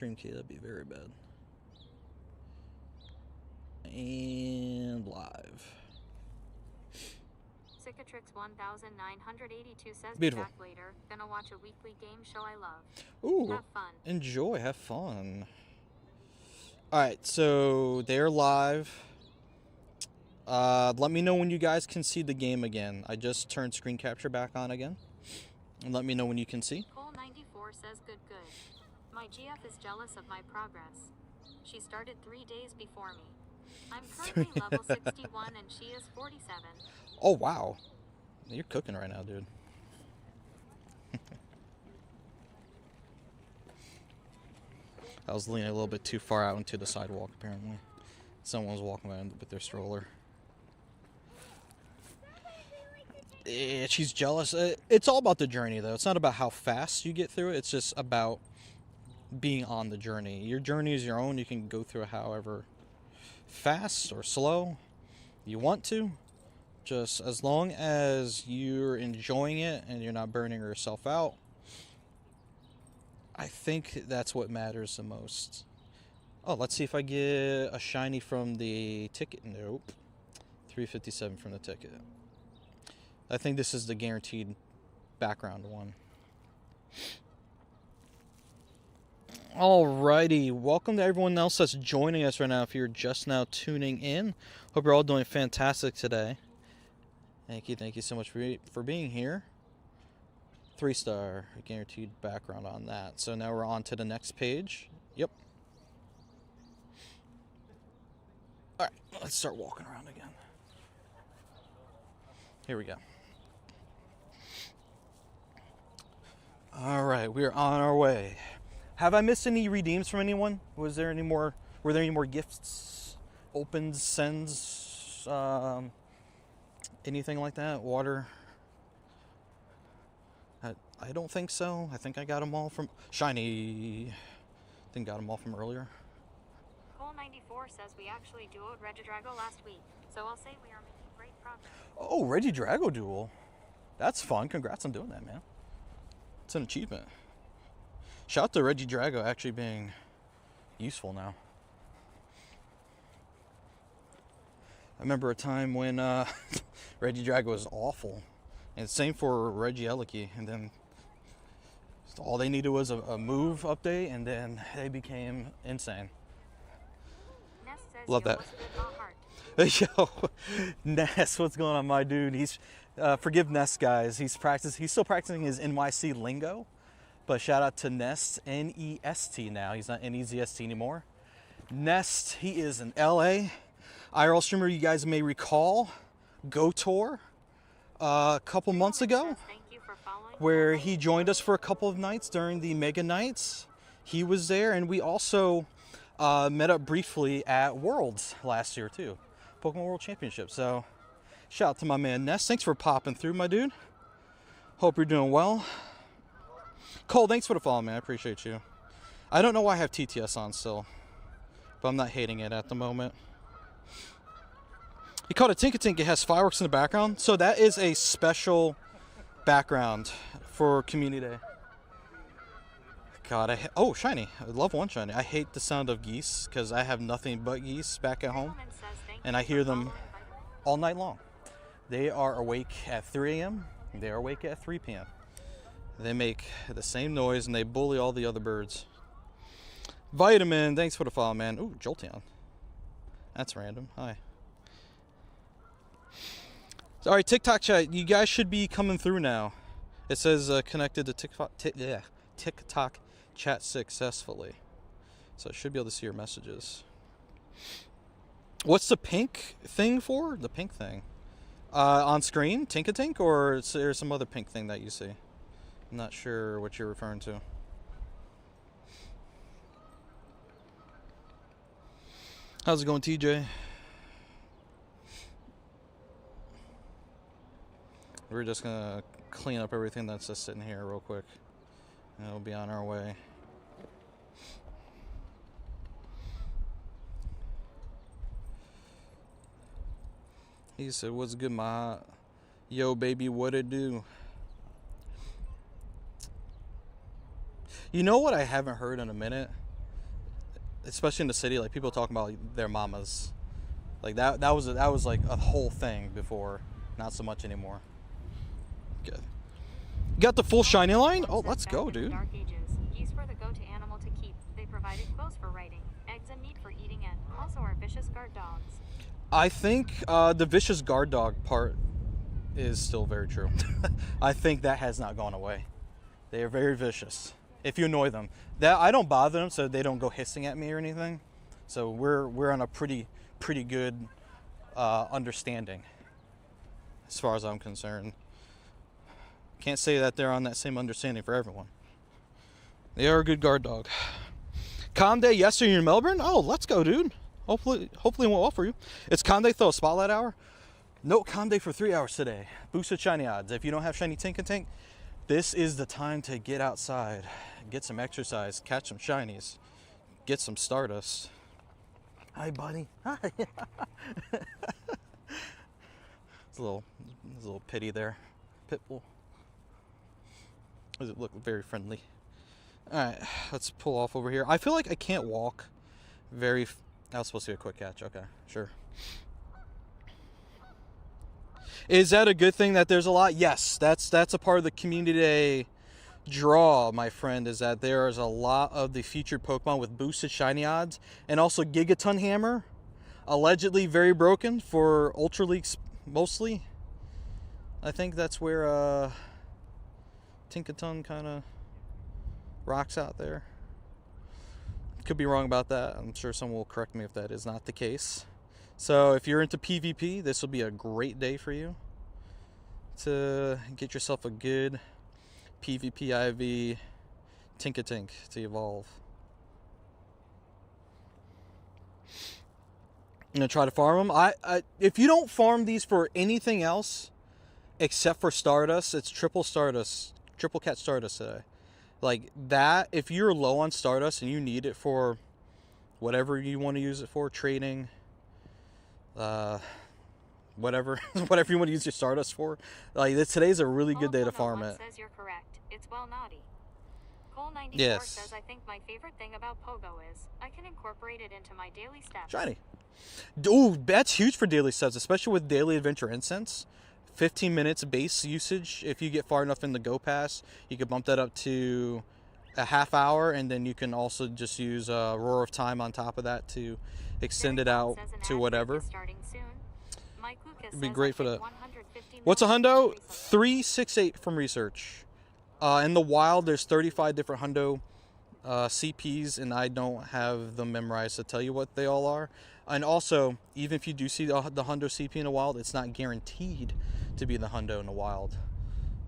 Stream key, that'd be very bad. And live. Cicatrix 1982 says Beautiful. Be back later. Gonna watch a weekly game show I love. Ooh. Have fun. Enjoy, have fun. Alright, so they're live. Let me know when you guys can see the game again. I just turned screen capture back on again. And let me know when you can see. Cole94 says good. My GF is jealous of my progress. She started 3 days before me. I'm currently level 61 and she is 47. Oh, wow. You're cooking right now, dude. I was leaning a little bit too far out into the sidewalk, apparently. Someone was walking by with their stroller. Yeah, she's jealous. It's all about the journey, though. It's not about how fast you get through it. It's just about being on the journey. Your journey is your own. You can go through it however fast or slow you want to. Just as long as you're enjoying it and you're not burning yourself out, I think that's what matters the most. Oh, let's see if I get a shiny from the ticket. Nope. 357 from the ticket. I think this is the guaranteed background one. Alrighty, welcome to everyone else that's joining us right now. If you're just now tuning in, hope you're all doing fantastic today. Thank you so much for being here. 3-star, guaranteed background on that. So now we're on to the next page. Yep. Alright, let's start walking around again. Here we go. Alright, we're on our way. Have I missed any redeems from anyone? Were there any more gifts, opens, sends, anything like that? Water? I don't think so. I think I got them all from Shiny. I think got them all from earlier. Cole94 says we actually duoed Regidrago last week, so I'll say we are making great progress. Oh, Regidrago duel. That's fun. Congrats on doing that, man. It's an achievement. Shout out to Regidrago actually being useful now. I remember a time when Regidrago was awful. And same for Regieleki. And then all they needed was a move update, and then they became insane. Ness says Love that. Yo, Ness, what's going on, my dude? He's forgive Ness, guys. He's still practicing his NYC lingo. But shout out to Nest, N-E-S-T now. He's not N-E-Z-S-T anymore. Nest, he is an LA IRL streamer you guys may recall. Go Tour a couple months ago, where he joined us for a couple of nights during the Mega Nights. He was there, and we also met up briefly at Worlds last year too. Pokemon World Championship. So shout out to my man Nest. Thanks for popping through, my dude. Hope you're doing well. Cole, thanks for the follow, man. I appreciate you. I don't know why I have TTS on still, but I'm not hating it at the moment. He called it Tinkatink. It has fireworks in the background. So that is a special background for Community Day. God, oh, shiny. I love one shiny. I hate the sound of geese because I have nothing but geese back at home, and I hear them all night long. They are awake at 3 a.m. They are awake at 3 p.m. They make the same noise, and they bully all the other birds. Vitamin, thanks for the follow, man. Ooh, Jolteon. That's random. Hi. All right, TikTok chat. You guys should be coming through now. It says connected to TikTok chat successfully. So I should be able to see your messages. What's the pink thing for? The pink thing. On screen? Tinkatink? Or is there some other pink thing that you see? I'm not sure what you're referring to. How's it going, TJ? We're just gonna clean up everything that's just sitting here real quick, and we'll be on our way. He said, "What's good, ma? Yo, baby, what it do?" You know what I haven't heard in a minute? especially in the city, like people talking about like, their mamas. Like that was like a whole thing before, not so much anymore. Good. You got the full shiny line? Oh, let's go, dude. Dark Ages, geese were the go-to animal to keep. They provided quills for writing, eggs and meat for eating, and also are vicious guard dogs. I think the vicious guard dog part is still very true. I think that has not gone away. They are very vicious. If you annoy them, that I don't bother them, so they don't go hissing at me or anything. So we're on a pretty good understanding, as far as I'm concerned. Can't say that they're on that same understanding for everyone. They are a good guard dog. Calm Day yesterday in Melbourne? Oh, let's go, dude. Hopefully it went well for you. It's Calm Day, throw a spotlight hour? No, Calm Day for 3 hours today. Boosted shiny odds. If you don't have shiny Tinkatink, this is the time to get outside, get some exercise, catch some shinies, get some Stardust. Hi, buddy. Hi. There's a little pity there. Pitbull. Does it look very friendly? Alright, let's pull off over here. I feel like I can't walk very... That was supposed to be a quick catch. Okay, sure. Is that a good thing that there's a lot? Yes, that's a part of the community day draw, my friend, is that there is a lot of the featured Pokemon with boosted shiny odds. And also Gigaton Hammer, allegedly very broken for Ultra Leagues mostly. I think that's where Tinkaton kind of rocks out there. Could be wrong about that. I'm sure someone will correct me if that is not the case. So if you're into PvP, this will be a great day for you to get yourself a good PvP IV Tinkatink to evolve. I'm gonna try to farm them. If you don't farm these for anything else except for Stardust, it's triple Stardust, triple cat Stardust today. Like that, if you're low on Stardust and you need it for whatever you want to use it for, trading, whatever you want to use your Stardust for, like today's a really good day to farm it. Says you're correct. It's well naughty. Cole94 yes. says I think my favorite thing about Pogo is I can incorporate it into my daily steps. Shiny. Ooh, that's huge for daily steps, especially with Daily Adventure Incense. 15 minutes base usage. If you get far enough in the Go Pass, you can bump that up to a half hour, and then you can also just use Roar of Time on top of that to extend it out to whatever. It'd be great for that. What's a hundo? 368 from research. In the wild, there's 35 different hundo CPs, and I don't have them memorized to tell you what they all are. And also, even if you do see the hundo CP in the wild, it's not guaranteed to be the hundo in the wild,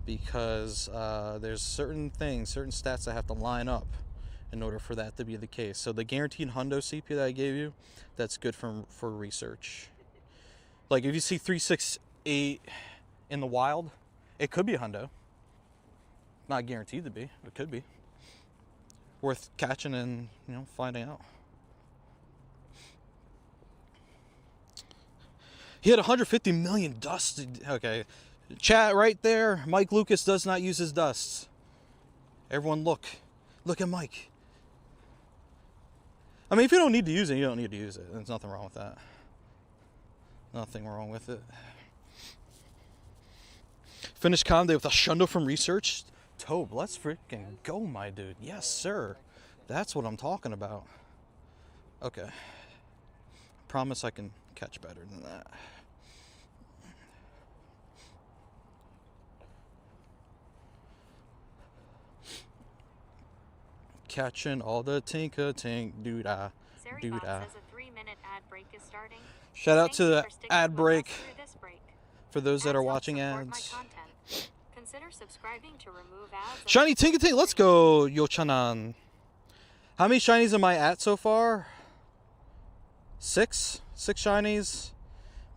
because there's certain stats that have to line up in order for that to be the case. So the guaranteed hundo CP that I gave you, that's good for research. Like if you see 368 in the wild, it could be a hundo. Not guaranteed to be, but it could be. Worth catching and finding out. He had 150 million dust. Okay. Chat right there. Mike Lucas does not use his dusts. Everyone look. Look at Mike. I mean, if you don't need to use it, you don't need to use it. There's nothing wrong with that. Nothing wrong with it. Finish Calm Day with a shundo from research. Tobe, let's freaking go, my dude. Yes, sir. That's what I'm talking about. Okay. Promise I can catch better than that. Catching all the Tinkatink, doo-dah, doo-dah. Shout out to the ad break for those that are watching ads. Consider subscribing to remove ads. Shiny Tinkatink, let's go, Yochanan. How many shinies am I at so far? 6 shinies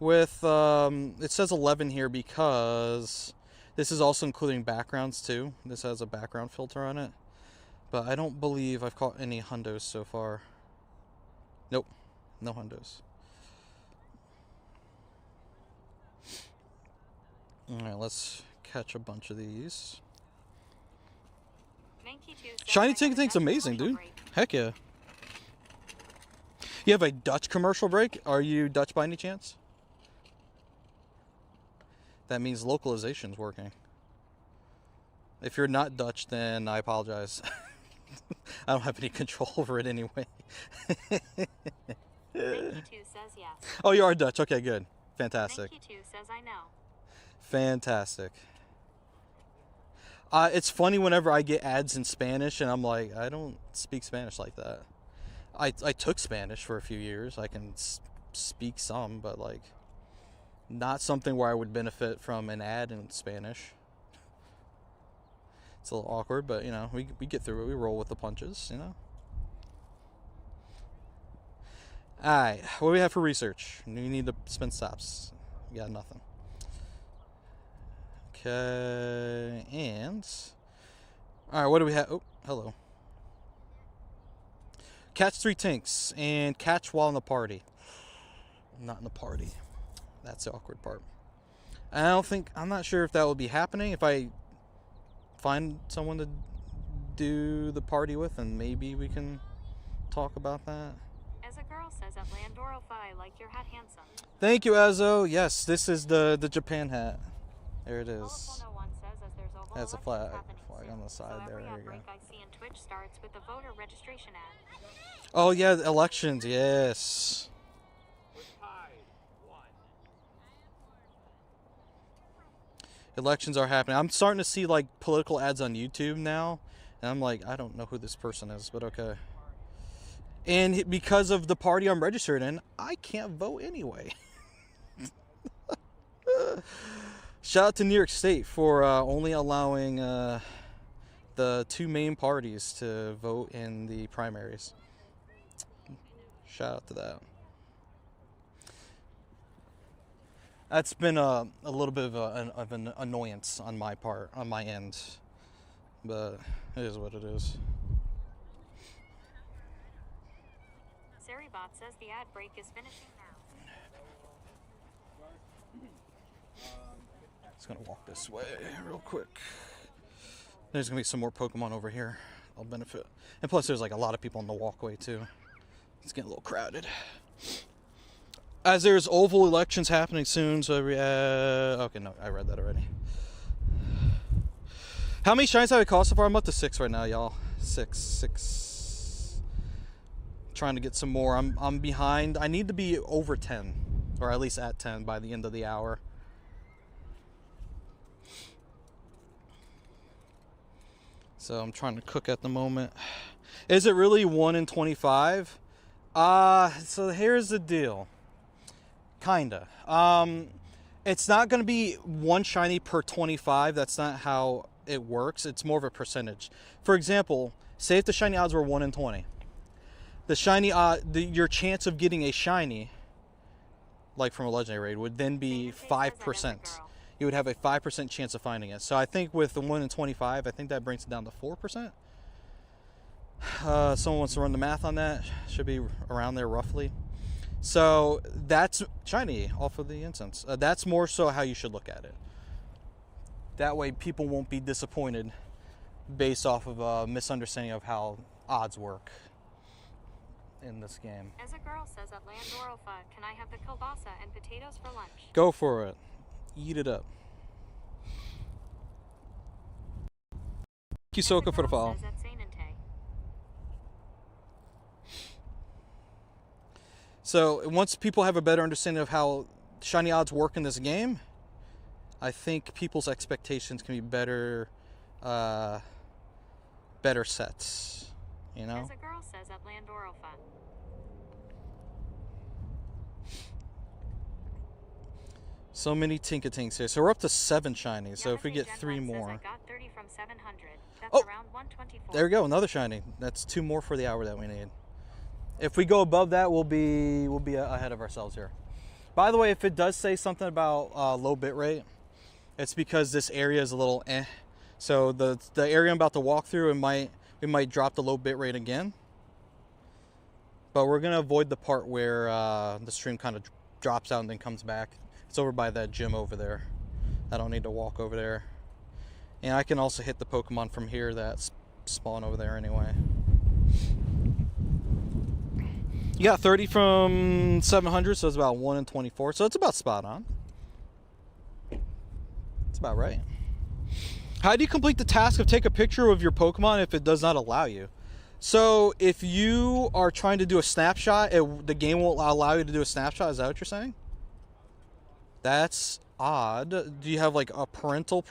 with it says 11 here because this is also including backgrounds too. This has a background filter on it, but I don't believe I've caught any hundos so far. Nope, no hundos. All right, let's catch a bunch of these. Shiny Tinkatink's amazing, dude. Heck yeah. You have a Dutch commercial break? Are you Dutch by any chance? That means localization's working. If you're not Dutch, then I apologize. I don't have any control over it anyway. Thank you says yes. Oh, you are Dutch. Okay, good. Fantastic. Thank you says I know. Fantastic. It's funny whenever I get ads in Spanish and I'm like, I don't speak Spanish like that. I took Spanish for a few years. I can speak some, but like not something where I would benefit from an ad in Spanish. It's a little awkward, but you know, we get through it. We roll with the punches, you know. Alright, what do we have for research? We need to spin stops. We got nothing. Okay, and alright, what do we have? Oh, hello. Catch 3 tinks and catch while in the party. Not in the party. That's the awkward part. I'm not sure if that will be happening. If I find someone to do the party with, and maybe we can talk about that. As a girl says at Landoro, I like your hat, handsome. Thank you, Azo. Yes, this is the Japan hat. There it is. That's a flag on the side there. There you go. I see in Twitch starts with the voter registration ad. Oh yeah, the elections. Yes. Elections are happening. I'm starting to see like political ads on YouTube now, and I'm like, I don't know who this person is, but okay. And because of the party I'm registered in, I can't vote anyway. Shout out to New York State for only allowing the 2 main parties to vote in the primaries. Shout out to that. That's been a little bit of an annoyance on my part, on my end, but it is what it is. Saribot says the ad break is finishing now. Just gonna walk this way real quick. There's gonna be some more Pokemon over here. I'll benefit, and plus there's like a lot of people on the walkway too. It's getting a little crowded. As there's oval elections happening soon, so okay, no, I read that already. How many shines have it cost so far? I'm up to 6 right now, y'all. 6. Trying to get some more. I'm behind. I need to be over 10, or at least at 10 by the end of the hour. So I'm trying to cook at the moment. Is it really 1 in 25? So here's the deal. Kinda. It's not going to be 1 shiny per 25. That's not how it works. It's more of a percentage. For example, say if the shiny odds were 1 in 20. The shiny your chance of getting a shiny, like from a legendary raid, would then be 5%. You would have a 5% chance of finding it. So I think with the 1 in 25, I think that brings it down to 4%. Someone wants to run the math on that. Should be around there roughly. So that's shiny off of the instance. That's more so how you should look at it. That way people won't be disappointed based off of a misunderstanding of how odds work in this game. As a girl says at Landorofa, can I have the kielbasa and potatoes for lunch? Go for it. Eat it up. Thank you, Soka, for the follow. So once people have a better understanding of how shiny odds work in this game, I think people's expectations can be better sets, you know? As a girl says at Landorofa. So many Tinkatinks here. So we're up to 7 shinies. So if we get 3 more. I got 30 from 700. That's oh, around 124. There we go, another shiny. That's 2 more for the hour that we need. If we go above that, we'll be ahead of ourselves here. By the way, if it does say something about low bit rate, it's because this area is a little eh. So the area I'm about to walk through, we might drop the low bit rate again. But we're gonna avoid the part where the stream kind of drops out and then comes back. It's over by that gym over there. I don't need to walk over there. And I can also hit the Pokemon from here that spawn over there anyway. You got 30 from 700, so it's about 1 in 24. So it's about spot on. It's about right. How do you complete the task of take a picture of your Pokemon if it does not allow you? So if you are trying to do a snapshot, the game won't allow you to do a snapshot. Is that what you're saying? That's odd. Do you have like a parental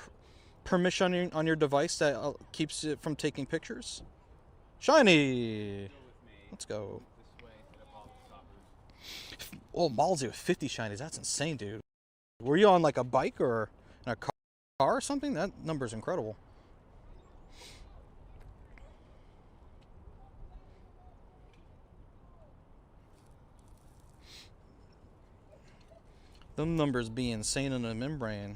permission on your device that keeps it from taking pictures? Shiny! Let's go. Oh, ballsy with 50 shinies. That's insane, dude. Were you on like a bike or in a car or something? That number's incredible. Them numbers be insane in the membrane.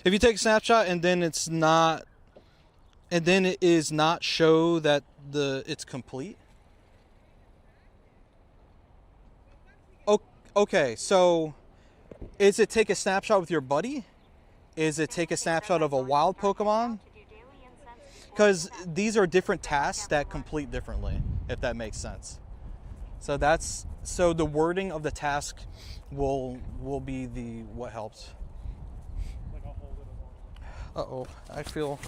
If you take a snapshot and then it's not, and then it is not show that it's complete. Okay, so is it take a snapshot with your buddy? Is it take a snapshot of a wild Pokemon? Because these are different tasks that complete differently, if that makes sense. So the wording of the task will be what helps. Uh-oh, I feel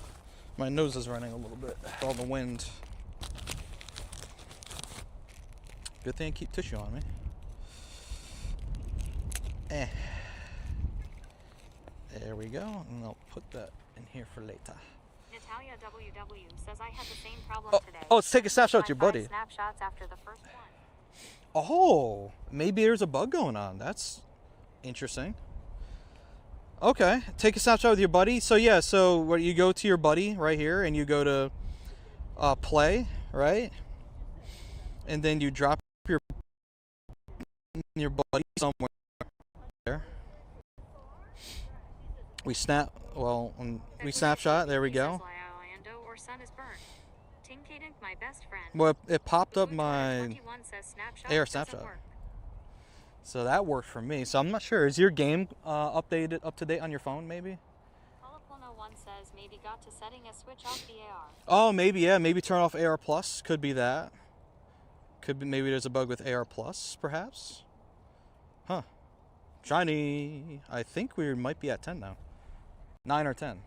my nose is running a little bit with all the wind. Good thing I keep tissue on me. There we go, and I'll put that in here for later. Natalia WW says I had the same problem today. Oh, let's take a snapshot with your buddy. Snapshots after the first one. Oh, maybe there's a bug going on. That's interesting. Okay, take a snapshot with your buddy. So yeah, so where you go to your buddy right here, and you go to play, right? And then you drop your buddy somewhere there. We snapshot. There we go. Tinkatink, my best friend. Well, it popped up my AR snapshot. So that worked for me. So I'm not sure. Is your game up to date on your phone? Maybe. Polyclone01 says maybe got to setting a switch off the AR. Oh, maybe yeah. Maybe turn off AR Plus. Could be that. Could be maybe there's a bug with AR Plus, perhaps. Huh. Shiny. I think we might be at 10 now. 9 or 10.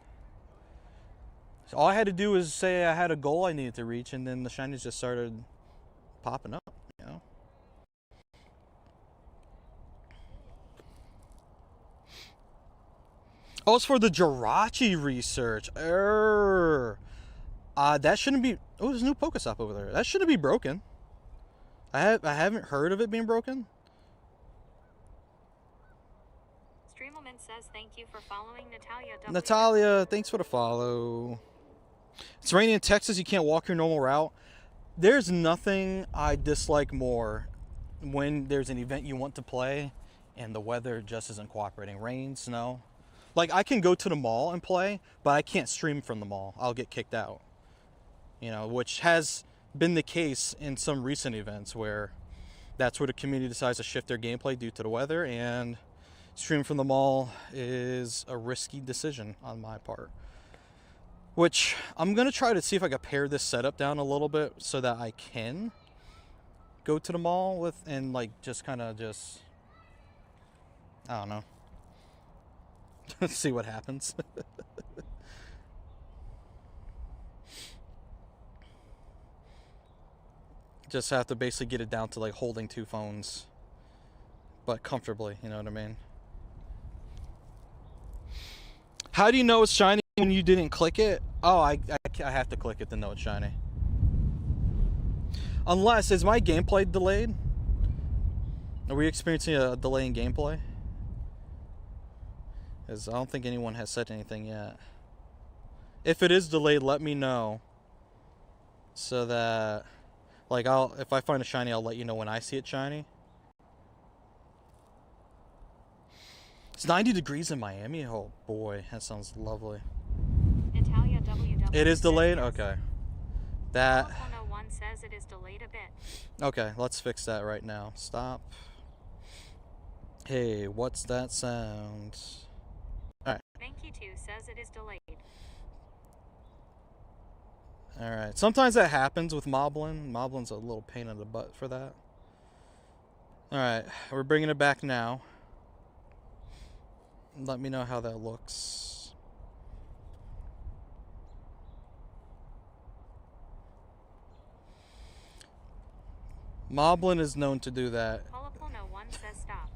So all I had to do was say I had a goal I needed to reach, and then the shinies just started popping up, you know. Oh, it's for the Jirachi research. That shouldn't be. Oh, there's a new Pokestop over there. That shouldn't be broken. I haven't heard of it being broken. Streamelman says thank you for following Natalia. Natalia, thanks for the follow. It's raining in Texas. You can't walk your normal route. There's nothing I dislike more when there's an event you want to play and the weather just isn't cooperating. Rain, snow. Like, I can go to the mall and play, but I can't stream from the mall. I'll get kicked out. You know, which has been the case in some recent events where that's where the community decides to shift their gameplay due to the weather, and stream from the mall is a risky decision on my part. Which I'm going to try to see if I can pare this setup down a little bit so that I can go to the mall with and like just kind of just, I don't know. See what happens. Just have to basically get it down to like holding 2 phones, but comfortably, you know what I mean? How do you know it's shiny when you didn't click it? Oh, I have to click it to know it's shiny. Unless, is my gameplay delayed? Are we experiencing a delay in gameplay? Because I don't think anyone has said anything yet. If it is delayed, let me know. So that, like, if I find a shiny, I'll let you know when I see it shiny. It's 90 degrees in Miami. Oh boy, that sounds lovely. Natalia WW. It is delayed? Okay. That. Polyclone01 says it is delayed a bit. Okay, let's fix that right now. Stop. Hey, what's that sound? Alright. Banky2 says it is delayed. Alright, sometimes that happens with Moblin. Moblin's a little pain in the butt for that. Alright, we're bringing it back now. Let me know how that looks. Moblin is known to do that. Colorful no one says stop.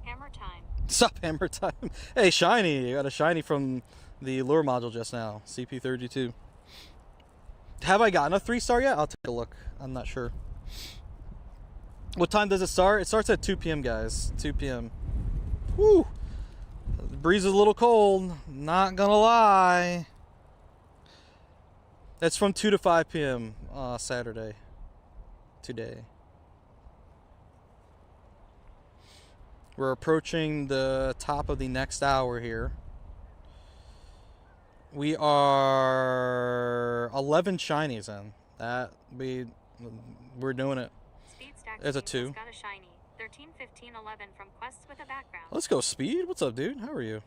Hammer time. Stop hammer time. Hey, shiny. You got a shiny from the lure module just now. CP32. Have I gotten a 3-star yet? I'll take a look. I'm not sure. What time does it start? It starts at 2 p.m., guys. 2 p.m. Woo! The breeze is a little cold. Not gonna lie. That's from 2 to 5 p.m. Saturday. Today. We're approaching the top of the next hour here. We are 11 shinies in. We're doing it. There's a 2. Got a shiny. 13, 15, 11 from quests with a background. Let's go, Speed. What's up, dude? How are you?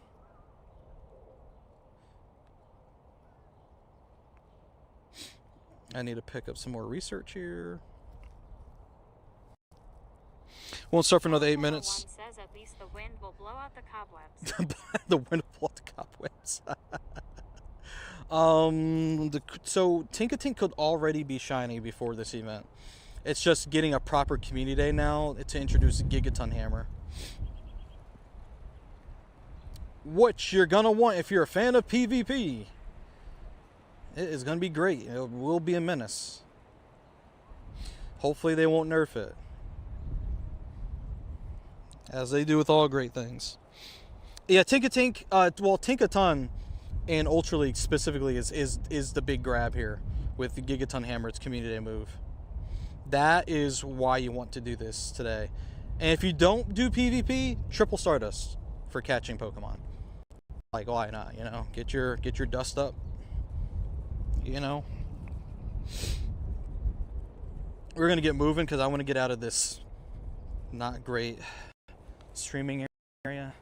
I need to pick up some more research here. Won't start for another 8 minutes. One says at least the wind will blow out the cobwebs. The wind will blow out the cobwebs. So Tinkatink could already be shiny before this event. It's just getting a proper community day now to introduce a Gigaton Hammer. Which you're gonna want if you're a fan of PvP. It is gonna be great. It will be a menace. Hopefully they won't nerf it, as they do with all great things. Yeah, Tinkatink, Tinkaton and Ultra League specifically is the big grab here with the Gigaton Hammer. It's community day move. That is why you want to do this today. And if you don't do PvP, triple Stardust for catching Pokemon. Like, why not? You know, get your dust up. You know, we're gonna get moving because I want to get out of this not great streaming area.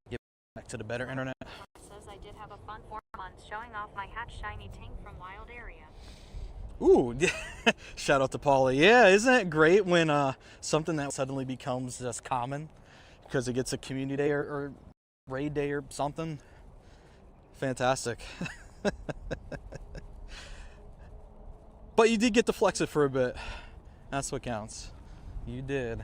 Get back to the better internet. Says I did have a fun 4 months showing off my hatch shiny Tink from wild area. Ooh, shout out to Paulie. Yeah, isn't it great when something that suddenly becomes just common because it gets a community day or raid day or something? Fantastic. But you did get to flex it for a bit. That's what counts. You did.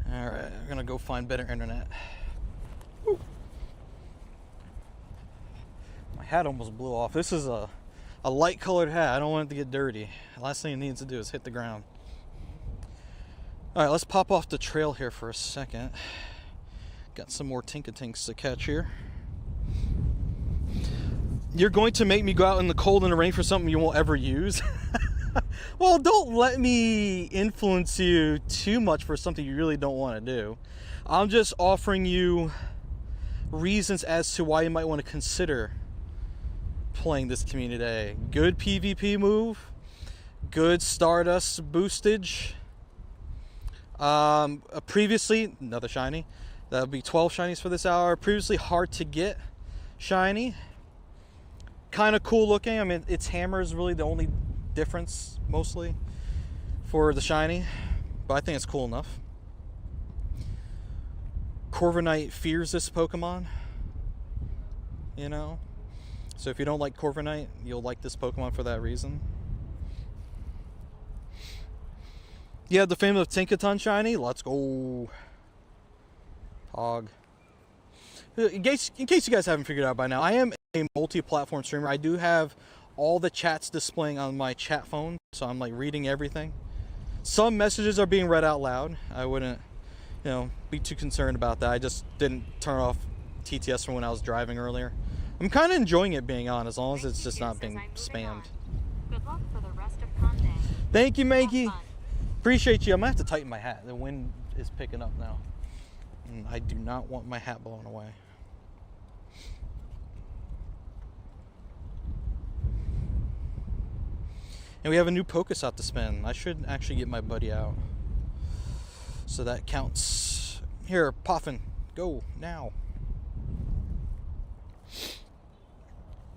Alright, we're gonna go find better internet. Woo. My hat almost blew off. This is a light colored hat. I don't want it to get dirty. The last thing it needs to do is hit the ground. Alright, let's pop off the trail here for a second. Got some more Tinkatinks to catch here. You're going to make me go out in the cold and the rain for something you won't ever use? Well, don't let me influence you too much for something you really don't want to do. I'm just offering you reasons as to why you might want to consider playing this community day. Good PvP move, good Stardust boostage. Previously, another shiny. That would be 12 shinies for this hour. Previously hard to get shiny. Kind of cool looking. I mean, its hammer is really the only difference mostly for the shiny, but I think it's cool enough. Corviknight fears this Pokemon, you know, so if you don't like Corviknight, you'll like this Pokemon for that reason. Yeah, the fame of Tinkaton shiny. Let's go. Pog. In case you guys haven't figured out by now, I am a multi-platform streamer. I do have all the chats displaying on my chat phone, so I'm like reading everything. Some messages are being read out loud. I wouldn't, be too concerned about that. I just didn't turn off TTS from when I was driving earlier. I'm kind of enjoying it being on, as long as it's just not being spammed. Good luck for the rest of Conde. Thank you, Makey. Appreciate you. I'm gonna have to tighten my hat. The wind is picking up now, and I do not want my hat blown away. And we have a new Pokestop to spin. I should actually get my buddy out, so that counts. Here, Poffin, Go, now.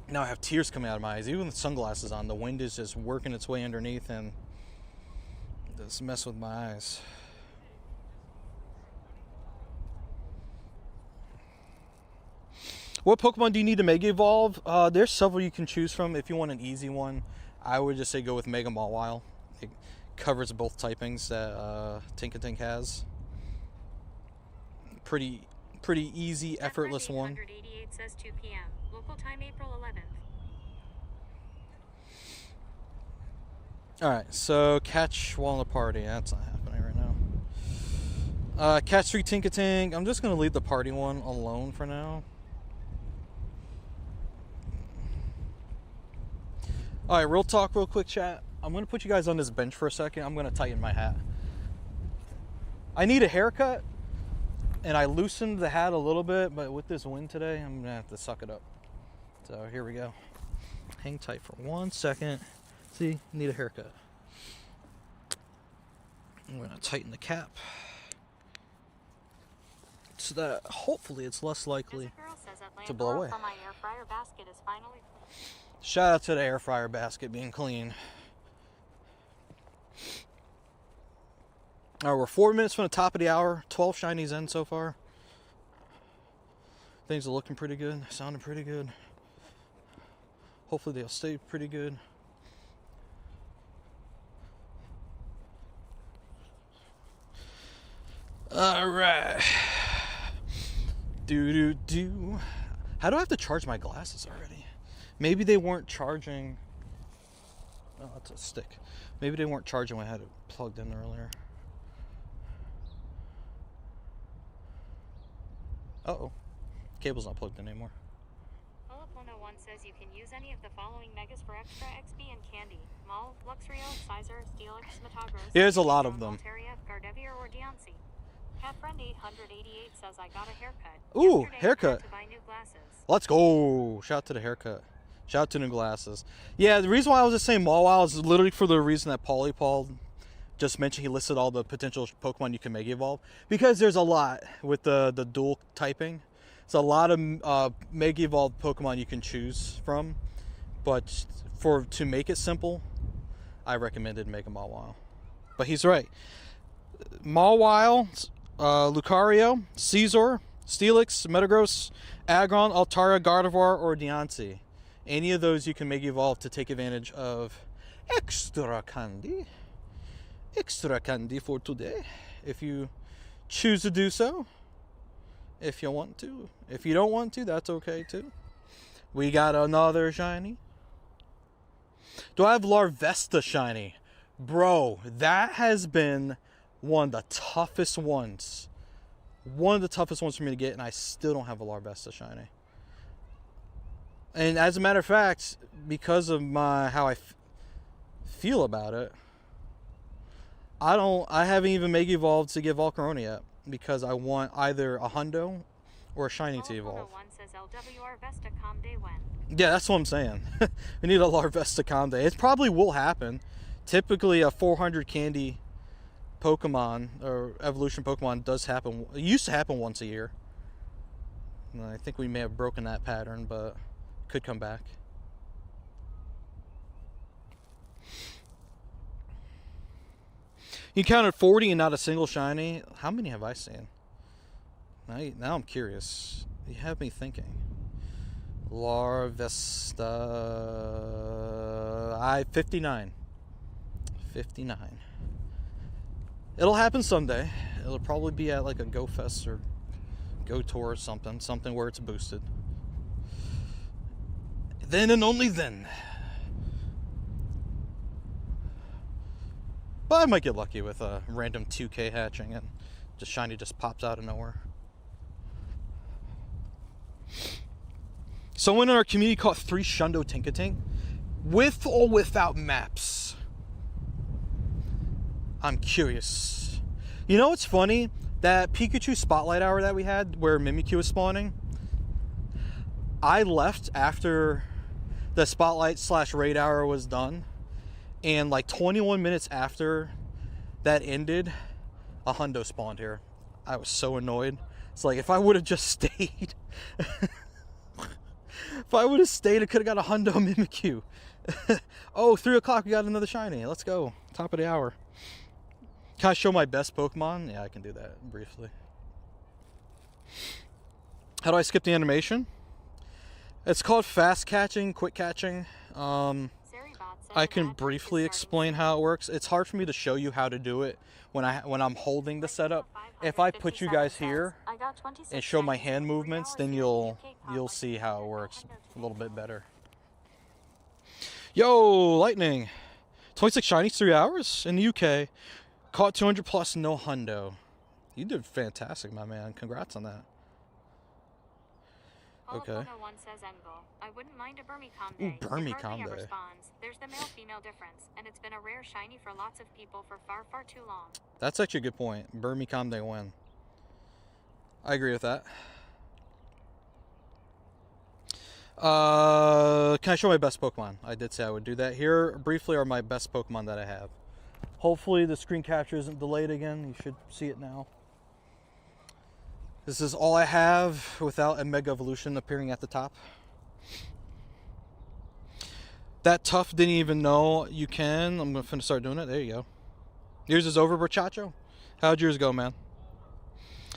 Now I have tears coming out of my eyes. Even with sunglasses on, the wind is just working its way underneath and just mess with my eyes. What Pokemon do you need to Mega Evolve? There's several you can choose from. If you want an easy one, I would just say go with Mega Mawile. It covers both typings that Tinkatink has. Pretty easy, effortless one. 888 says 2 p.m. Local time April 11th. Alright, so catch while in the party. That's not happening right now. Catch 3 Tinkatink. I'm just going to leave the party one alone for now. Alright, real talk, real quick, chat. I'm going to put you guys on this bench for a second. I'm going to tighten my hat. I need a haircut, and I loosened the hat a little bit, but with this wind today, I'm going to have to suck it up. So here we go. Hang tight for 1 second. See, need a haircut. I'm going to tighten the cap so that hopefully it's less likely to blow away. My air fryer basket is finally... Shout out to the air fryer basket being clean. Alright, we're 4 minutes from the top of the hour. 12 shinies in so far. Things are looking pretty good. Sounding pretty good. Hopefully they'll stay pretty good. Alright. Do. How do I have to charge my glasses already? Maybe they weren't charging. Oh, that's a stick. Maybe they weren't charging when I had it plugged in earlier. Uh-oh. Cable's not plugged in anymore. Philip 101 says you can use any of the following megas for extra XP and candy. Maul, Luxrio, Sizer, Steelix, Metagross. There's a lot of them. Voltaria, Gardevoir, or Deontay. Catfriend 888 says I got a haircut. Ooh, Yesterday haircut. I had to buy new glasses. Let's go. Shout out to the haircut. Shout out to new glasses. Yeah, the reason why I was just saying Mawile is literally for the reason that Paul just mentioned. He listed all the potential Pokemon you can Mega Evolve. Because there's a lot with the dual typing. It's a lot of Mega Evolved Pokemon you can choose from. But to make it simple, I recommended Mega Mawile. But he's right. Mawile, Lucario, Scizor, Steelix, Metagross, Aggron, Altaria, Gardevoir, or Deontay. Any of those you can Mega Evolve to take advantage of extra candy. Extra candy for today. If you choose to do so. If you want to. If you don't want to, that's okay too. We got another shiny. Do I have Larvesta shiny? Bro, that has been one of the toughest ones. One of the toughest ones for me to get, and I still don't have a Larvesta shiny. And as a matter of fact, because of how I feel about it, I haven't even Mega Evolved to get Volcarona yet, because I want either a Hundo or a shiny to evolve. Says LWR Vesta Calm Day when? Yeah, that's what I'm saying. We need a Larvesta Calm Day. It probably will happen. Typically a 400 candy Pokemon or evolution Pokemon does happen. It used to happen once a year. And I think we may have broken that pattern, but it could come back. You counted 40 and not a single shiny. How many have I seen? Now I'm curious. You have me thinking. Larvesta. 59. 59. It'll happen someday. It'll probably be at like a Go Fest or Go Tour or something where it's boosted. Then and only then. But I might get lucky with a random 2K hatching and just shiny just pops out of nowhere. Someone in our community caught 3 Shundo Tinkatink with or without maps. I'm curious. You know what's funny? That Pikachu Spotlight Hour that we had where Mimikyu was spawning, I left after the Spotlight / Raid Hour was done, and like 21 minutes after that ended, a Hundo spawned here. I was so annoyed. It's like, if I would have just stayed, if I would have stayed, I could have got a Hundo Mimikyu. Oh, 3 o'clock, we got another shiny. Let's go. Top of the hour. Can I show my best Pokemon? Yeah, I can do that briefly. How do I skip the animation? It's called fast catching, quick catching. I can briefly explain how it works. It's hard for me to show you how to do it when I'm holding the setup. If I put you guys here and show my hand movements, then you'll see how it works a little bit better. Yo, Lightning. 26 shinies, 3 hours in the UK. Caught 200 plus, no hundo. You did fantastic, my man. Congrats on that. Okay. Says I wouldn't mind a Burmicombe Ooh, day. Burmicombe day. There's the male-female difference, and it's been a rare shiny for lots of people for far, far too long. That's actually a good point. Burmicombe day win. I agree with that. Can I show my best Pokemon? I did say I would do that. Here, briefly, are my best Pokemon that I have. Hopefully the screen capture isn't delayed again. You should see it now. This is all I have without a Mega Evolution appearing at the top. That Tough didn't even know you can. I'm going to start doing it. There you go. Yours is over, Brachacho. How'd yours go, man?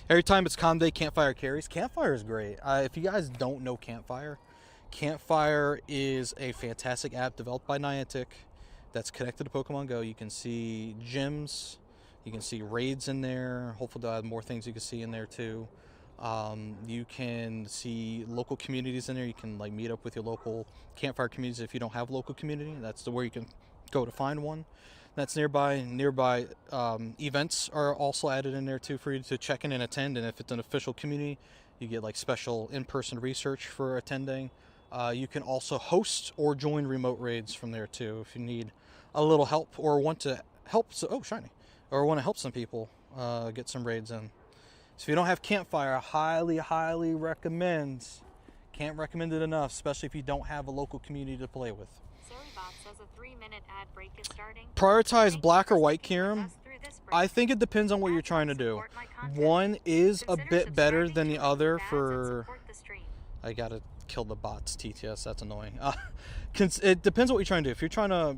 Every time it's Calm Day, Campfire carries. Campfire is great. If you guys don't know Campfire, Campfire is a fantastic app developed by Niantic that's connected to Pokemon Go. You can see gyms. You can see raids in there. Hopefully they'll have more things you can see in there too. You can see local communities in there. You can like meet up with your local campfire communities if you don't have local community. That's where you can go to find one that's nearby. Nearby events are also added in there too for you to check in and attend. And if it's an official community, you get like special in-person research for attending. You can also host or join remote raids from there too if you need a little help or want to help. Oh, shiny. Or want to help some people get some raids in. So if you don't have Campfire, I highly, highly recommend. Can't recommend it enough, especially if you don't have a local community to play with. Says a 3-minute ad break is starting. Prioritize black or white, Kiram. I think it depends on what you're trying to do. One is a bit better than the other for... I gotta kill the bots, TTS, that's annoying. It depends on what you're trying to do. If you're trying to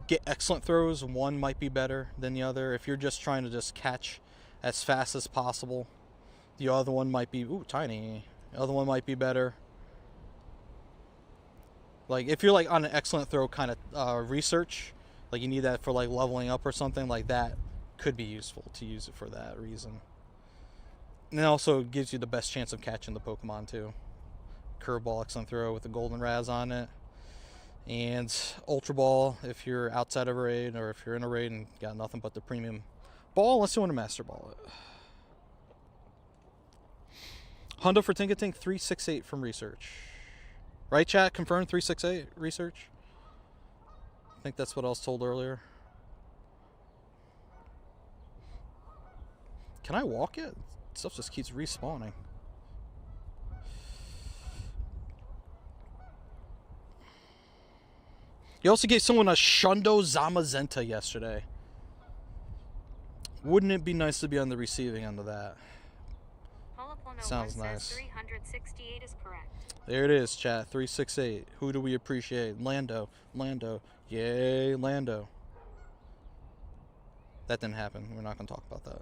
get excellent throws, one might be better than the other. If you're just trying to just catch as fast as possible, the other one might be tiny. The other one might be better. Like if you're like on an excellent throw kind of research, like you need that for like leveling up or something like that, could be useful to use it for that reason. And it also gives you the best chance of catching the Pokemon too. Curveball, excellent throw with the golden Raz on it. And Ultra Ball if you're outside of a raid, or if you're in a raid and got nothing but the premium ball, unless you want to Master Ball it. Hundo for Tinkatink 368 from research. Right, chat? Confirmed 368 research? I think that's what I was told earlier. Can I walk it? Stuff just keeps respawning. You also gave someone a Shundo Zamazenta yesterday. Wouldn't it be nice to be on the receiving end of that? Sounds nice. 368 is correct. There it is, chat. 368. Who do we appreciate? Lando. Lando. Yay, Lando. That didn't happen. We're not going to talk about that.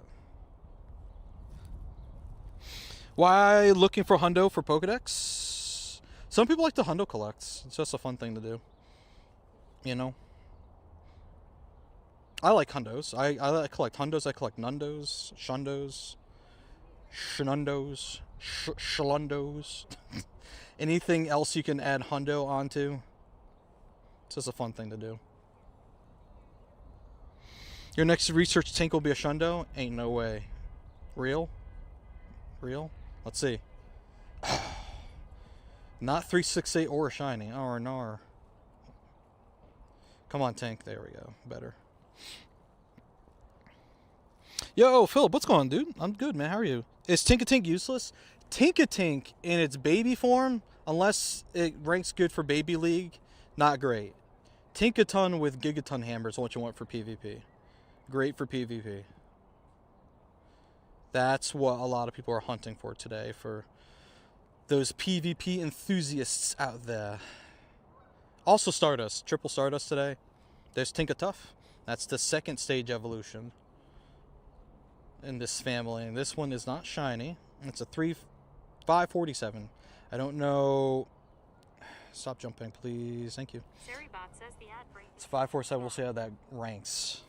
Why looking for Hundo for Pokedex? Some people like to Hundo collect. It's just a fun thing to do. You know? I like Hundos. I collect Hundos. I collect Nundos, Shundos, Shenundos, Shalundos. Anything else you can add Hundo onto. It's just a fun thing to do. Your next research tank will be a Shundo? Ain't no way. Real? Real? Let's see. Not 368 or a shiny. Or an R. Come on, tank. There we go. Better. Yo, Philip, what's going on, dude? I'm good, man. How are you? Is Tinkatink useless? Tinkatink in its baby form, unless it ranks good for Baby League, not great. Tinkaton with Gigaton Hammer is what you want for PvP. Great for PvP. That's what a lot of people are hunting for today, for those PvP enthusiasts out there. Also Stardust, triple Stardust today. There's Tinkatink. That's the second stage evolution in this family. And this one is not shiny. It's a 547. I don't know. Stop jumping, please. Thank you. Says the ad break. It's 547. We'll see how that ranks.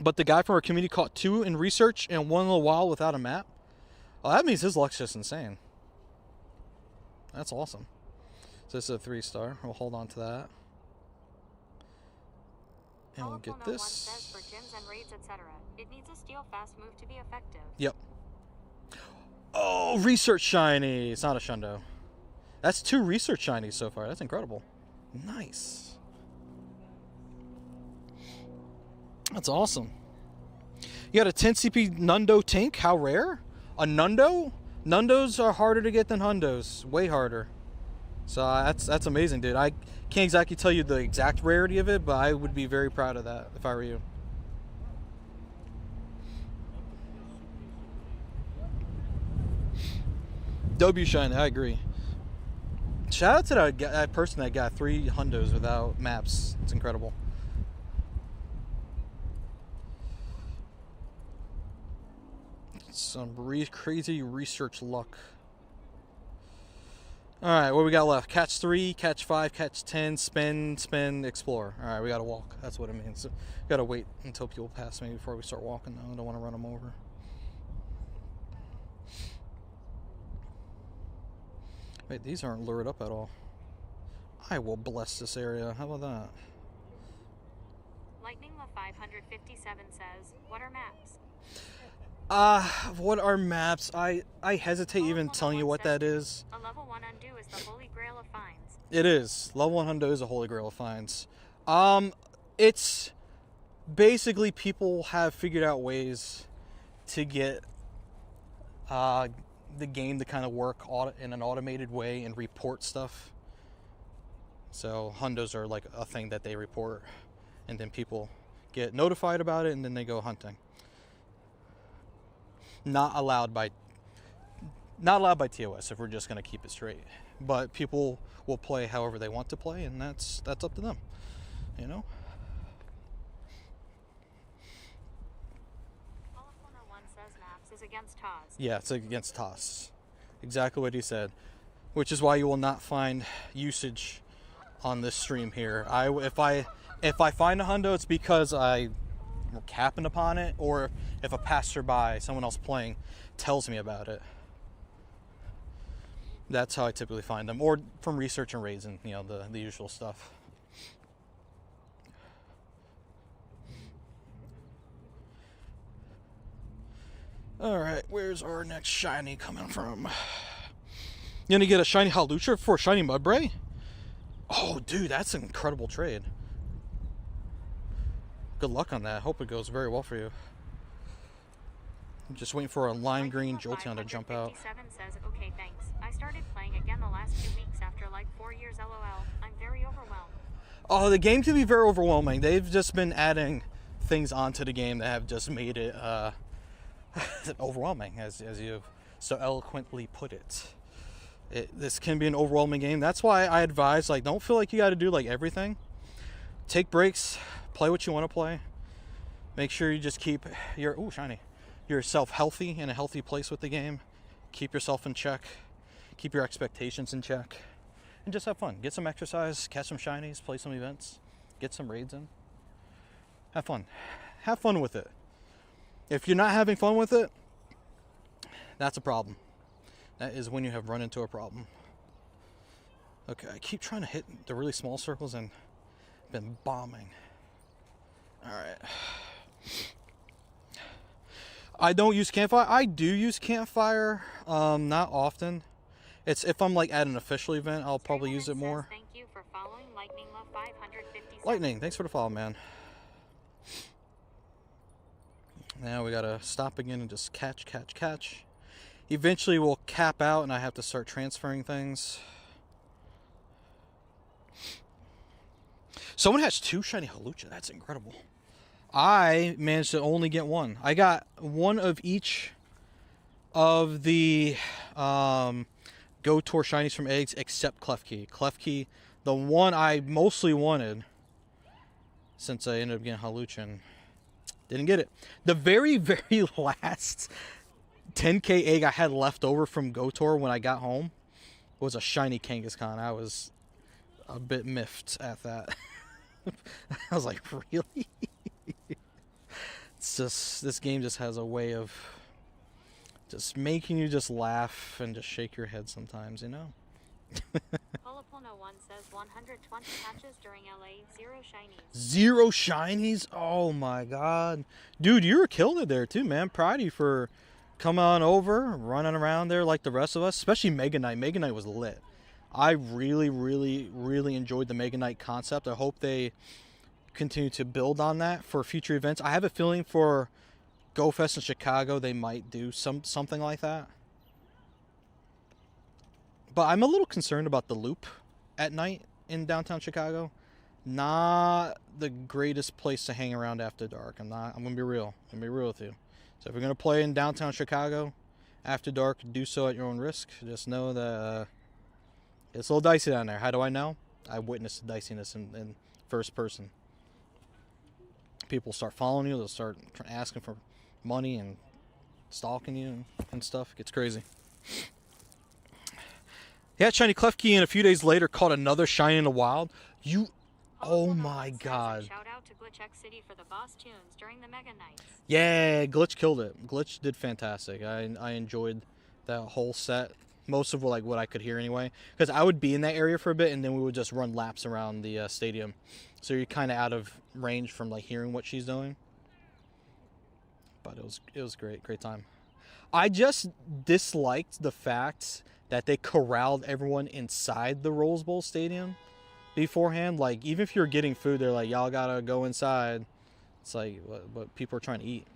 But the guy from our community caught 2 in research and 1 in a while without a map. Oh, that means his luck's just insane. That's awesome. So this is a 3-star. We'll hold on to that. And we'll get this. Says for gyms and raids, etc. It needs a steel fast move to be effective. Yep. Oh, research shiny. It's not a Shundo. That's 2 research shinies so far. That's incredible. Nice. That's awesome. You got a 10 CP Nundo Tink. How rare? A Nundo? Nundos are harder to get than Hundos. Way harder. So that's amazing, dude. I can't exactly tell you the exact rarity of it, but I would be very proud of that if I were you. W shiny, I agree. Shout out to that person that got 3 Hundos without maps. It's incredible. Some crazy research luck. Alright, what we got left? Catch 3, catch 5, catch 10, spin, explore. Alright, we gotta walk. That's what it means. We gotta wait until people pass me before we start walking, though. I don't want to run them over. Wait, these aren't lured up at all. I will bless this area. How about that? Lightning La 557 says, what are maps? What are maps? I hesitate even telling you what that is. A level 1 undo is the holy grail of finds. It is. Level 1 undo is a holy grail of finds. It's basically people have figured out ways to get the game to kind of work in an automated way and report stuff. So hundos are like a thing that they report, and then people get notified about it, and then they go hunting. Not allowed by TOS if we're just going to keep it straight. But people will play however they want to play, and that's up to them. You know? Corner 1 says maps is against TOS. Yeah, it's against TOS. Exactly what he said. Which is why you will not find usage on this stream here. If I find a hundo, it's because I'm capping upon it, or if a passerby, someone else playing, tells me about it. That's how I typically find them, or from research and raids and the usual stuff. All right, where's our next shiny coming from? You gonna get a shiny Halucha for a shiny Mudbray? Oh, dude, that's an incredible trade. Good luck on that. Hope it goes very well for you. I'm just waiting for a lime green Jolteon to jump out. Says, okay, thanks. I started playing again the last 2 weeks after like 4 years LOL. I'm very overwhelmed. Oh, the game can be very overwhelming. They've just been adding things onto the game that have just made it overwhelming, as you've so eloquently put it. This can be an overwhelming game. That's why I advise, don't feel like you got to do everything. Take breaks, play what you want to play. Make sure you just keep yourself healthy, in a healthy place with the game. Keep yourself in check. Keep your expectations in check. And just have fun. Get some exercise, catch some shinies, play some events, get some raids in. Have fun. Have fun with it. If you're not having fun with it, that's a problem. That is when you have run into a problem. Okay, I keep trying to hit the really small circles and been bombing. Alright. I don't use campfire. I do use campfire, not often. It's if I'm at an official event, I'll probably use it more. Thank you for following Lightning Love 557. Lightning, thanks for the follow, man. Now we gotta stop again and just catch. Eventually we'll cap out and I have to start transferring things. Someone has 2 shiny Halucha. That's incredible. I managed to only get one. I got one of each of the Go Tour shinies from eggs except Klefki. Klefki, the one I mostly wanted, since I ended up getting Haluchin, didn't get it. The very, very last 10K egg I had left over from Go Tour when I got home was a shiny Kangaskhan. I was a bit miffed at that. I was like, really? It's just, this game just has a way of just making you just laugh and just shake your head sometimes, you know? Polopono 1 says 120 hatches during LA, 0 shinies. 0 shinies? Oh my god. Dude, you were killing it there too, man. Proud of you for coming on over, running around there like the rest of us, especially Mega Knight. Mega Knight was lit. I really, really, really enjoyed the Mega Knight concept. I hope they continue to build on that for future events. I have a feeling for Go Fest in Chicago they might do something like that. But I'm a little concerned about the loop at night in downtown Chicago. Not the greatest place to hang around after dark. I'm gonna be real. I'm gonna be real with you. So if you're gonna play in downtown Chicago after dark, do so at your own risk. Just know that it's a little dicey down there. How do I know? I witnessed the diciness in first person. People start following you. They'll start asking for money and stalking you and stuff. It gets crazy. Yeah, shiny Klefki, and a few days later caught another shiny in the wild. Oh my god. Shout out to Glitch X City for the boss tunes during the Mega Nights. Yeah, Glitch killed it. Glitch did fantastic. I enjoyed that whole set. Most of what I could hear anyway. Because I would be in that area for a bit, and then we would just run laps around the stadium. So you're kind of out of range from like hearing what she's doing. But it was great time. I just disliked the fact that they corralled everyone inside the Rose Bowl stadium beforehand. Like, even if you're getting food, they're like, y'all gotta go inside. It's like, but people are trying to eat.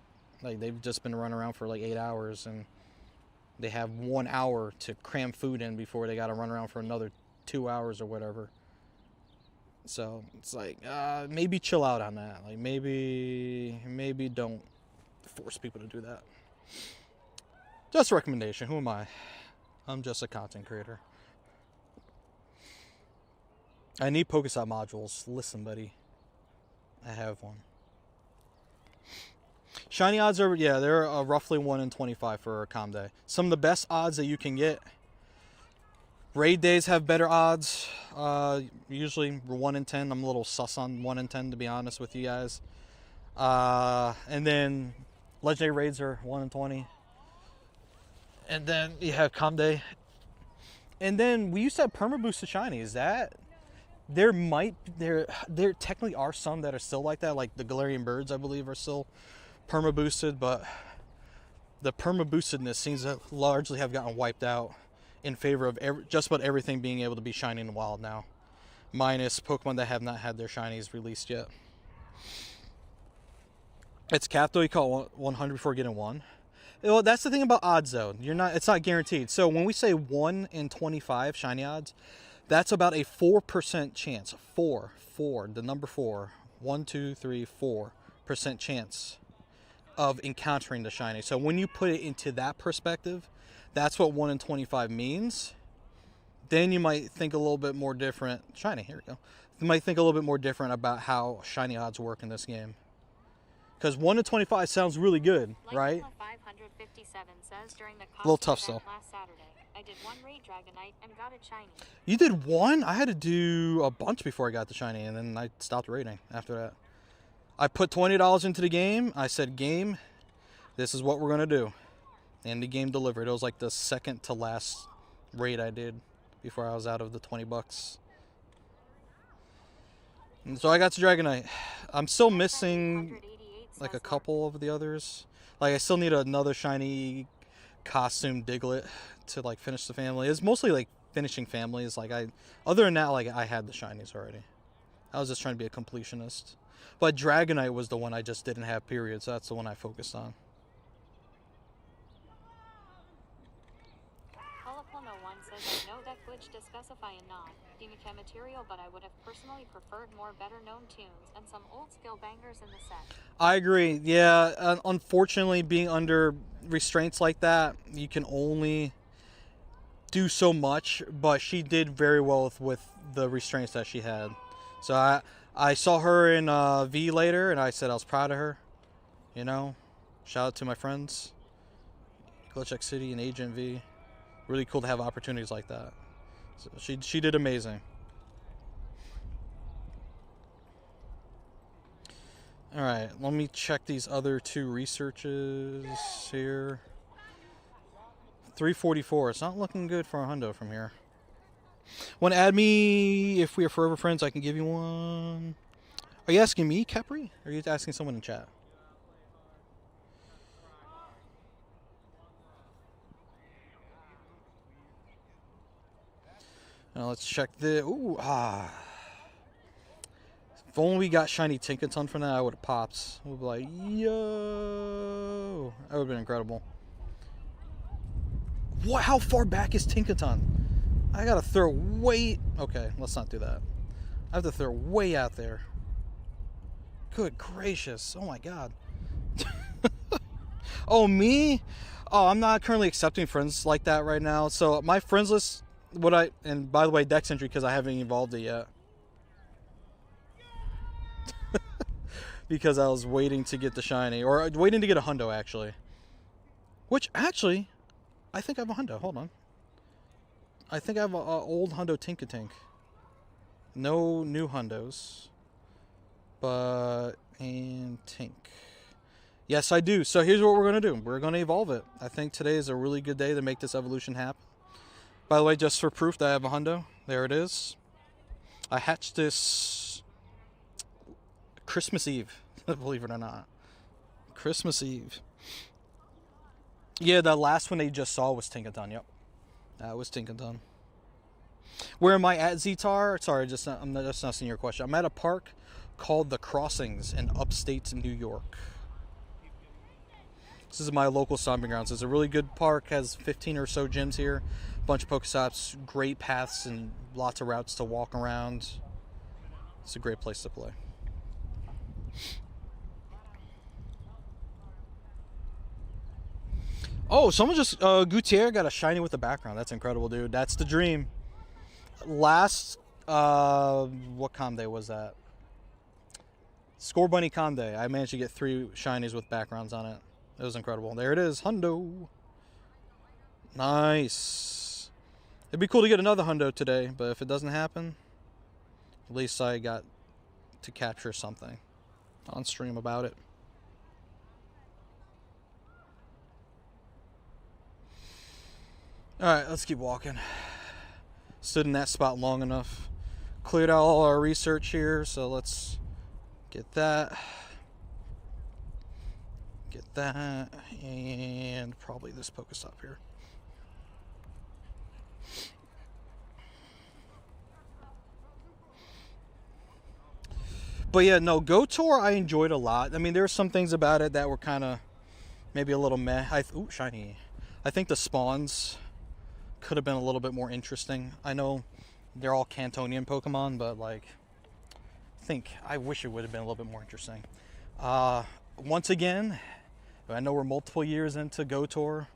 Like, they've just been running around for like 8 hours, and they have 1 hour to cram food in before they gotta run around for another 2 hours or whatever. So it's like, maybe chill out on that. Like, maybe don't force people to do that. Just a recommendation. Who am I? I'm just a content creator. I need Pokestop modules. Listen, buddy. I have one. Shiny odds are, yeah, they're roughly 1 in 25 for Com Day. Some of the best odds that you can get. Raid days have better odds. Usually 1 in 10. I'm a little sus on 1 in 10, to be honest with you guys. And then legendary raids are 1 in 20. And then you have Com Day. And then we used to have perma boosted shinies. There technically are some that are still like that, like the Galarian birds, I believe, are still perma boosted, but the perma boostedness seems to largely have gotten wiped out in favor of just about everything being able to be shiny in the wild now, minus Pokemon that have not had their shinies released yet. It's capped though. You call 100 before getting one. Well, that's the thing about odds though. It's not guaranteed. So when we say 1 in 25 shiny odds, that's about a 4% chance. Four, the number 4. 1, 2, 3, 4% chance of encountering the shiny. So when you put it into that perspective, that's what 1 in 25 means. Then you might think a little bit more different. Shiny, here we go. You might think a little bit more different about how shiny odds work in this game. Because 1 in 25 sounds really good, right? 557 says during the a little tough still. Last Saturday, I did 1 raid Dragonite and got a shiny. You did 1? I had to do a bunch before I got the shiny, and then I stopped raiding after that. I put $20 into the game. I said, game, this is what we're going to do. And the game delivered. It was like the second to last raid I did before I was out of the $20. And so I got to Dragonite. I'm still missing like a couple of the others. Like, I still need another shiny costume Diglett to like finish the family. It's mostly like finishing families. Like, other than that, like, I had the shinies already. I was just trying to be a completionist. But Dragonite was the one I just didn't have, period. So that's the one I focused on. One says, I know that glitch to specify a non Dimika material, but I would have personally preferred more better known tunes and some old skill bangers in the set. I agree. Yeah, unfortunately, being under restraints like that, you can only do so much, but she did very well with the restraints that she had. So I saw her in V later, and I said I was proud of her. You know, shout out to my friends, Glitch X City and Agent V. Really cool to have opportunities like that. So she did amazing. All right, let me check these other two researches here. 344. It's not looking good for a hundo from here. Want to add me if we are forever friends? I can give you one. Are you asking me, Capri? Or are you asking someone in chat? Now let's check the. Ooh, If only we got shiny Tinkatink from that, I would have popped. We'd be like, yo, that would have been incredible. What? How far back is Tinkatink? I gotta throw way. Okay, let's not do that. I have to throw way out there. Good gracious! Oh my god. Oh me? Oh, I'm not currently accepting friends like that right now. So my friends list, and by the way, Dex entry because I haven't evolved it yet. Because I was waiting to get the shiny, or waiting to get a hundo actually. Which actually, I think I have a hundo. Hold on. I think I have an old hundo Tinkatink. No new hundos, and Tink. Yes, I do. So here's what we're gonna do. We're gonna evolve it. I think today is a really good day to make this evolution happen. By the way, just for proof that I have a hundo, there it is. I hatched this Christmas Eve, believe it or not. Christmas Eve. Yeah, the last one they just saw was Tinkatink. Yep, that was Tinkatink. Where am I at, Zetar? Sorry, I'm just not seeing your question. I'm at a park called The Crossings in upstate New York. This is my local stomping grounds. It's a really good park. Has 15 or so gyms here, a bunch of Pokestops, great paths, and lots of routes to walk around. It's a great place to play. Oh, someone just Gutierrez got a shiny with the background. That's incredible, dude. That's the dream. Last what com day was that? Score Bunny com day. I managed to get 3 shinies with backgrounds on it. It was incredible. There it is, hundo. Nice. It'd be cool to get another hundo today, but if it doesn't happen, at least I got to capture something on stream about it. Alright, let's keep walking. Stood in that spot long enough. Cleared out all our research here, so let's get that. Get that, and probably this Pokestop here. But yeah, no, Go Tour I enjoyed a lot. I mean, there's some things about it that were kind of maybe a little meh. Ooh, shiny. I think the spawns could have been a little bit more interesting. I know they're all Cantonian Pokemon, but like, I wish it would have been a little bit more interesting. Once again, I know we're multiple years into Go Tour.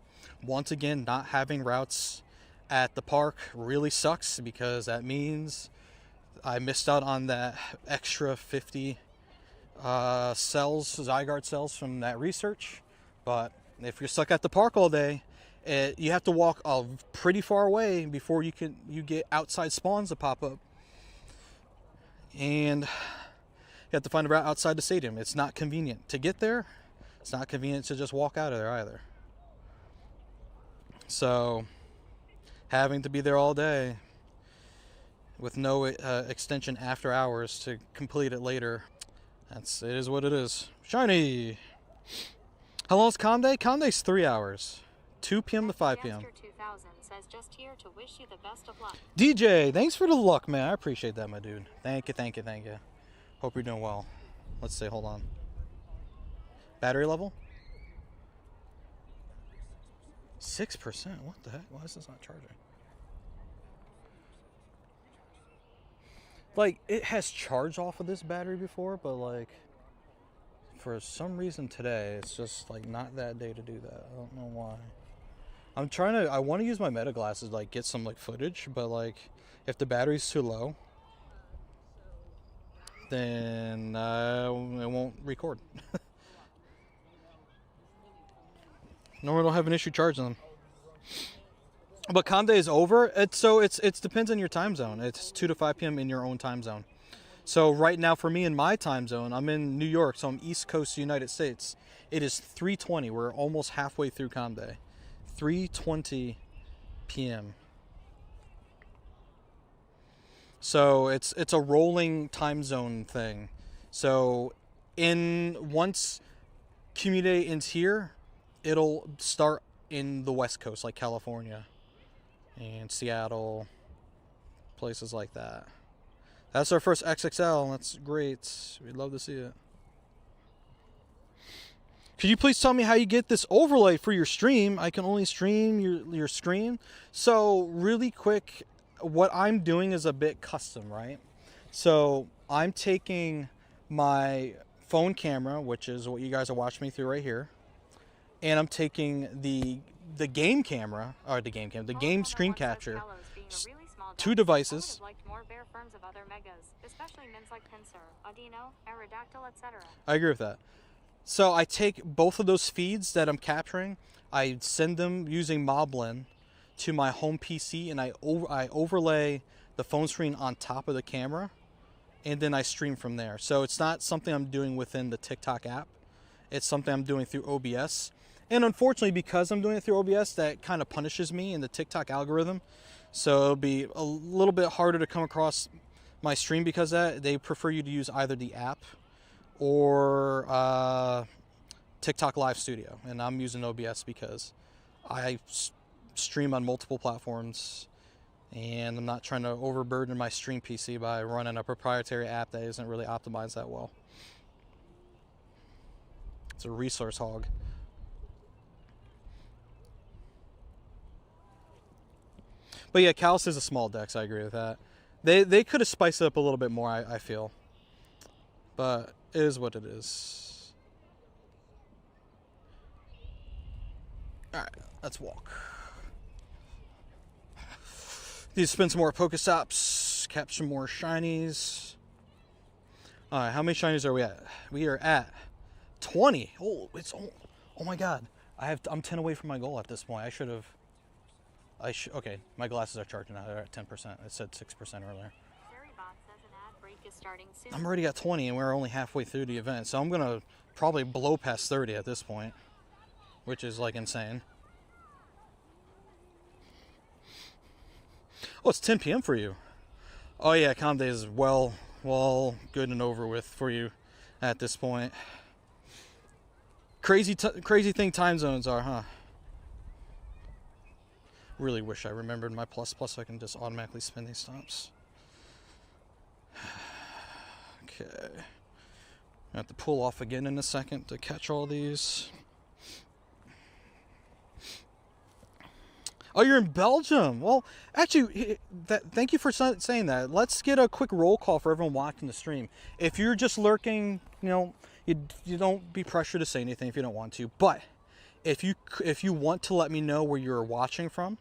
Once again, not having routes at the park really sucks because that means I missed out on that extra 50 Zygarde cells from that research. But if you're stuck at the park all day, you have to walk pretty far away before you get outside spawns to pop up. And you have to find a route outside the stadium. It's not convenient to get there. It's not convenient to just walk out of there either. So having to be there all day with no extension after hours to complete it later, it is what it is. Shiny! How long is Com Day? Com Day's 3 hours. 2 p.m. to 5 p.m. Says just here to wish you the best of luck. DJ, thanks for the luck, man. I appreciate that, my dude. Thank you. Hope you're doing well. Let's see, hold on. Battery level? 6%? What the heck? Why is this not charging? like, it has charged off of this battery before, but like, for some reason today, it's just like not that day to do that. I don't know why. I want to use my meta glasses to like get some like footage, but like, if the battery's too low, then it won't record. Normally don't have an issue charging them. But Calm Day is over. It depends on your time zone. It's 2 to 5 p.m. in your own time zone. So right now for me in my time zone, I'm in New York, so I'm East Coast United States. It is 3:20. We're almost halfway through Calm Day. 3:20 p.m. So it's a rolling time zone thing. So once Community Day ends here, it'll start in the West Coast, like California and Seattle, places like that. That's our first XXL. That's great. We'd love to see it. Could you please tell me how you get this overlay for your stream? I can only stream your screen. So really quick, what I'm doing is a bit custom, right? So I'm taking my phone camera, which is what you guys are watching me through right here, and I'm taking the game camera, or the game screen capture, 2 devices. I agree with that. So I take both of those feeds that I'm capturing, I send them using Moblin to my home PC, and I overlay the phone screen on top of the camera, and then I stream from there. So it's not something I'm doing within the TikTok app. It's something I'm doing through OBS. And unfortunately, because I'm doing it through OBS, that kind of punishes me in the TikTok algorithm. So it'll be a little bit harder to come across my stream because of that. They prefer you to use either the app or TikTok Live Studio. And I'm using OBS because I stream on multiple platforms, and I'm not trying to overburden my stream PC by running a proprietary app that isn't really optimized that well. It's a resource hog. But yeah, Callus is a small dex. I agree with that. They could have spiced it up a little bit more, I feel. But it is what it is. Alright, let's walk. Need to spin some more Pokestops, catch some more shinies. Alright, how many shinies are we at? We are at 20. Oh my god. I'm 10 away from my goal at this point. Okay, my glasses are charging now. They're at 10%. It said 6% earlier. I'm already at 20, and we're only halfway through the event, so I'm gonna probably blow past 30 at this point, which is like insane. Oh, it's 10 p.m. for you. Oh yeah, Calm Day is well good and over with for you at this point. Crazy thing time zones are, huh? Really wish I remembered my plus so I can just automatically spin these stops. Okay. I have to pull off again in a second to catch all these. Oh, you're in Belgium. Well, actually, thank you for saying that. Let's get a quick roll call for everyone watching the stream. If you're just lurking, you don't be pressured to say anything if you don't want to. But if you want to let me know where you're watching from,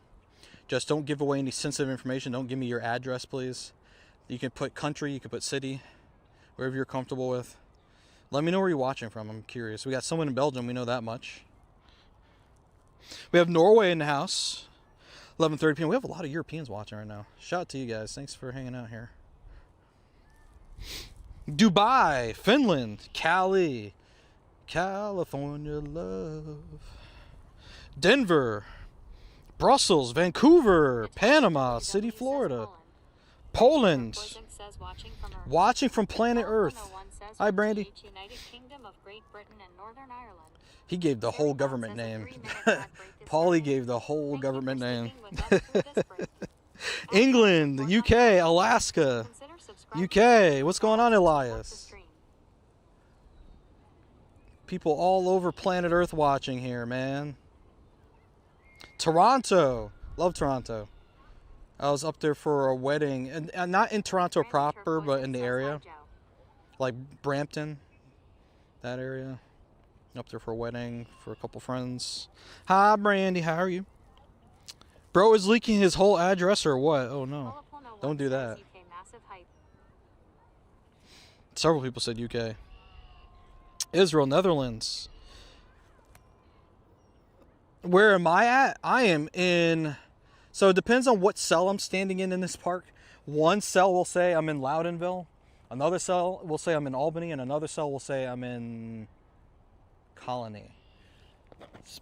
just don't give away any sensitive information. Don't give me your address, please. You can put country, you can put city, wherever you're comfortable with. Let me know where you're watching from. I'm curious. We got someone in Belgium. We know that much. We have Norway in the house. 11:30 p.m. We have a lot of Europeans watching right now. Shout out to you guys. Thanks for hanging out here. Dubai, Finland, Cali, California love. Denver, Brussels, Vancouver, Panama City, Florida, Poland. Watching from planet Earth. Hi, Brandy. He gave the whole government name. Paulie gave the whole government name. England, the UK, Alaska, UK. What's going on, Elias? People all over planet Earth watching here, man. Toronto. Love Toronto. I was up there for a wedding, and not in Toronto proper, but in the area, like Brampton, that area. Up there for a wedding for a couple friends. Hi, Brandy. How are you? Bro is leaking his whole address or what? Oh no! Don't do that. Several people said UK. Israel, Netherlands. Where am I at? I am in... So it depends on what cell I'm standing in this park. One cell will say I'm in Loudonville. Another cell will say I'm in Albany. And another cell will say I'm in Colony.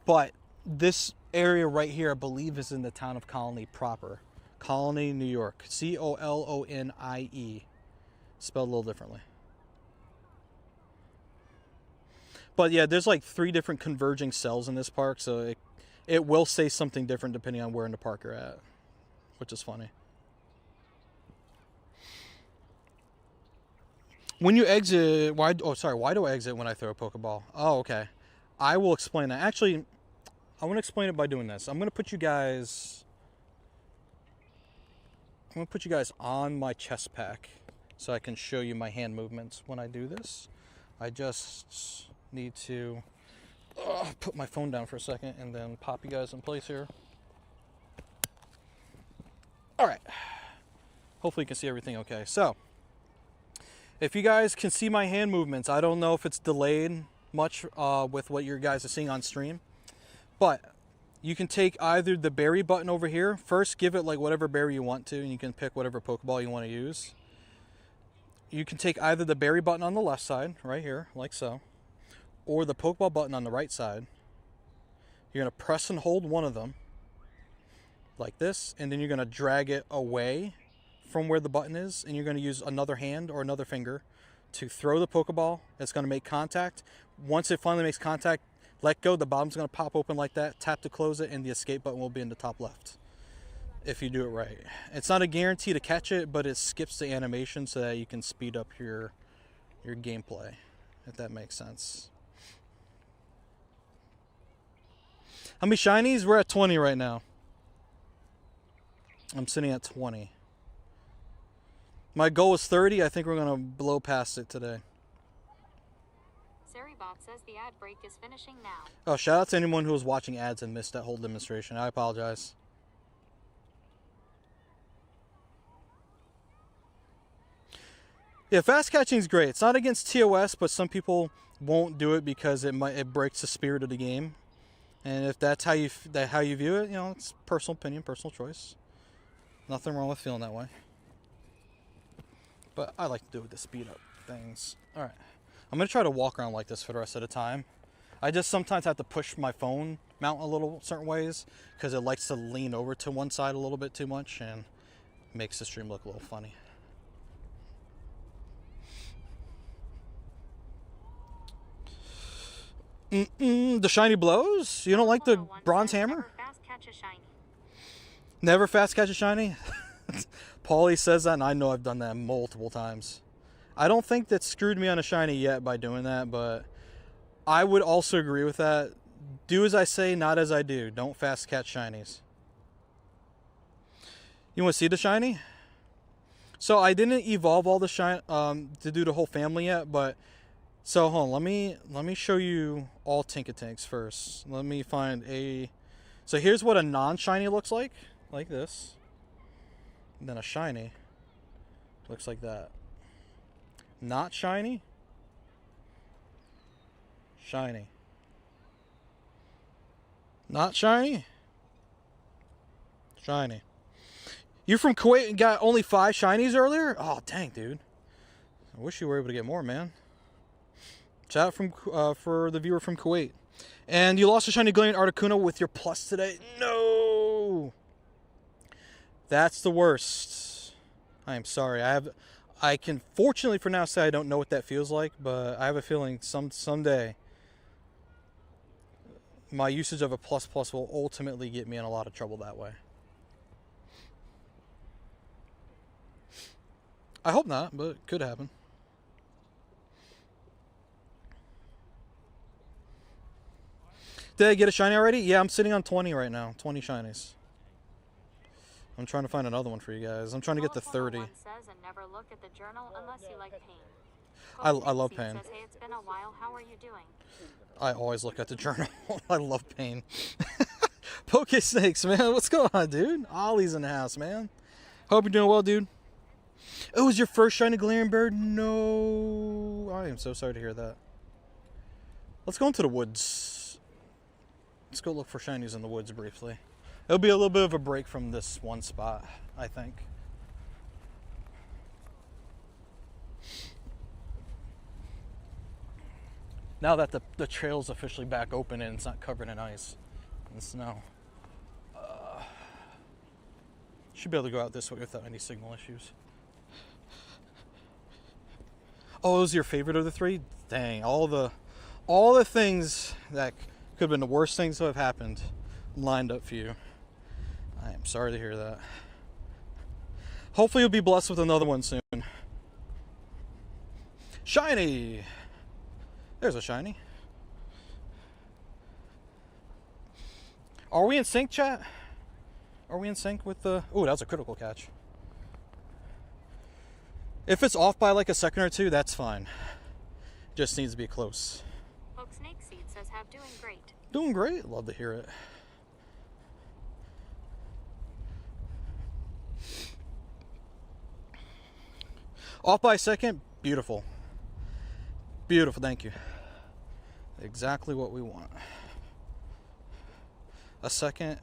But this area right here, I believe, is in the town of Colony proper. Colony, New York. Colonie. Spelled a little differently. But yeah, there's like 3 different converging cells in this park, so it will say something different depending on where in the park you're at, which is funny. When you exit, why do I exit when I throw a Pokeball? Oh, okay. I will explain that. Actually, I want to explain it by doing this. I'm going to put you guys on my chest pack so I can show you my hand movements when I do this. I just need to put my phone down for a second and then pop you guys in place here. All right. Hopefully you can see everything okay. So, if you guys can see my hand movements, I don't know if it's delayed much with what you guys are seeing on stream, but you can take either the berry button over here. First, give it like whatever berry you want to, and you can pick whatever Pokeball you want to use. You can take either the berry button on the left side, right here, like so, or the Pokeball button on the right side. You're going to press and hold one of them, like this, and then you're going to drag it away from where the button is, and you're going to use another hand or another finger to throw the Pokeball. It's going to make contact. Once it finally makes contact, let go. The bottom's going to pop open like that. Tap to close it, and the escape button will be in the top left if you do it right. It's not a guarantee to catch it, but it skips the animation so that you can speed up your gameplay, if that makes sense. How many shinies? We're at 20 right now. I'm sitting at 20. My goal is 30. I think we're going to blow past it today. Saribot says the ad break is finishing now. Oh, shout out to anyone who was watching ads and missed that whole demonstration. I apologize. Yeah, fast catching is great. It's not against TOS, but some people won't do it because it breaks the spirit of the game. And if that's how you view it, it's personal opinion, personal choice. Nothing wrong with feeling that way. But I like to do it to speed up things. All right. I'm going to try to walk around like this for the rest of the time. I just sometimes have to push my phone mount a little certain ways because it likes to lean over to one side a little bit too much and makes the stream look a little funny. The shiny blows? You don't like the bronze hammer? Never fast catch a shiny. Never fast catch a shiny? Paulie says that, and I know I've done that multiple times. I don't think that screwed me on a shiny yet by doing that, but I would also agree with that. Do as I say, not as I do. Don't fast catch shinies. You want to see the shiny? So I didn't evolve all the shiny to do the whole family yet, but so hold on. Let me show you all Tinkatinks first. Let me find a. So here's what a non-shiny looks like this. And then a shiny looks like that. Not shiny. Shiny. Not shiny. Shiny. You from Kuwait and got only 5 shinies earlier? Oh, dang, dude. I wish you were able to get more, man. Shout out for the viewer from Kuwait. And you lost a shiny Galarian Articuno with your plus today? No! That's the worst. I am sorry. I can fortunately for now say I don't know what that feels like, but I have a feeling someday my usage of a plus will ultimately get me in a lot of trouble that way. I hope not, but it could happen. Did I get a shiny already? Yeah, I'm sitting on 20 right now. 20 shinies. I'm trying to find another one for you guys. I'm trying to get to 30. Says and never look at the journal unless you like pain. I love pain. Says, hey, it's been a while. How are you doing? I always look at the journal. I love pain. Pokesnakes, man. What's going on, dude? Ollie's in the house, man. Hope you're doing well, dude. Oh, it was your first shiny glaring bird? No. I am so sorry to hear that. Let's go into the woods. Let's go look for shinies in the woods briefly. It'll be a little bit of a break from this one spot, I think. Now that the trail's officially back open and it's not covered in ice and snow. Should be able to go out this way without any signal issues. Oh, it was your favorite of the three? Dang, all the things that could have been the worst things to have happened lined up for you. I am sorry to hear that. Hopefully you'll be blessed with another one soon. Shiny! There's a shiny. Are we in sync, chat? Are we in sync with the... Oh, that was a critical catch. If it's off by like a second or two, that's fine. Just needs to be close. Oak Snake Seed says, have doing great. Doing great. Love to hear it. Off by a second. Beautiful. Beautiful. Thank you. Exactly what we want. A second.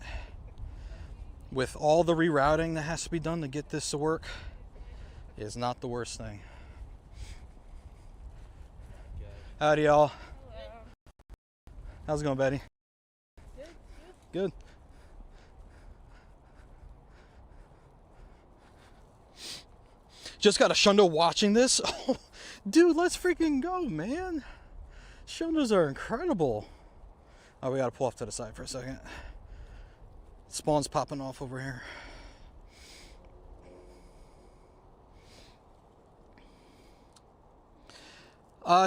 With all the rerouting that has to be done to get this to work is not the worst thing. Howdy, y'all. Hello. How's it going, Betty? Good. Good. Just got a shundo watching this. Oh, dude, let's freaking go, man. Shundos are incredible. Oh, we gotta pull off to the side for a second. Spawn's popping off over here.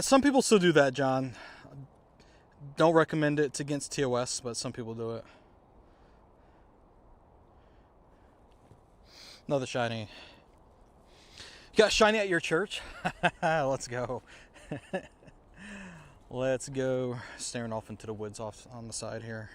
Some people still do that, John. Don't recommend it against TOS, but some people do it. Another shiny. You got shiny at your church? Let's go. Let's go. Staring off into the woods off on the side here.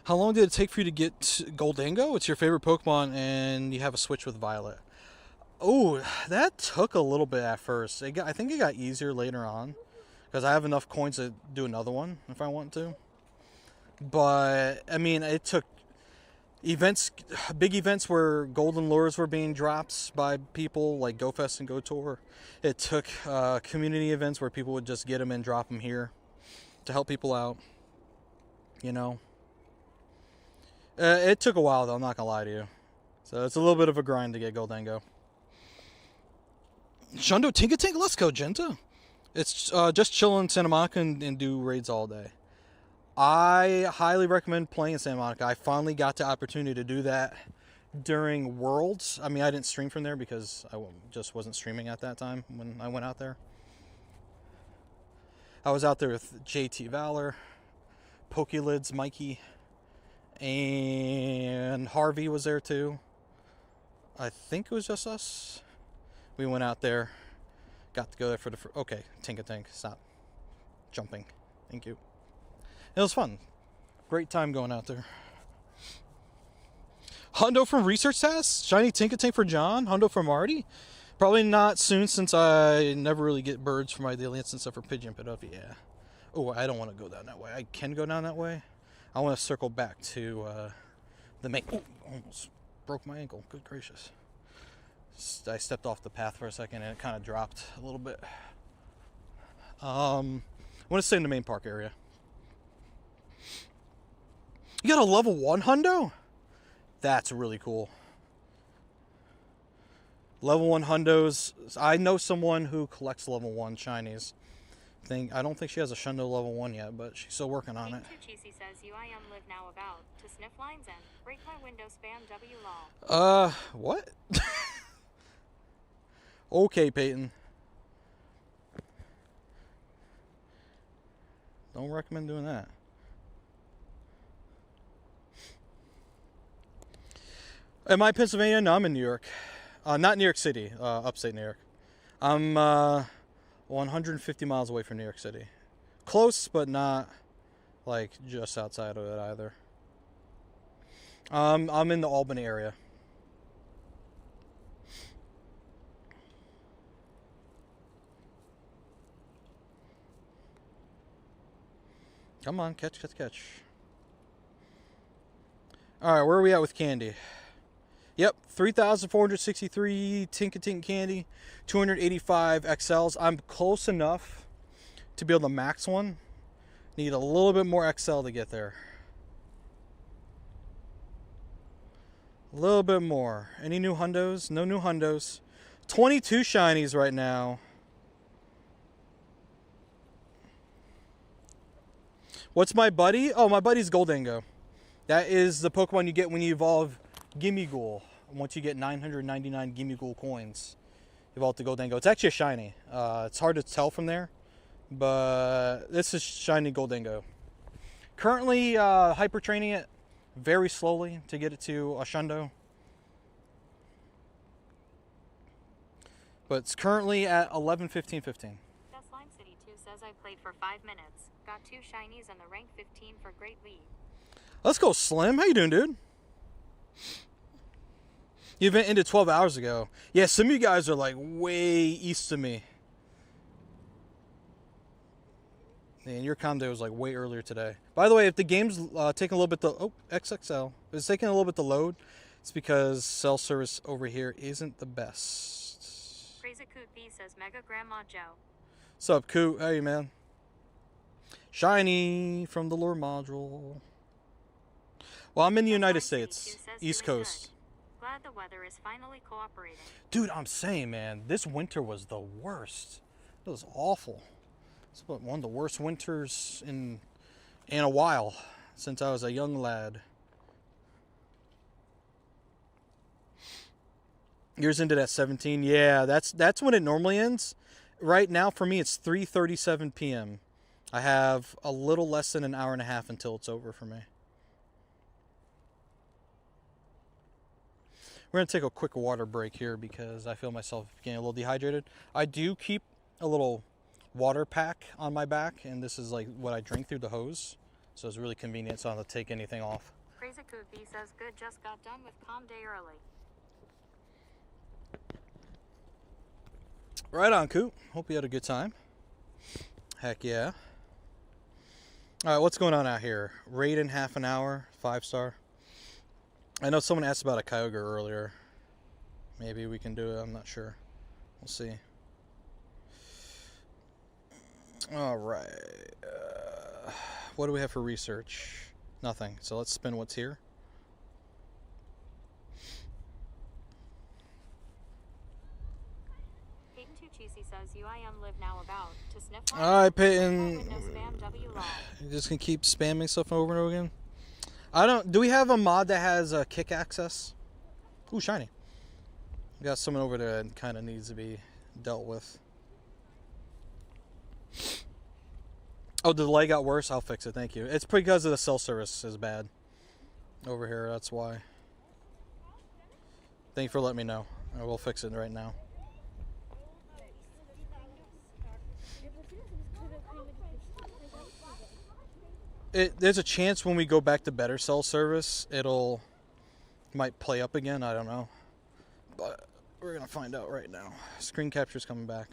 How long did it take for you to get Goldango? It's your favorite Pokemon and you have a switch with Violet. Oh, that took a little bit at first. I think it got easier later on because I have enough coins to do another one if I want to. But, I mean, it took events, big events where golden lures were being dropped by people like GoFest and GoTour. It took community events where people would just get them and drop them here to help people out, you know. It took a while, though, I'm not going to lie to you. So it's a little bit of a grind to get Goldango. Shundo Tinkatink, let's go, Genta. It's just chill in Santa Monica and do raids all day. I highly recommend playing in Santa Monica. I finally got the opportunity to do that during Worlds. I mean, I didn't stream from there because I just wasn't streaming at that time when I went out there. I was out there with JT Valor, Pokelids, Mikey, and Harvey was there too. I think it was just us. We went out there, got to go there for the okay, Tinkatink, stop jumping. Thank you. It was fun. Great time going out there. Hundo from Research Task, shiny Tinkatink for John, Hundo from Marty. Probably not soon since I never really get birds for my daily instance except for pigeon, but yeah. Oh, I don't want to go down that way. I can go down that way. I want to circle back to the main... Oh, almost broke my ankle. Good gracious. I stepped off the path for a second and it kind of dropped a little bit. I want to stay in the main park area. You got a level 1 hundo? That's really cool. Level 1 hundos. I know someone who collects level 1 shinies. I don't think she has a Shundo level 1 yet, but she's still working on it. Cheesy says UIM live now about to sniff lines and break my window spam W lol. What? Okay, Peyton. Don't recommend doing that. Am I Pennsylvania? No, I'm in New York. Not New York City, upstate New York. I'm 150 miles away from New York City. Close, but not like just outside of it either. I'm in the Albany area. Come on, catch. All right, where are we at with candy? Yep, 3,463 Tinkatink candy, 285 XLs. I'm close enough to be able to max one. Need a little bit more XL to get there. A little bit more. Any new hundos? No new hundos. 22 shinies right now. What's my buddy? Oh, my buddy's Goldango. That is the Pokemon you get when you evolve Gimmighoul. Once you get 999 Gimmighoul coins, you evolve to Goldango. It's actually a shiny. It's hard to tell from there, but this is shiny Goldango. Currently hyper training it very slowly to get it to a Shundo. But it's currently at 11:15:15. Slime City 2 says I played for 5 minutes. Got 2 shinies and the rank 15 for Great League. Let's go, Slim. How you doing, dude? The event ended 12 hours ago. Yeah, some of you guys are like way east of me. And your comm day was like way earlier today. By the way, if the game's taking a little bit to... Oh, XXL. If it's taking a little bit to load, it's because cell service over here isn't the best. Crazy Coot B says Mega Grandma Joe. What's up, Coot? How you, man? Shiny from the lure module. Well, I'm in the United States, East Coast. Glad the weather is finally cooperating. Dude, I'm saying, man, this winter was the worst. It was awful. It's one of the worst winters in a while since I was a young lad. Yours ended at 17. Yeah, that's when it normally ends. Right now, for me, it's 3:37 p.m. I have a little less than an hour and a half until it's over for me. We're going to take a quick water break here because I feel myself getting a little dehydrated. I do keep a little water pack on my back, and this is like what I drink through the hose. So it's really convenient, so I don't have to take anything off. Crazy Coot B says good, just got done with calm day early. Right on, Coop. Hope you had a good time. Heck yeah. All right, what's going on out here? Raid in half an hour, 5-star. I know someone asked about a Kyogre earlier. Maybe we can do it. I'm not sure. We'll see. All right. What do we have for research? Nothing. So let's spin what's here. Peyton Too Cheesy says UIM live now about to sniff. All right, Peyton. No spam W lol. You just gonna keep spamming stuff over and over again. I don't. Do we have a mod that has kick access? Ooh, shiny. We got someone over there that kind of needs to be dealt with. Oh, the delay got worse? I'll fix it, thank you. It's because of the cell service is bad over here, that's why. Thank you for letting me know. I will fix it right now. There's a chance when we go back to better cell service, might play up again, I don't know. But we're going to find out right now. Screen capture's coming back.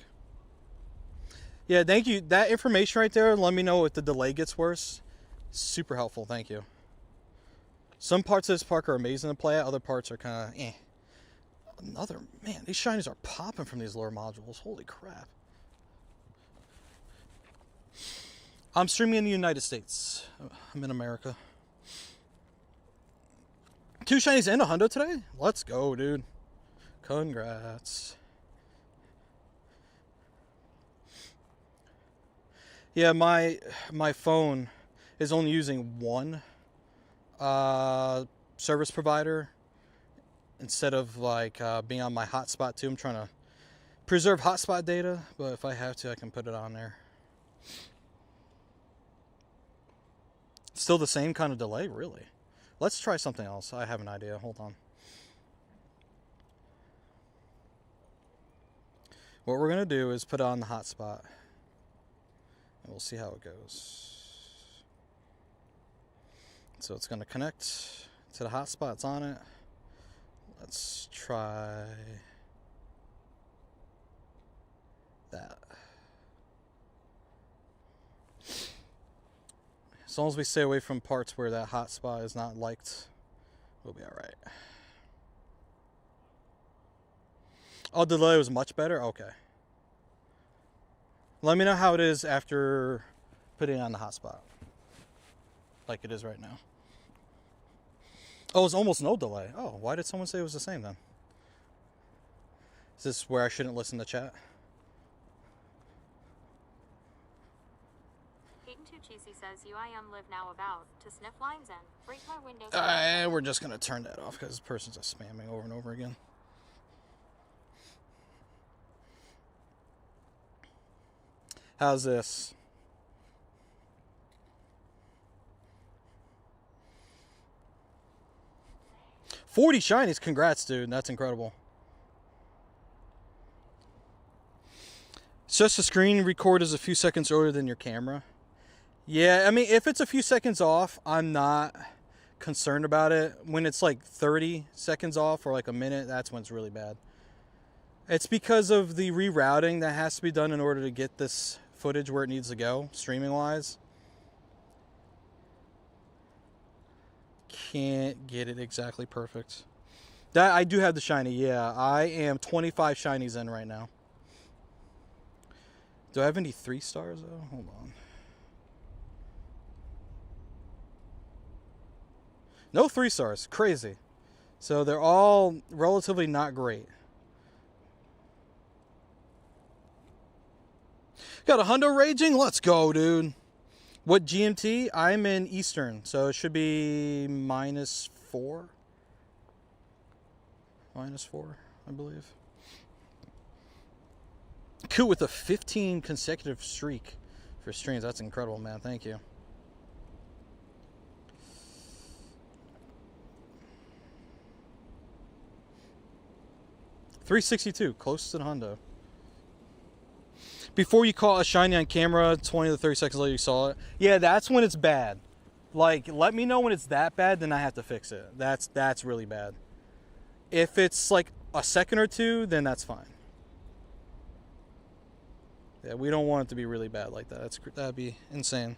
Yeah, thank you. That information right there, let me know if the delay gets worse. Super helpful, thank you. Some parts of this park are amazing to play at, other parts are kind of man, these shinies are popping from these lure modules. Holy crap. I'm streaming in the United States. I'm in America. 2 shinies and a hundo today? Let's go, dude. Congrats. Yeah, my phone is only using one service provider instead of like being on my hotspot too. I'm trying to preserve hotspot data, but if I have to, I can put it on there. Still the same kind of delay, really. Let's try something else. I have an idea. Hold on. What we're going to do is put on the hotspot. And we'll see how it goes. So it's going to connect to the hotspot. It's on it. Let's try that. As long as we stay away from parts where that hotspot is not liked, we'll be alright. Oh, the delay was much better? Okay. Let me know how it is after putting on the hotspot. Like it is right now. Oh, it's almost no delay. Oh, why did someone say it was the same then? Is this where I shouldn't listen to chat? Hayden Too Cheesy says UI live now about to sniff lines and break my windows. We're just going to turn that off because this person's just spamming over and over again. How's this? $40 shinies. Congrats, dude. That's incredible. It's just the screen record is a few seconds earlier than your camera. Yeah, I mean, if it's a few seconds off, I'm not concerned about it. When it's like 30 seconds off or like a minute, that's when it's really bad. It's because of the rerouting that has to be done in order to get this footage where it needs to go, streaming wise. Can't get it exactly perfect. That I do have the shiny, yeah. I am 25 shinies in right now. Do I have any 3 stars though? Hold on. No 3 stars. Crazy. So they're all relatively not great. Got a hundo raging? Let's go, dude. What GMT? I'm in Eastern, so it should be -4. -4, I believe. Cool, with a 15 consecutive streak for streams. That's incredible, man. Thank you. $362, close to the hundo. Before you caught a shiny on camera, 20 to 30 seconds later you saw it. Yeah, that's when it's bad. Like, let me know when it's that bad, then I have to fix it. That's really bad. If it's like a second or two, then that's fine. Yeah, we don't want it to be really bad like that. That'd be insane.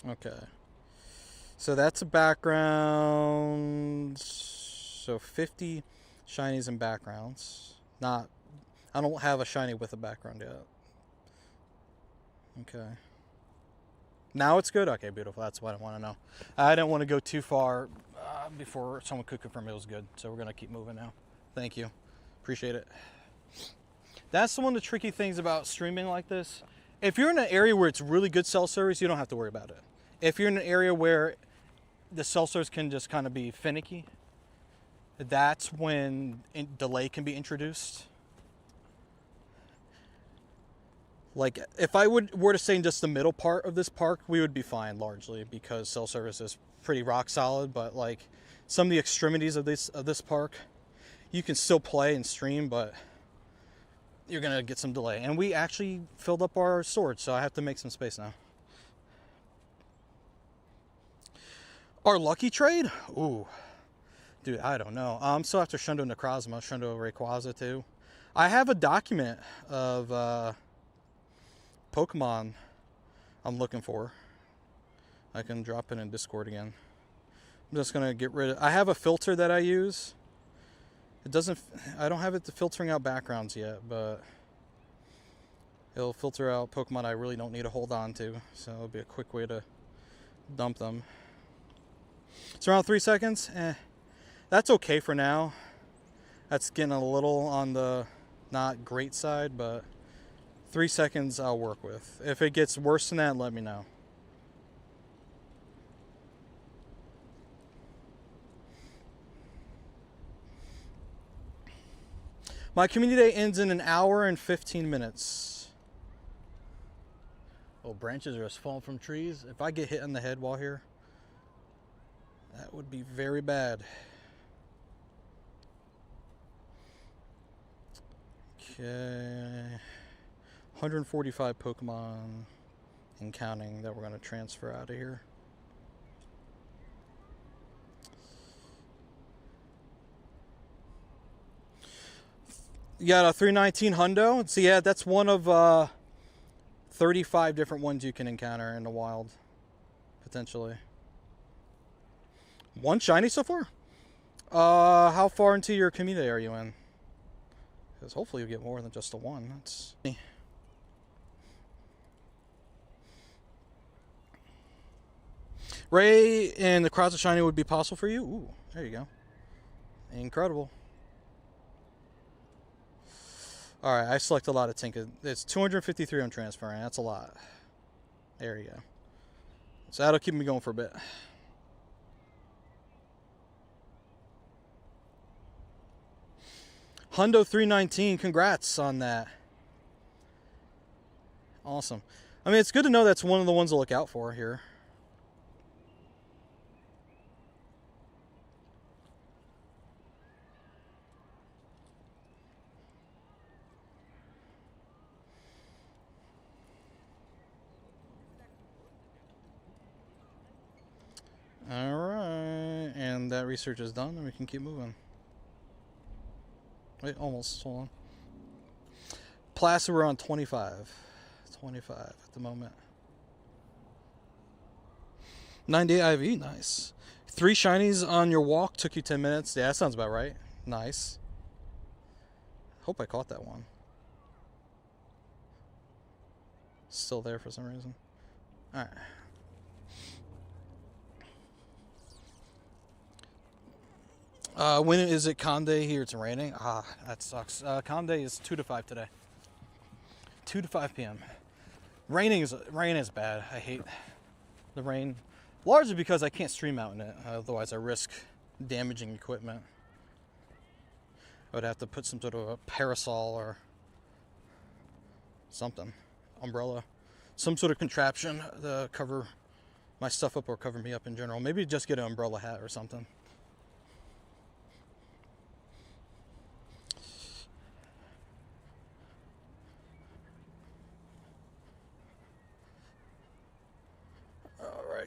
Okay. So that's a background. So 50 shinies and backgrounds. I don't have a shiny with a background yet. Okay. Now it's good? Okay, beautiful. That's what I want to know. I didn't want to go too far before someone could confirm it was good. So we're going to keep moving now. Thank you. Appreciate it. That's one of the tricky things about streaming like this. If you're in an area where it's really good cell service, you don't have to worry about it. If you're in an area where the cell service can just kind of be finicky, that's when delay can be introduced. Like, if I were to say in just the middle part of this park, we would be fine largely because cell service is pretty rock solid. But like some of the extremities of this park, you can still play and stream, but you're gonna get some delay. And we actually filled up our storage, so I have to make some space now. Our lucky trade? Ooh. Dude, I don't know. I'm still after Shundo Necrozma, Shundo Rayquaza too. I have a document of Pokemon I'm looking for. I can drop it in Discord again. I'm just gonna get rid of. I have a filter that I use. I don't have it filtering out backgrounds yet, but it'll filter out Pokemon I really don't need to hold on to. So it'll be a quick way to dump them. It's around 3 seconds. That's okay for now. That's getting a little on the not great side, but 3 seconds I'll work with. If it gets worse than that, let me know. My community day ends in an hour and 15 minutes. Oh, branches are just falling from trees. If I get hit in the head while here, that would be very bad. Okay. 145 Pokemon and counting that we're going to transfer out of here. You got a 319 Hundo. So yeah, that's one of 35 different ones you can encounter in the wild, potentially. One shiny so far? How far into your community are you in? Because hopefully you'll get more than just the one. That's... Ray and the crowds of shiny would be possible for you? Ooh, there you go. Incredible. Alright, I select a lot of Tinka. It's 253 I'm transferring. That's a lot. There you go. So that'll keep me going for a bit. Hundo 319, congrats on that. Awesome. I mean, it's good to know that's one of the ones to look out for here. Alright, and that research is done and we can keep moving. Wait, almost, hold on. Placid, we're on 25. 25 at the moment. 98 IV, nice. 3 shinies on your walk, took you 10 minutes. Yeah, that sounds about right. Nice. Hope I caught that one. Still there for some reason. Alright. When is it Conde here? It's raining. Ah, that sucks. Conde is 2 to 5 today. 2 to 5 p.m. Rain is bad. I hate the rain. Largely because I can't stream out in it. Otherwise, I risk damaging equipment. I would have to put some sort of a parasol or something. Umbrella. Some sort of contraption to cover my stuff up or cover me up in general. Maybe just get an umbrella hat or something.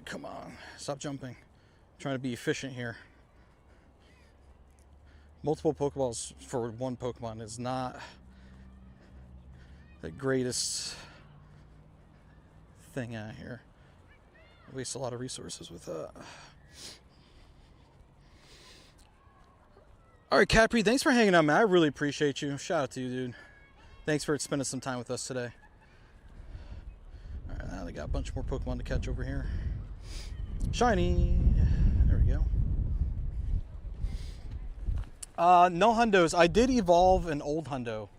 Come on, stop jumping. I'm trying to be efficient here. Multiple Pokeballs for one Pokemon is not the greatest thing out here. I waste a lot of resources with that. Alright, Capri, thanks for hanging out, man. I really appreciate you. Shout out to you, dude. Thanks for spending some time with us today. Alright, now they got a bunch more Pokemon to catch over here. Shiny. There we go. No Hundos. I did evolve an old Hundo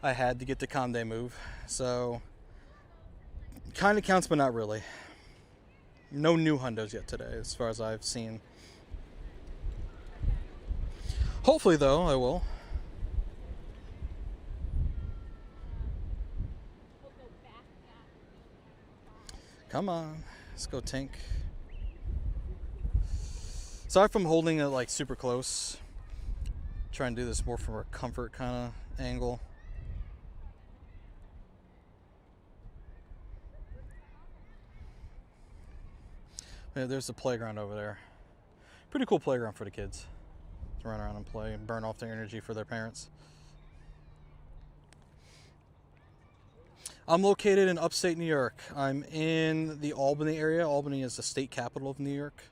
I had to get the Conde move. So, kind of counts, but not really. No new Hundos yet today, as far as I've seen. Hopefully, though, I will. Come on. Let's go Tink. Sorry if I'm holding it like super close. Try and do this more from a comfort kind of angle. Yeah, there's the playground over there. Pretty cool playground for the kids to run around and play and burn off their energy for their parents. I'm located in upstate New York. I'm in the Albany area. Albany is the state capital of New York.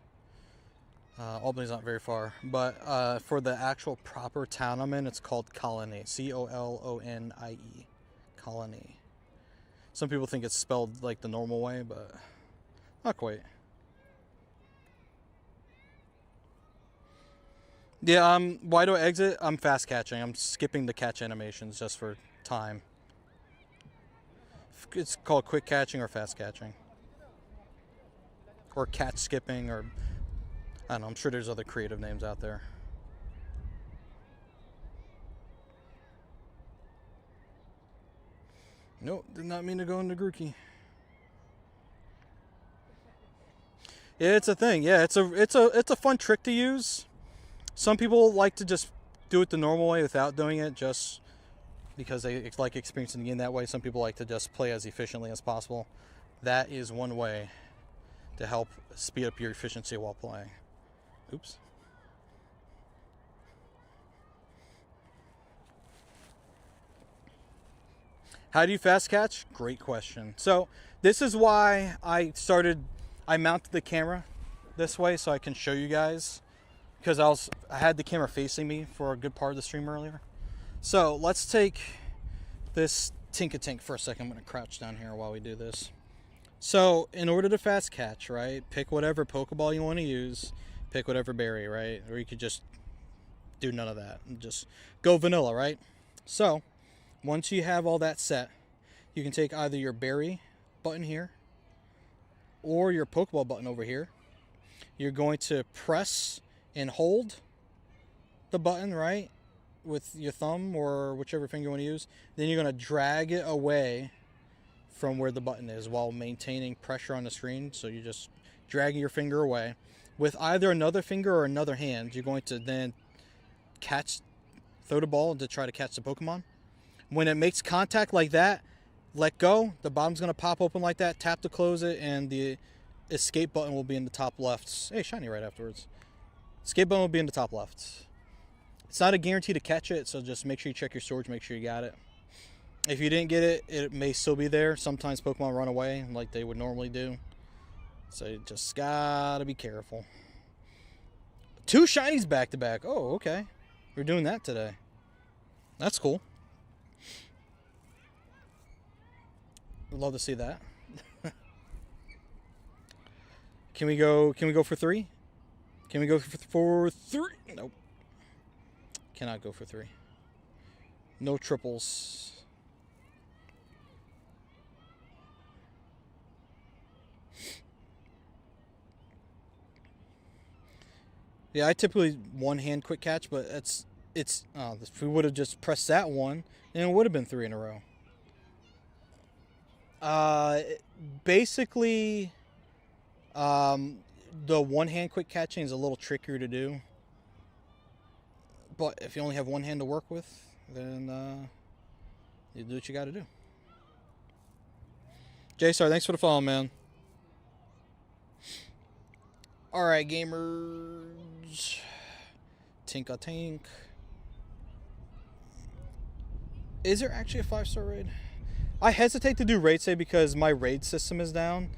Albany's not very far, but for the actual proper town I'm in, it's called Colony. C-O-L-O-N-I-E. Colony. Some people think it's spelled like the normal way, but not quite. Yeah, why do I exit? I'm fast catching. I'm skipping the catch animations just for time. It's called quick catching or fast catching. Or catch skipping, or I don't know, I'm sure there's other creative names out there. Nope, did not mean to go into Grookey. Yeah, it's a thing. Yeah, it's a fun trick to use. Some people like to just do it the normal way without doing it, just because they like experiencing the game that way. Some people like to just play as efficiently as possible. That is one way to help speed up your efficiency while playing. Oops. How do you fast catch? Great question. So this is why I mounted the camera this way so I can show you guys, because I had the camera facing me for a good part of the stream earlier. So let's take this Tinkatink for a second. I'm going to crouch down here while we do this. So in order to fast catch, right, pick whatever Pokeball you want to use, pick whatever berry, right? Or you could just do none of that and just go vanilla, right? So once you have all that set, you can take either your berry button here or your Pokeball button over here. You're going to press and hold the button, right, with your thumb or whichever finger you want to use. Then you're going to drag it away from where the button is while maintaining pressure on the screen. So you're just dragging your finger away. With either another finger or another hand, you're going to then throw the ball to try to catch the Pokemon. When it makes contact like that, let go. The bottom's going to pop open like that. Tap to close it, and the escape button will be in the top left. Hey, shiny right afterwards. Escape button will be in the top left. It's not a guarantee to catch it, so just make sure you check your storage, make sure you got it. If you didn't get it, it may still be there. Sometimes Pokemon run away like they would normally do. So you just gotta be careful. 2 shinies back to back. Oh, okay. We're doing that today. That's cool. Would love to see that. Can we go for 3? Can we go for 3? Nope. Cannot go for 3. No triples. Yeah, I typically one-hand quick catch, but if we would have just pressed that one, then it would have been 3 in a row. Basically, the one-hand quick catching is a little trickier to do. But if you only have one hand to work with, then you do what you got to do. J-Star, thanks for the follow, man. All right, gamers. Tinkatink. Is there actually a 5-star raid? I hesitate to do raid save because my raid system is down.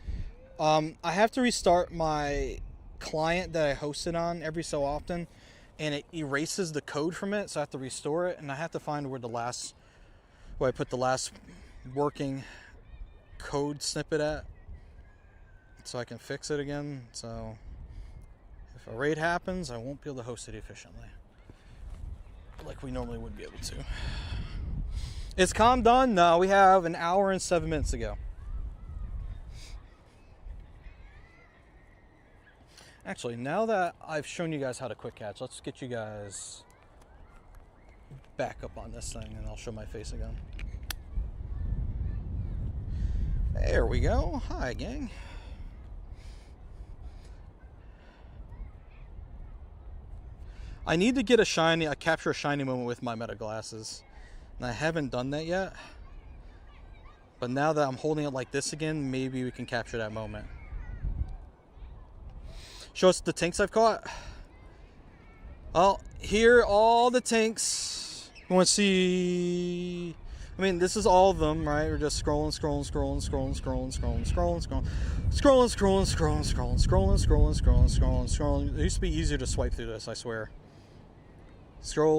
I have to restart my client that I hosted on every so often, and it erases the code from it, so I have to restore it, and I have to find where I put the last working code snippet at, so I can fix it again. So if a raid happens, I won't be able to host it efficiently like we normally would be able to. Is comm done? No, we have an hour and 7 minutes to go. Actually, now that I've shown you guys how to quick catch, let's get you guys back up on this thing, and I'll show my face again. There we go. Hi, gang. I need to get capture a shiny moment with my meta glasses. And I haven't done that yet. But now that I'm holding it like this again, maybe we can capture that moment. Show us the tinks I've caught. Well, here are all the tinks. You want to see... I mean, this is all of them, right? We're just scrolling. It used to be easier to swipe through this, I swear. Scroll.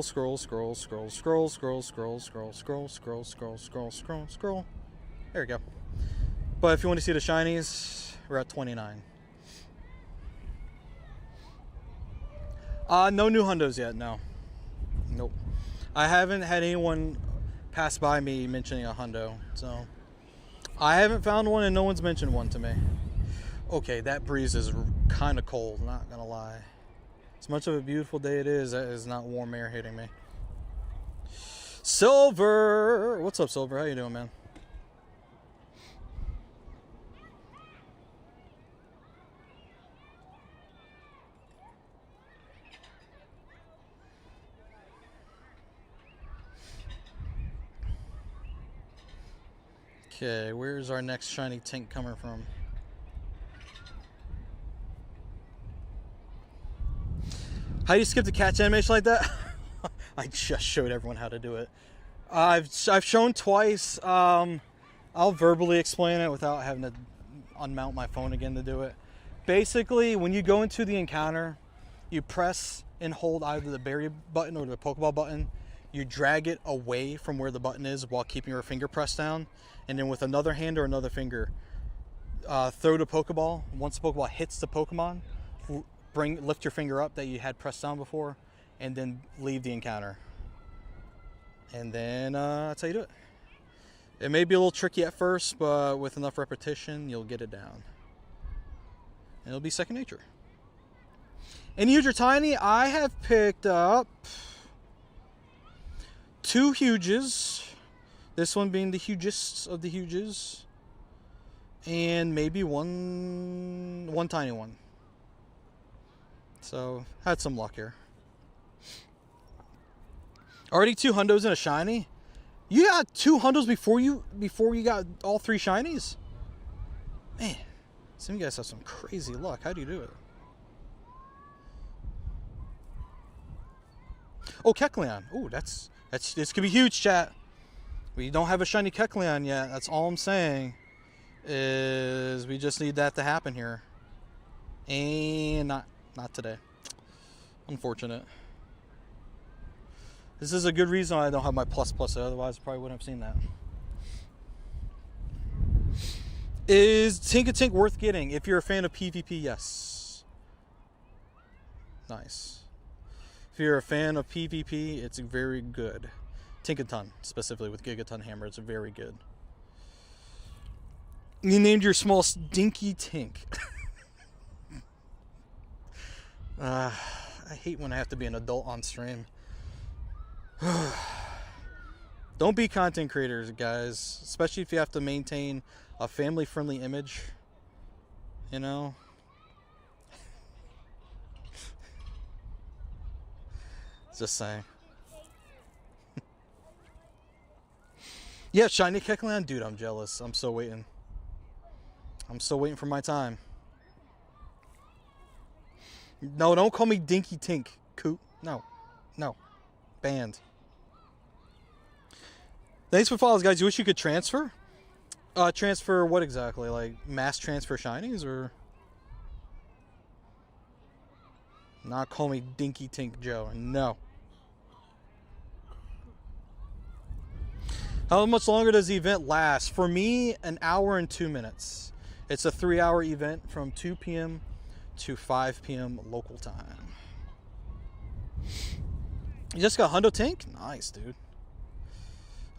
There we go. But if you want to see the shinies, we're at 29. No new hundos yet, no. Nope. I haven't had anyone pass by me mentioning a hundo, so I haven't found one and no one's mentioned one to me. Okay, that breeze is kind of cold, not gonna lie. As much of a beautiful day it is, that is not warm air hitting me. Silver! What's up, Silver? How you doing, man? Okay, where's our next shiny Tink coming from? How do you skip the catch animation like that? I just showed everyone how to do it. I've shown twice. I'll verbally explain it without having to unmount my phone again to do it. Basically, when you go into the encounter, you press and hold either the berry button or the Pokeball button. You drag it away from where the button is while keeping your finger pressed down. And then with another hand or another finger, throw the Pokeball. Once the Pokeball hits the Pokemon, lift your finger up that you had pressed down before, and then leave the encounter. And then that's how you do it. It may be a little tricky at first, but with enough repetition, you'll get it down. And it'll be second nature. And Huge or Tiny, I have picked up 2 huges. This one being the hugest of the huges. And maybe one tiny one. So, had some luck here. Already 2 hundos and a shiny? You got 2 hundos before you got all 3 shinies? Man, some of you guys have some crazy luck. How do you do it? Oh, Kecleon. Oh, this could be huge, chat. We don't have a shiny Kecleon yet. That's all I'm saying. Is we just need that to happen here. And not today. Unfortunate. This is a good reason I don't have my plus, otherwise I probably wouldn't have seen that. Is Tinkatink worth getting? If you're a fan of PvP, yes. Nice. If you're a fan of PvP, it's very good. Tinkaton, specifically with Gigaton Hammer, it's very good. You named your small stinky Tink. I hate when I have to be an adult on stream. Don't be content creators, guys. Especially if you have to maintain a family-friendly image. You know? Just saying. Yeah, shiny Kecleon? Dude, I'm jealous. I'm still waiting. I'm still waiting for my time. No, don't call me Dinky Tink, Coop. No. Banned. Thanks for follows, guys. You wish you could transfer? Transfer what exactly? Like mass transfer shinies or? Not call me Dinky Tink Joe. No. How much longer does the event last? For me, an hour and 2 minutes. It's a 3-hour event from 2 p.m. to 5 p.m. local time. You just got Hundo Tink? Nice, dude.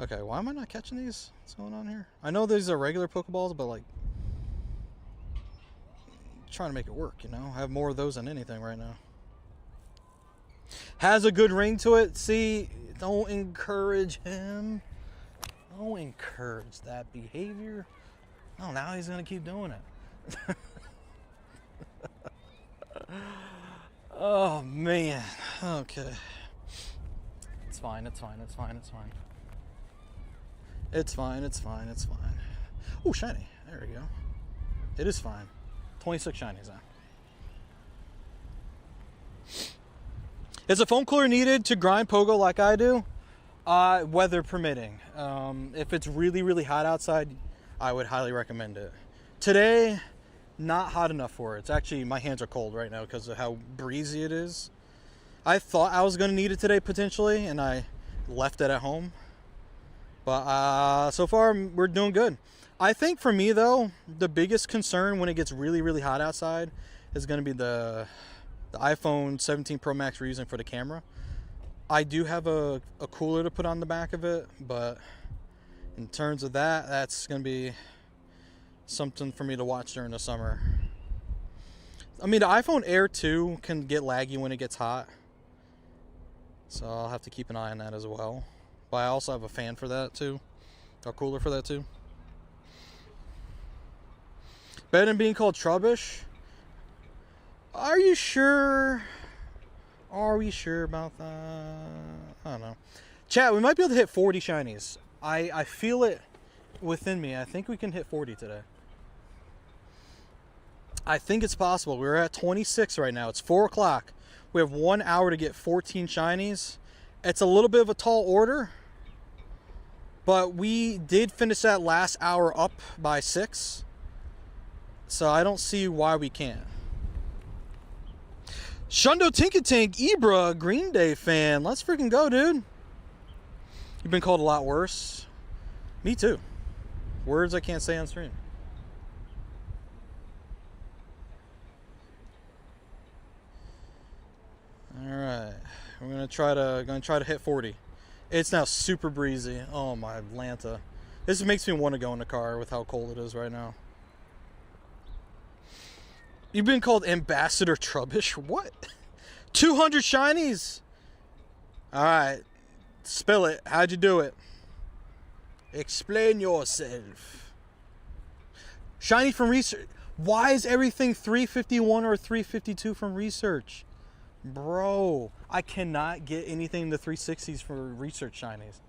Okay, why am I not catching these? What's going on here? I know these are regular Pokeballs, but like, trying to make it work, you know? I have more of those than anything right now. Has a good ring to it. See, don't encourage him. Don't encourage that behavior. Oh, now he's going to keep doing it. Oh, man. Okay. It's fine. Oh, shiny. There we go. It is fine. 26 shinies now. Is a foam cooler needed to grind Pogo like I do? Weather permitting. If it's really, really hot outside, I would highly recommend it. Today, not hot enough for it. It's actually, my hands are cold right now because of how breezy it is. I thought I was going to need it today potentially, and I left it at home. But so far, we're doing good. I think for me, though, the biggest concern when it gets really, really hot outside is going to be the iPhone 17 Pro Max we're using for the camera. I do have a cooler to put on the back of it, but in terms of that, that's going to be something for me to watch during the summer. I mean, the iPhone Air 2 can get laggy when it gets hot, so I'll have to keep an eye on that as well. But I also have a fan for that too, a cooler for that too. Better than being called Trubbish? Are you sure? Are we sure about that? I don't know. Chat, we might be able to hit 40 shinies. I feel it within me. I think we can hit 40 today. I think it's possible. We're at 26 right now. It's 4 o'clock. We have 1 hour to get 14 shinies. It's a little bit of a tall order, but we did finish that last hour up by 6. So I don't see why we can't. Shundo Tinkatink, Ibra, Green Day fan. Let's freaking go, dude. You've been called a lot worse. Me too. Words I can't say on stream. All right, we're gonna try to hit 40. It's now super breezy. Oh my Atlanta, this makes me want to go in the car with how cold it is right now. You've been called Ambassador Trubbish. What? 200 shinies. All right, spill it. How'd you do it? Explain yourself. Shiny from research. Why is everything 351 or 352 from research? Bro, I cannot get anything in the 360s for research shinies.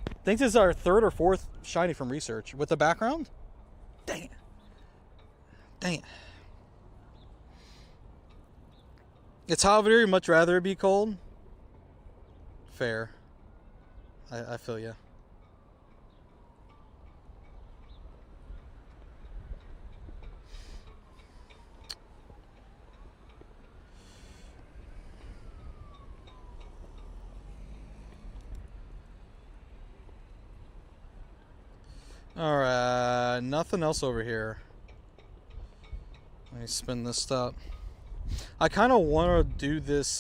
I think this is our 3rd or 4th shiny from research with the background. Dang it. Dang it. It's hot over here. You'd much rather it be cold. Fair. I feel ya. Alright, nothing else over here. Let me spin this stuff. I kind of want to do this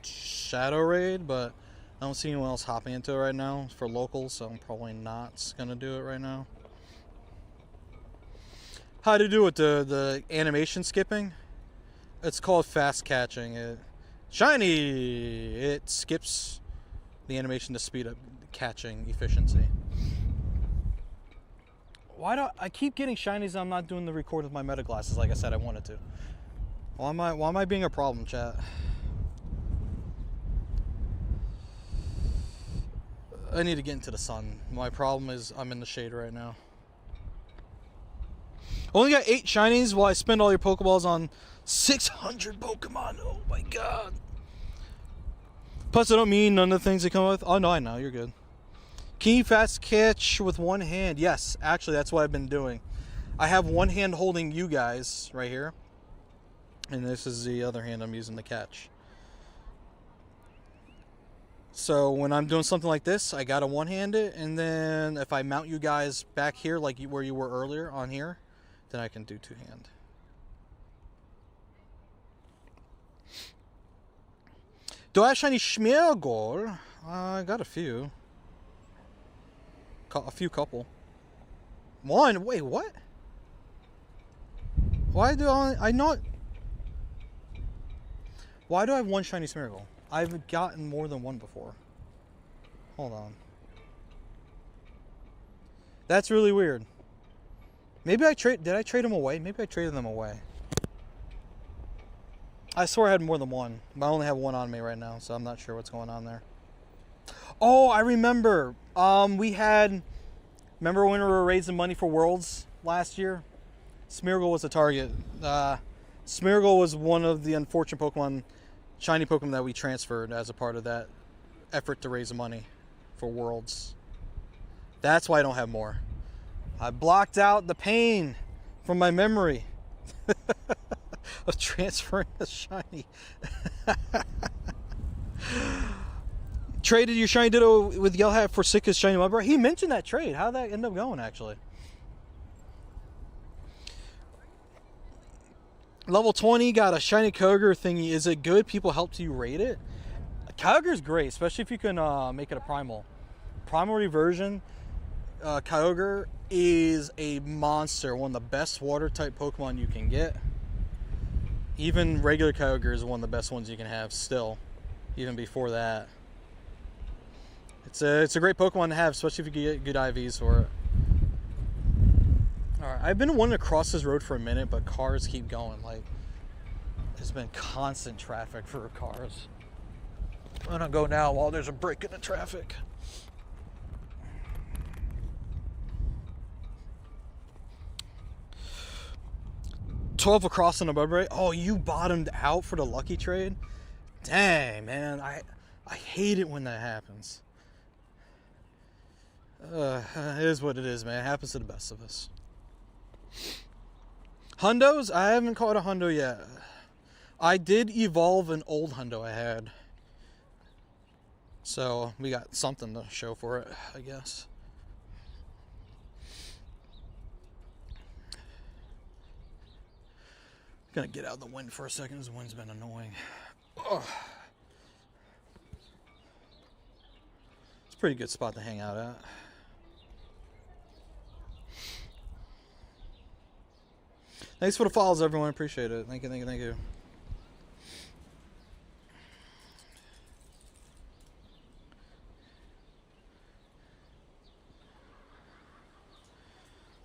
shadow raid, but I don't see anyone else hopping into it right now for locals, so I'm probably not going to do it right now. How to do it, the animation skipping? It's called fast catching. Shiny! It skips the animation to speed up catching efficiency. Why do I keep getting shinies and I'm not doing the record with my meta glasses like I said I wanted to? Why am I being a problem, chat? I need to get into the sun. My problem is I'm in the shade right now. Only got 8 shinies while I spend all your Pokeballs on 600 Pokemon. Oh my god. Plus I don't mean none of the things they come with. Oh no, I know, you're good. Can you fast catch with one hand? Yes, actually that's what I've been doing. I have one hand holding you guys right here. And this is the other hand I'm using to catch. So when I'm doing something like this, I gotta one-hand it. And then if I mount you guys back here like where you were earlier on here, then I can do two-hand. Do I have shiny Schmeargol? I got a few. A few couple. One? Wait, what? Why do I not... Why do I have one shiny Smeargle? I've gotten more than one before. Hold on. That's really weird. Maybe did I trade them away? Maybe I traded them away. I swore I had more than one. But I only have one on me right now, so I'm not sure what's going on there. Oh, I remember. Remember when we were raising money for Worlds last year? Smeargle was the target. Smeargle was one of the unfortunate Pokemon, shiny Pokemon that we transferred as a part of that effort to raise money for Worlds. That's why I don't have more. I blocked out the pain from my memory of transferring a shiny. Traded your shiny Ditto with Yell Hat for Sika's shiny Mudbray. He mentioned that trade. How did that end up going, actually? Level 20, got a shiny Kyogre thingy. Is it good? People helped you rate it? Kyogre's great, especially if you can make it a primal. Primal reversion, Kyogre is a monster. One of the best water type Pokemon you can get. Even regular Kyogre is one of the best ones you can have still, even before that. It's a great Pokemon to have, especially if you can get good IVs for it. Alright, I've been wanting to cross this road for a minute, but cars keep going. Like, there's been constant traffic for cars. I'm gonna go now while there's a break in the traffic. 12 across on a bud rate. Oh, you bottomed out for the lucky trade? Dang, man. I hate it when that happens. It is what it is, man. It happens to the best of us. Hundos? I haven't caught a hundo yet. I did evolve an old hundo I had. So we got something to show for it, I guess. Gonna get out of the wind for a second. This wind's been annoying. Ugh. It's a pretty good spot to hang out at. Thanks for the follows, everyone. Appreciate it. Thank you, thank you, thank you.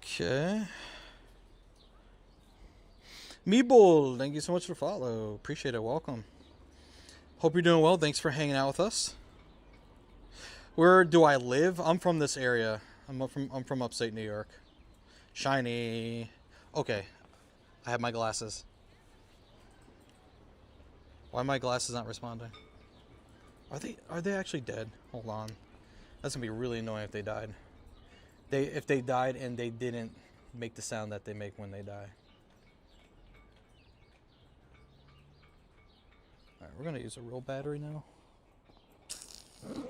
Okay. Meeble, thank you so much for the follow. Appreciate it. Welcome. Hope you're doing well. Thanks for hanging out with us. Where do I live? I'm from this area. I'm from upstate New York. Shiny. Okay. I have my glasses. Why are my glasses not responding? Are they actually dead? Hold on. That's gonna be really annoying if they died. If they died and they didn't make the sound that they make when they die. Alright, we're gonna use a real battery now. Man.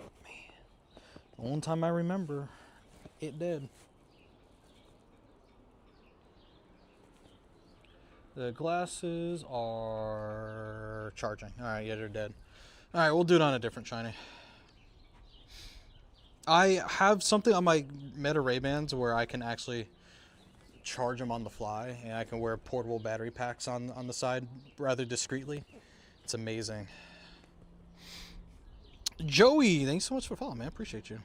The only time I remember, it did. The glasses are charging. Alright, yeah, they're dead. Alright, we'll do it on a different shiny. I have something on my Meta Ray-Bans where I can actually charge them on the fly, and I can wear portable battery packs on the side rather discreetly. It's amazing. Joey, thanks so much for following, man. Appreciate you.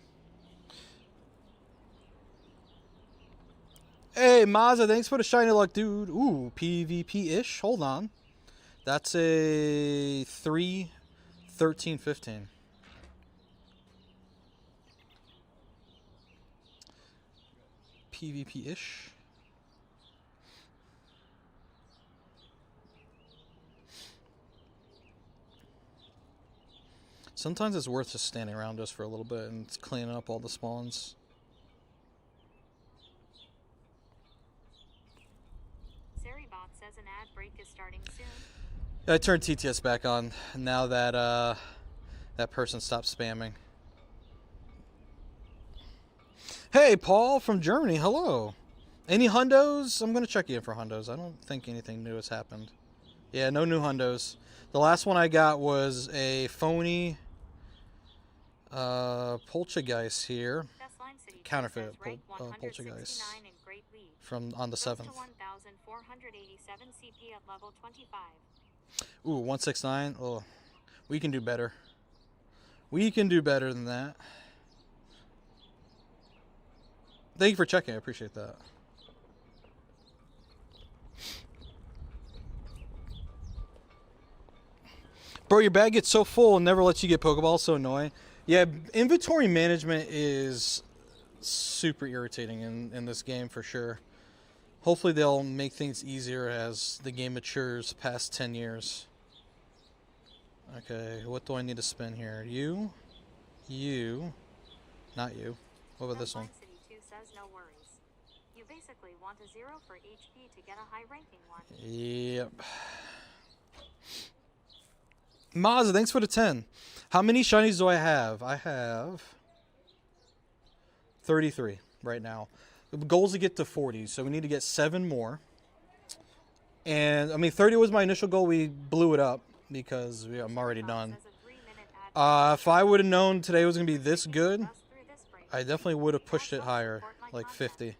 Hey, Mazza, thanks for the shiny luck, dude. Ooh, PvP-ish. Hold on. That's a 3, 13, 15. PvP-ish. Sometimes it's worth just standing around just for a little bit and cleaning up all the spawns. Seribot says an ad break is starting soon. I turned TTS back on now that that person stopped spamming. Hey, Paul from Germany. Hello. Any hundos? I'm going to check you in for hundos. I don't think anything new has happened. Yeah, no new hundos. The last one I got was a phony Poltergeist here. Counterfeit Poltergeist from on the 7th. Ooh, 169. Oh, we can do better. We can do better than that. Thank you for checking. I appreciate that. Bro, your bag gets so full and never lets you get Pokeballs. So annoying. Yeah, inventory management is super irritating in this game for sure. Hopefully they'll make things easier as the game matures past 10 years. Okay, what do I need to spin here? You, not you. What about this one? No worries. You basically want a 0 for HP to get a high ranking one. Yep. Maz, thanks for the 10. How many shinies do I have? I have 33 right now. The goal is to get to 40, so we need to get 7 more. And I mean, 30 was my initial goal. We blew it up because I'm already done. If I would have known today was going to be this good, I definitely would have pushed it higher, like 50.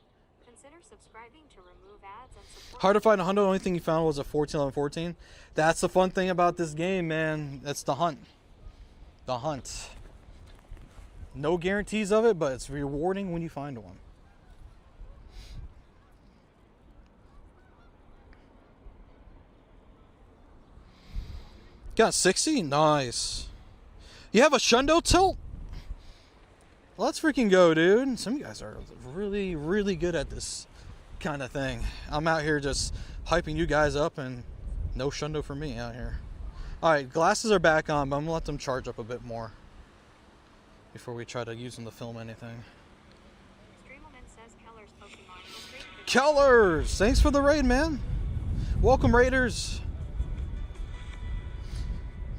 Hard to find a hunt. The only thing you found was a 14 on 14. That's the fun thing about this game, man. That's the hunt. The hunt. No guarantees of it, but it's rewarding when you find one. Got 60? Nice. You have a Shundo tilt? Let's freaking go, dude. Some guys are really, really good at this kind of thing. I'm out here just hyping you guys up, and no shundo for me out here. All right, glasses are back on, but I'm gonna let them charge up a bit more before we try to use them to film anything. Kellers, thanks for the raid, man. Welcome, Raiders.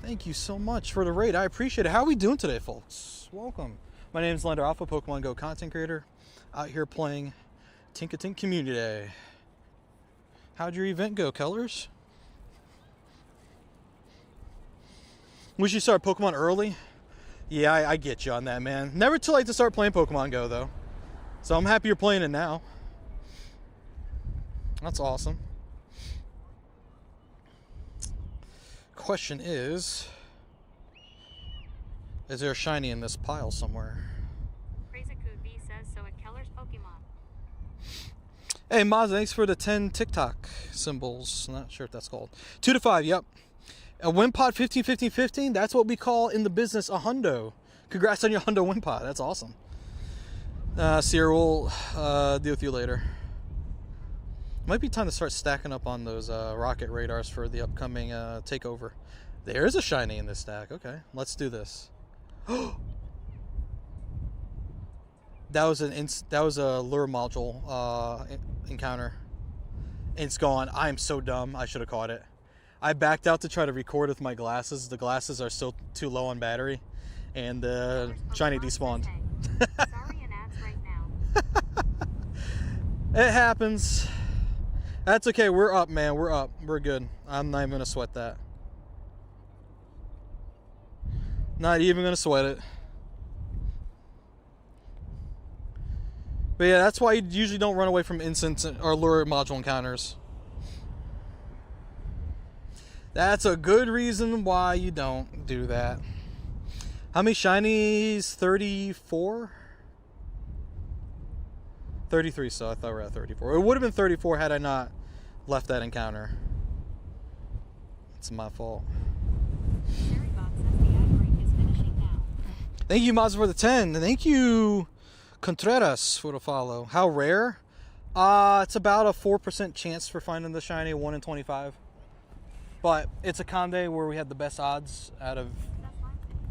Thank you so much for the raid. I appreciate it. How are we doing today, folks? Welcome. My name is Lender Alpha, Pokemon GO content creator, out here playing Tinkatink Community Day. How'd your event go, Kellers? We should start Pokemon early. Yeah, I get you on that, man. Never too late to start playing Pokemon GO, though. So I'm happy you're playing it now. That's awesome. Question is there a shiny in this pile somewhere? Crazy V says so at Keller's Pokemon. Hey, Maz, thanks for the 10 TikTok symbols. Not sure if that's called. 2 to 5, yep. A Wimpod 15, 15, 15. That's what we call in the business a hundo. Congrats on your hundo Wimpod. That's awesome. Sierra, we'll deal with you later. Might be time to start stacking up on those rocket radars for the upcoming takeover. There is a shiny in this stack. Okay, let's do this. That was a lure module encounter. It's gone. I am so dumb. I should have caught it. I backed out to try to record with my glasses. The glasses are still too low on battery, and shiny despawned. Sorry, an ads right now. It happens. That's okay. We're up, man. We're up. We're good. I'm not even gonna sweat that. Not even gonna sweat it. But yeah, that's why you usually don't run away from instants or lure module encounters. That's a good reason why you don't do that. How many shinies? 34? 33, so I thought we were at 34. It would have been 34 had I not left that encounter. It's my fault. Thank you, Mods, for the 10. Thank you, Contreras, for the follow. How rare? It's about a 4% chance for finding the shiny, 1 in 25. But it's a Conde where we had the best odds out of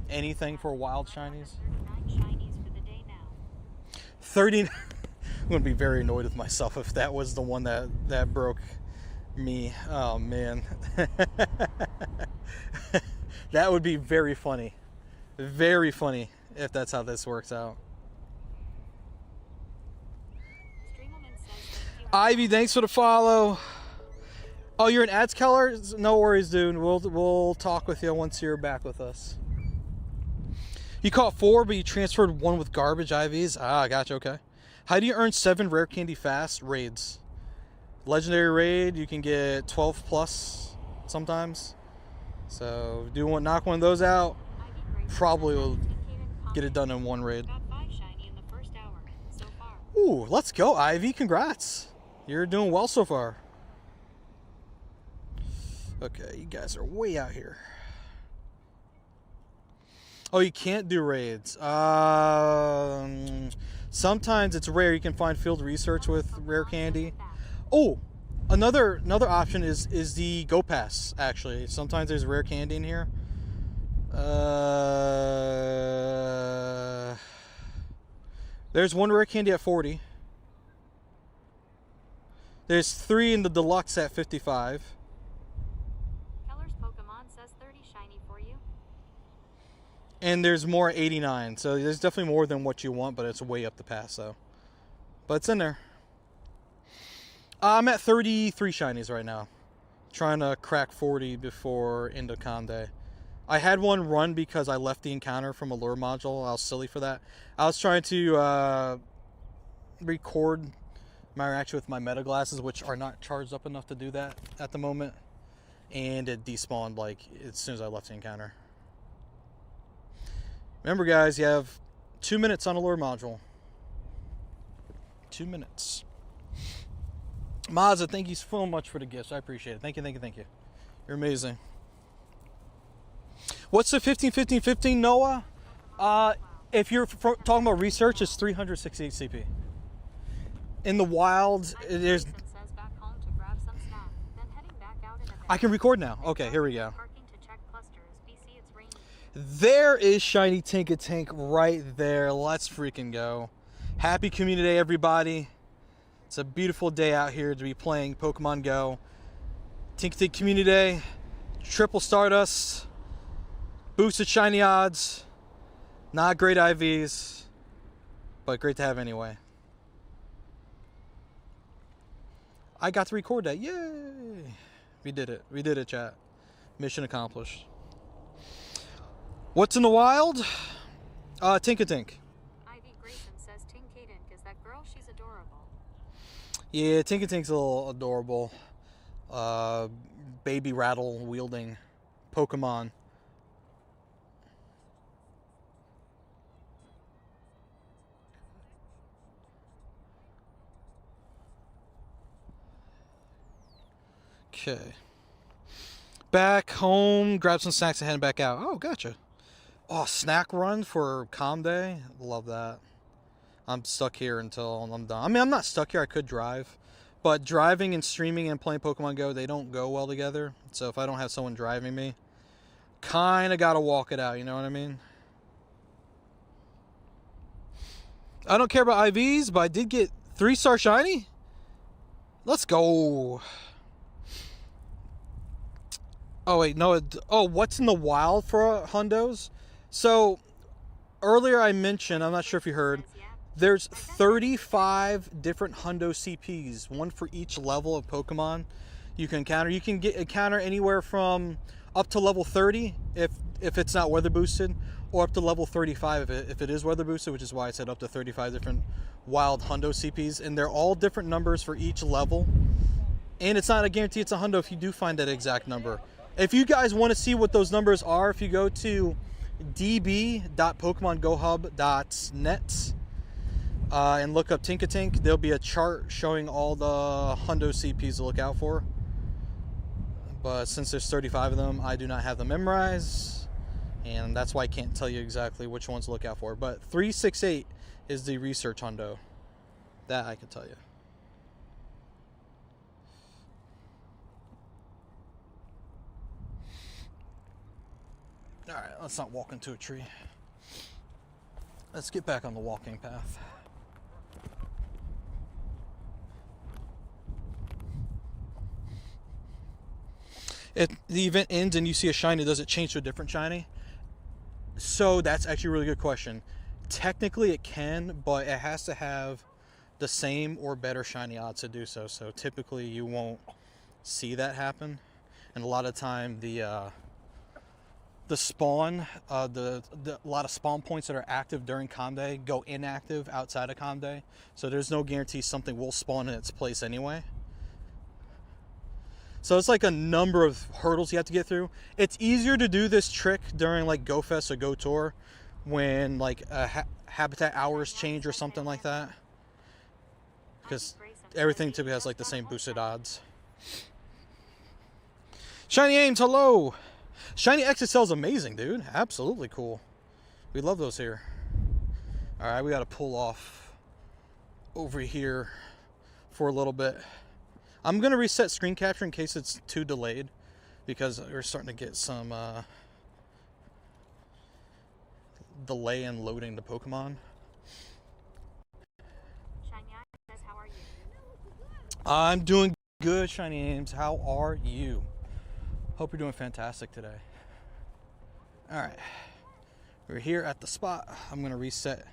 anything for wild shinies. 30. I'm going to be very annoyed with myself if that was the one that broke me. Oh, man. That would be very funny. Very funny if that's how this works out. Ivy, thanks for the follow. Oh, you're an ads Keller? No worries, dude. We'll talk with you once you're back with us. You caught 4, but you transferred 1 with garbage IVs. Ah, gotcha. Okay. How do you earn 7 rare candy fast? Raids. Legendary raid, you can get 12 plus sometimes. So, do you want to knock one of those out? Probably will get it done in 1 raid. Ooh, let's go, Ivy. Congrats. You're doing well so far. Okay, you guys are way out here. Oh, you can't do raids. Sometimes it's rare. You can find field research with rare candy. Oh, another option is the Go Pass, actually. Sometimes there's rare candy in here. There's 1 rare candy at 40. There's 3 in the deluxe at 55. And there's more at 89, so there's definitely more than what you want, but it's way up the pass, so. But it's in there. I'm at 33 shinies right now. Trying to crack 40 before into Conde. I had one run because I left the encounter from a lure module. I was silly for that. I was trying to record my reaction with my meta glasses, which are not charged up enough to do that at the moment. And it despawned like as soon as I left the encounter. Remember, guys, you have 2 minutes on a lure module. 2 minutes. Mazza, thank you so much for the gifts. I appreciate it. Thank you, thank you, thank you. You're amazing. What's the 15, 15, 15, Noah? If you're talking about research, it's 368 CP. in the wild, there's... Says back home to grab some snack, then heading back out in a bit. I can record now. Okay, here we go. Parking to check clusters. BC, it's raining. There is shiny Tinkatink right there. Let's freaking go. Happy Community Day, everybody. It's a beautiful day out here to be playing Pokemon Go. Tinkatink Community Day. Triple Stardust. Boosted shiny odds. Not great IVs. But great to have anyway. I got to record that. Yay! We did it. We did it, chat. Mission accomplished. What's in the wild? Tinkatink. Ivy Grayson says Tinkatink is that girl. She's adorable. Yeah, Tinkatink's a little adorable. Baby rattle wielding Pokemon. Okay. Back home, grab some snacks and head back out. Oh, gotcha. Oh, snack run for Calm Day. Love that. I'm stuck here until I'm done. I mean, I'm not stuck here. I could drive. But driving and streaming and playing Pokemon Go, they don't go well together. So if I don't have someone driving me, kind of got to walk it out. You know what I mean? I don't care about IVs, but I did get 3-star shiny. Let's go. Oh, wait, no. What's in the wild for hundos? So, earlier I mentioned, I'm not sure if you heard, there's 35 different hundo CPs, one for each level of Pokemon you can encounter. You can encounter anywhere from up to level 30 if it's not weather boosted, or up to level 35 if it is weather boosted, which is why I said up to 35 different wild hundo CPs. And they're all different numbers for each level. And it's not a guarantee it's a hundo if you do find that exact number. If you guys want to see what those numbers are, if you go to db.pokemongohub.net and look up Tinkatink, there'll be a chart showing all the hundo CPs to look out for. But since there's 35 of them, I do not have them memorized, and that's why I can't tell you exactly which ones to look out for. But 368 is the research hundo. That I can tell you. Alright, let's not walk into a tree. Let's get back on the walking path. If the event ends and you see a shiny, does it change to a different shiny? So that's actually a really good question. Technically it can, but it has to have the same or better shiny odds to do so. So typically you won't see that happen. And a lot of time the spawn, a lot of spawn points that are active during Calm Day go inactive outside of Calm Day. So there's no guarantee something will spawn in its place anyway. So it's like a number of hurdles you have to get through. It's easier to do this trick during like Go Fest or Go Tour when like habitat hours change or something like that. Because everything typically has like the same boosted odds. Shiny Ames, hello! Shiny XSL is amazing, dude. Absolutely cool. We love those here. Alright, we gotta pull off over here for a little bit. I'm gonna reset screen capture in case it's too delayed, because we're starting to get some delay in loading the Pokemon. Shiny says, how are you? I'm doing good, Shiny Ames. How are you? Hope you're doing fantastic today. Alright, we're here at the spot. I'm going to reset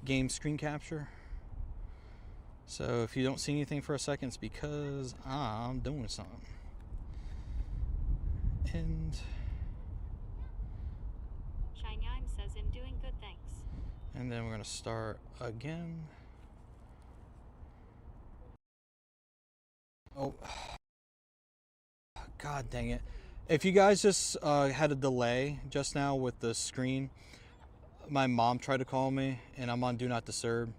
game screen capture. So if you don't see anything for a second, it's because I'm doing something. And Shiny says, I'm doing good, thanks. And then we're going to start again. Oh, God dang it. If you guys just had a delay just now with the screen, my mom tried to call me and I'm on Do Not Disturb.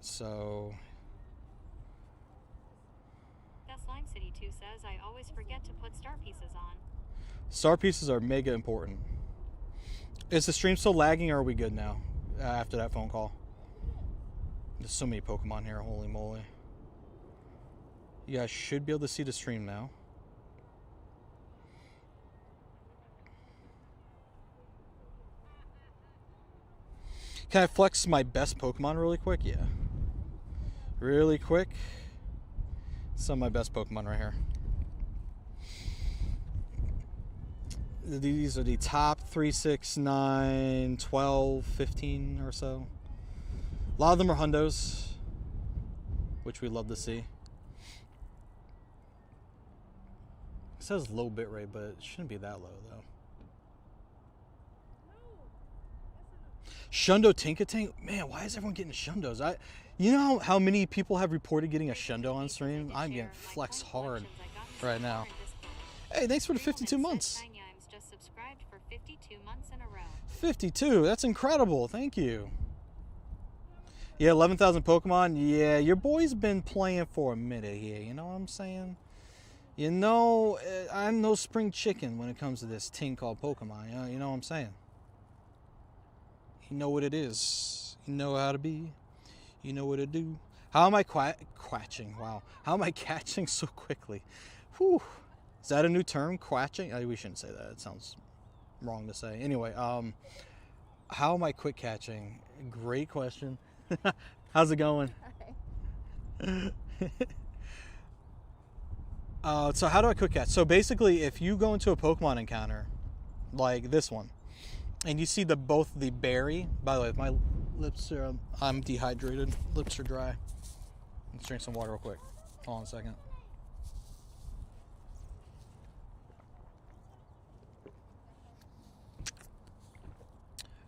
So Slime City 2 says, I always forget to put star pieces on. Star pieces are mega important. Is the stream still lagging or are we good now after that phone call? There's so many Pokemon here, holy moly. You guys should be able to see the stream now. Can I flex my best Pokemon really quick? Yeah. Really quick. Some of my best Pokemon right here. These are the top 3, 6, 9, 12, 15 or so. A lot of them are hundos, which we love to see. It says low bitrate, but it shouldn't be that low though. Shundo Tinkatink? Man, why is everyone getting Shundos? You know how many people have reported getting a Shundo on stream? I'm getting flex hard right now. Hey, thanks for the 52 months. 52, that's incredible. Thank you. Yeah, 11,000 Pokemon. Yeah, your boy's been playing for a minute here. You know what I'm saying? You know, I'm no spring chicken when it comes to this thing called Pokemon. You know what I'm saying? You know what it is. You know how to be. You know what to do. How am I quatching? Wow. How am I catching so quickly? Whew. Is that a new term? Quatching? We shouldn't say that. It sounds wrong to say. Anyway, how am I quick catching? Great question. How's it going? So how do I quick catch? So basically, if you go into a Pokemon encounter, like this one, and you see both the berry. By the way, my lips are, I'm dehydrated. Lips are dry. Let's drink some water real quick. Hold on a second.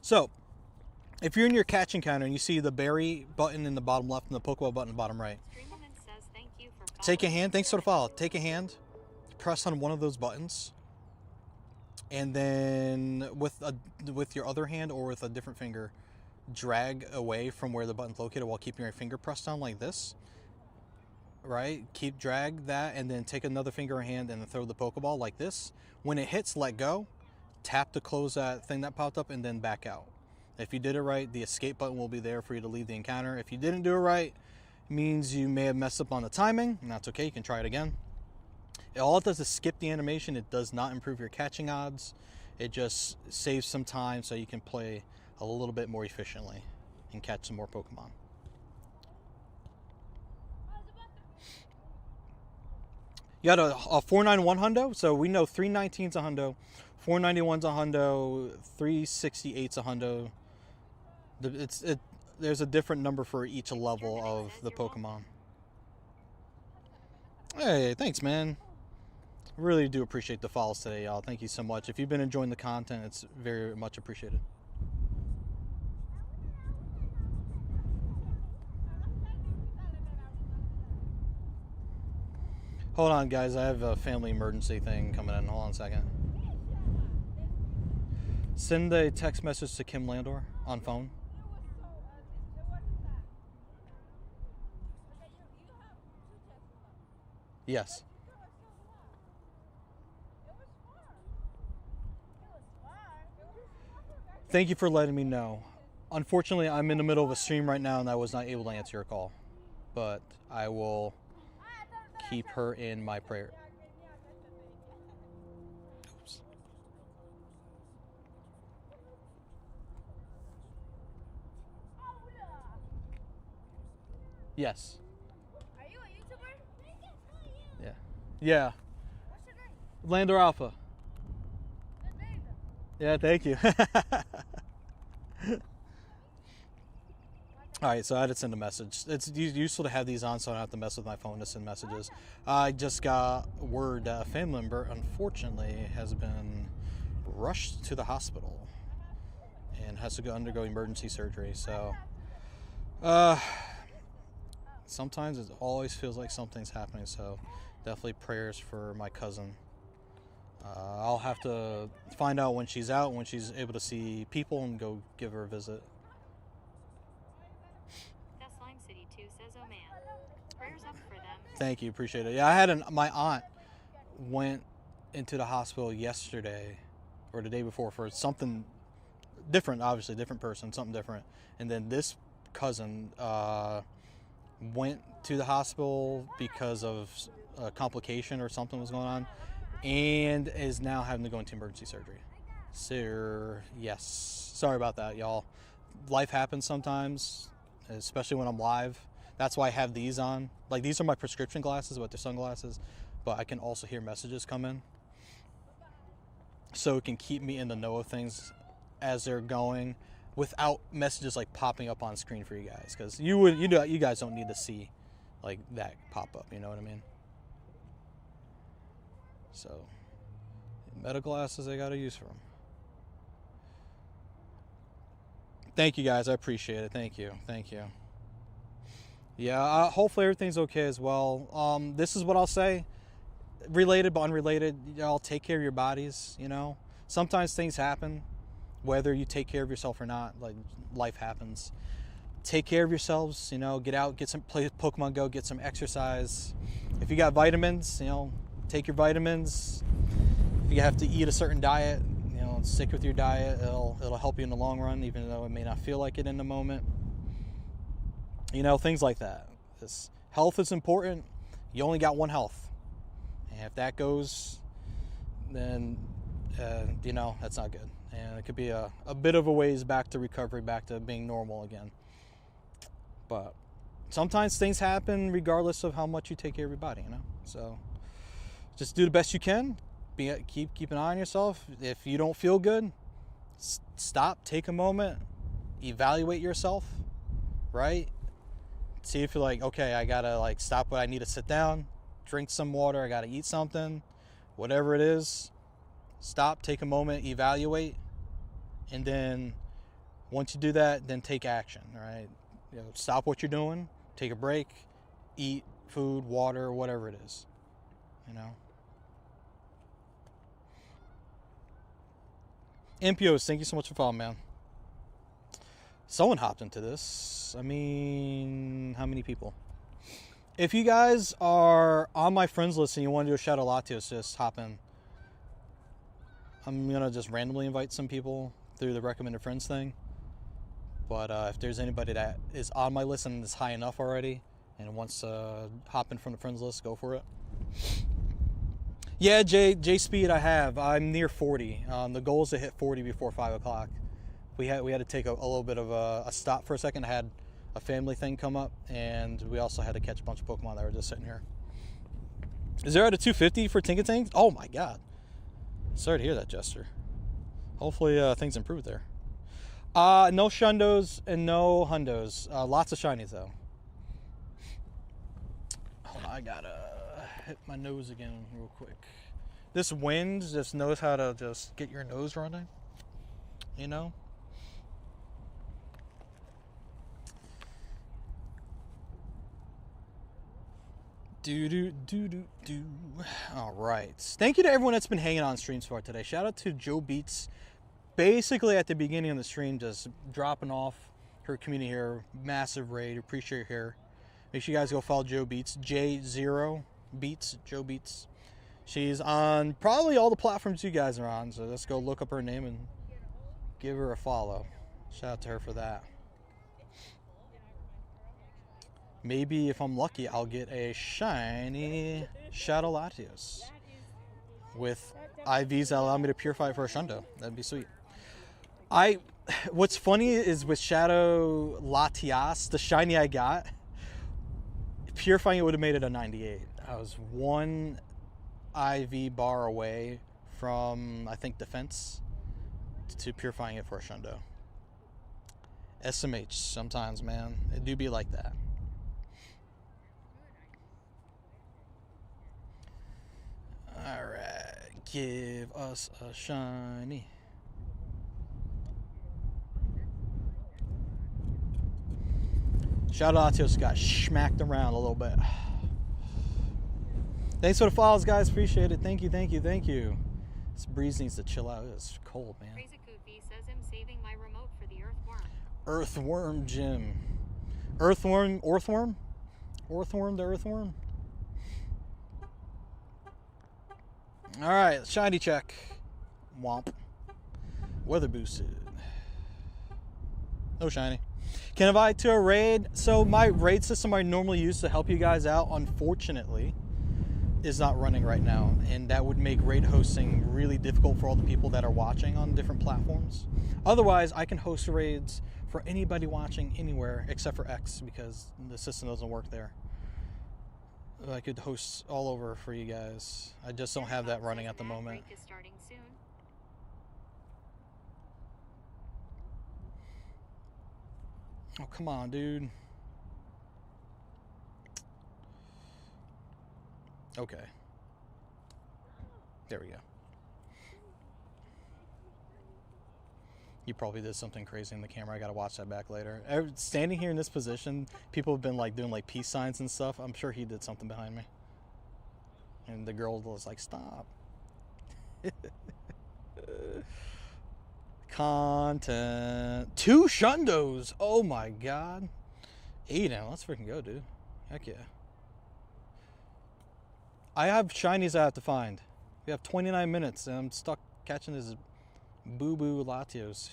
So, if you're in your catch encounter and you see the berry button in the bottom left and the Pokeball button in the bottom right, take a hand. Thanks for the follow. Take a hand, press on one of those buttons, and then with your other hand or with a different finger, drag away from where the button's located while keeping your finger pressed down like this. Right? Drag that, and then take another finger or hand and then throw the Pokeball like this. When it hits, let go. Tap to close that thing that popped up and then back out. If you did it right, the escape button will be there for you to leave the encounter. If you didn't do it right, it means you may have messed up on the timing, and that's okay. You can try it again. All it does is skip the animation. It does not improve your catching odds. It just saves some time so you can play a little bit more efficiently and catch some more Pokemon. You got a 491 hundo, so we know 319's a hundo, 491's a hundo, 368's a hundo. There's a different number for each level of the Pokemon. Hey, thanks, man. Really do appreciate the follows today, y'all. Thank you so much. If you've been enjoying the content, it's very much appreciated. Hold on, guys. I have a family emergency thing coming in. Hold on a second. Send a text message to Kim Landor on phone. Yes. Thank you for letting me know. Unfortunately, I'm in the middle of a stream right now and I was not able to answer your call. But I will keep her in my prayer. Oops. Yes. Are you a YouTuber? Yeah. Yeah. What's your name? Landor Alpha. Good name. Yeah, thank you. All right, so I had to send a message. It's useful to have these on so I don't have to mess with my phone to send messages. I just got word that a family member, unfortunately, has been rushed to the hospital and has to go undergo emergency surgery. So, sometimes it always feels like something's happening. So, definitely prayers for my cousin. I'll have to find out when she's out, when she's able to see people, and go give her a visit. Thank you, appreciate it. Yeah, I had my aunt went into the hospital yesterday or the day before for something different, obviously different person, something different. And then this cousin went to the hospital because of a complication or something was going on, and is now having to go into emergency surgery. So, yes. Sorry about that, y'all. Life happens sometimes, especially when I'm live. That's why I have these on. Like, these are my prescription glasses, but they're sunglasses. But I can also hear messages come in. So it can keep me in the know of things as they're going without messages like popping up on screen for you guys. Because you guys don't need to see like that pop up, you know what I mean? So, medical glasses I gotta use for them. Thank you guys, I appreciate it. Thank you. Yeah, hopefully everything's okay as well. This is what I'll say. Related but unrelated, y'all take care of your bodies, you know. Sometimes things happen, whether you take care of yourself or not, like life happens. Take care of yourselves, you know, get out, play Pokemon Go, get some exercise. If you got vitamins, you know, take your vitamins. If you have to eat a certain diet, you know, stick with your diet. It'll help you in the long run, even though it may not feel like it in the moment. You know, things like that. Health is important. You only got one health. And if that goes, then, you know, that's not good. And it could be a bit of a ways back to recovery, back to being normal again. But sometimes things happen regardless of how much you take care of your body, you know? So just do the best you can. Keep an eye on yourself. If you don't feel good, stop, take a moment, evaluate yourself, right? See if you're like, okay, I gotta like stop what I need to sit down, drink some water, I gotta eat something, whatever it is. Stop, take a moment, evaluate, and then once you do that, then take action, right? You know, stop what you're doing, take a break, eat food, water, whatever it is, you know. MPOs, thank you so much for following, man. Someone hopped into this. I mean, how many people? If you guys are on my friends list and you want to do a shout out to us, just hop in. I'm going to just randomly invite some people through the recommended friends thing. But if there's anybody that is on my list and is high enough already and wants to hop in from the friends list, go for it. Yeah, J Speed, I'm near 40. The goal is to hit 40 before 5 o'clock. We had to take a little bit of a stop for a second. I had a family thing come up, and we also had to catch a bunch of Pokemon that were just sitting here. Is there at a 250 for Tinkatink? Oh my god. Sorry to hear that, Jester. Hopefully things improve there. No Shundos and no Hundos. Lots of shinies though. Hold on, I gotta hit my nose again real quick. This wind just knows how to just get your nose running, you know? Do. All right. Thank you to everyone that's been hanging on streams for today. Shout out to Joe Beats. Basically at the beginning of the stream, just dropping off her community here. Massive raid. Appreciate your here. Make sure you guys go follow Joe Beats. J0 Beats. Joe Beats. She's on probably all the platforms you guys are on. So let's go look up her name and give her a follow. Shout out to her for that. Maybe if I'm lucky, I'll get a shiny Shadow Latios with IVs that allow me to purify it for a Shundo. That'd be sweet. What's funny is with Shadow Latias, the shiny I got, purifying it would have made it a 98. I was one IV bar away from, I think, defense to purifying it for a Shundo. SMH, sometimes, man. It do be like that. Alright, give us a shiny. Shout out to us, got smacked around a little bit. Thanks for the follows, guys. Appreciate it. Thank you. This breeze needs to chill out. It's cold, man. Crazy Koofy says I'm saving my remote for the earthworm. Earthworm Jim. Earthworm? Earthworm the earthworm? Alright, shiny check. Womp. Weather boosted. No shiny. Can invite to a raid. So my raid system I normally use to help you guys out, unfortunately, is not running right now, and that would make raid hosting really difficult for all the people that are watching on different platforms. Otherwise, I can host raids for anybody watching anywhere except for X, because the system doesn't work there. I could host all over for you guys. I just don't have that running at the moment. Break is starting soon. Oh, come on, dude. Okay. There we go. You probably did something crazy in the camera. I gotta watch that back later. Standing here in this position, people have been like doing like peace signs and stuff. I'm sure he did something behind me. And the girl was like, stop. Content. 2 shundos. Oh my god. Aiden, let's freaking go, dude. Heck yeah. I have shinies I have to find. We have 29 minutes and I'm stuck catching his boo-boo Latios.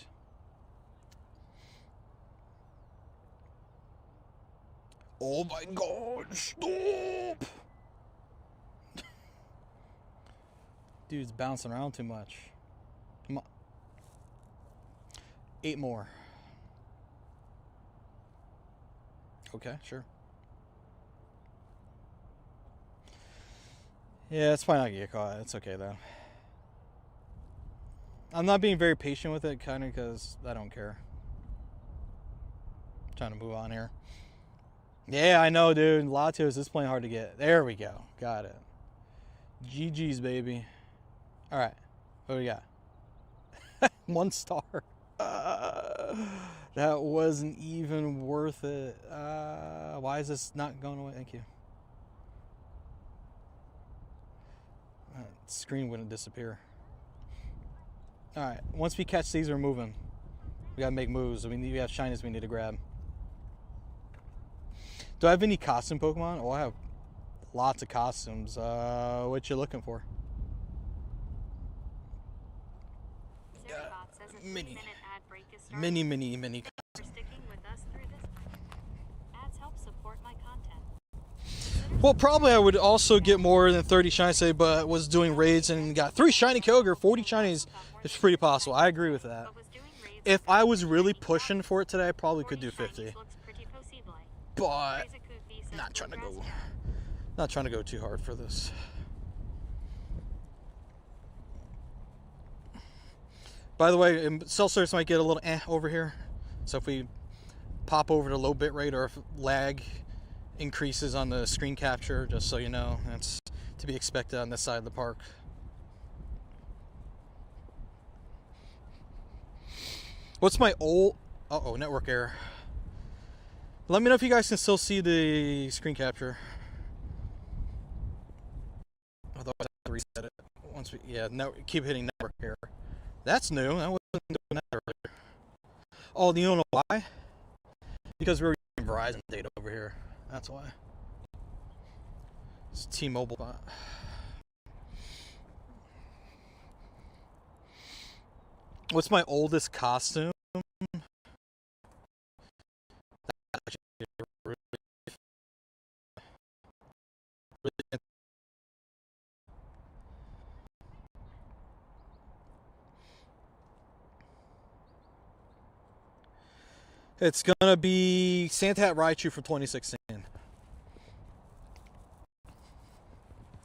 Oh my god, stop! Dude's bouncing around too much. Come on. 8 more. Okay, sure. Yeah, it's probably not gonna get caught. It's okay though. I'm not being very patient with it, kind of, because I don't care. I'm trying to move on here. Yeah, I know, dude. Latios is playing hard to get. There we go. Got it. GG's, baby. All right. What do we got? 1 star. That wasn't even worth it. Why is this not going away? Thank you. Screen wouldn't disappear. All right. Once we catch these, we're moving. We gotta make moves. We have shinies we need to grab. Do I have any costume Pokemon? Oh, I have lots of costumes. What you looking for? Mini. Mini. For sticking with us through this. Ads help support my content. Well, probably I would also get more than 30 shinies today, but was doing raids and got 3 shiny Kyogre, 40 shinies. It's pretty possible. I agree with that. If I was really pushing for it today, I probably could do 50. But not trying to go too hard for this. By the way, cell service might get a little over here. So if we pop over to low bit rate or if lag increases on the screen capture, just so you know, that's to be expected on this side of the park. What's my old... Uh-oh, network error. Let me know if you guys can still see the screen capture. Otherwise, I have to reset it. Once we... Yeah, no, keep hitting network error. That's new. I wasn't doing that earlier. Oh, you don't know why? Because we're using Verizon data over here. That's why. It's T-Mobile bot. What's my oldest costume? It's gonna be Santa Hat Raichu from 2016,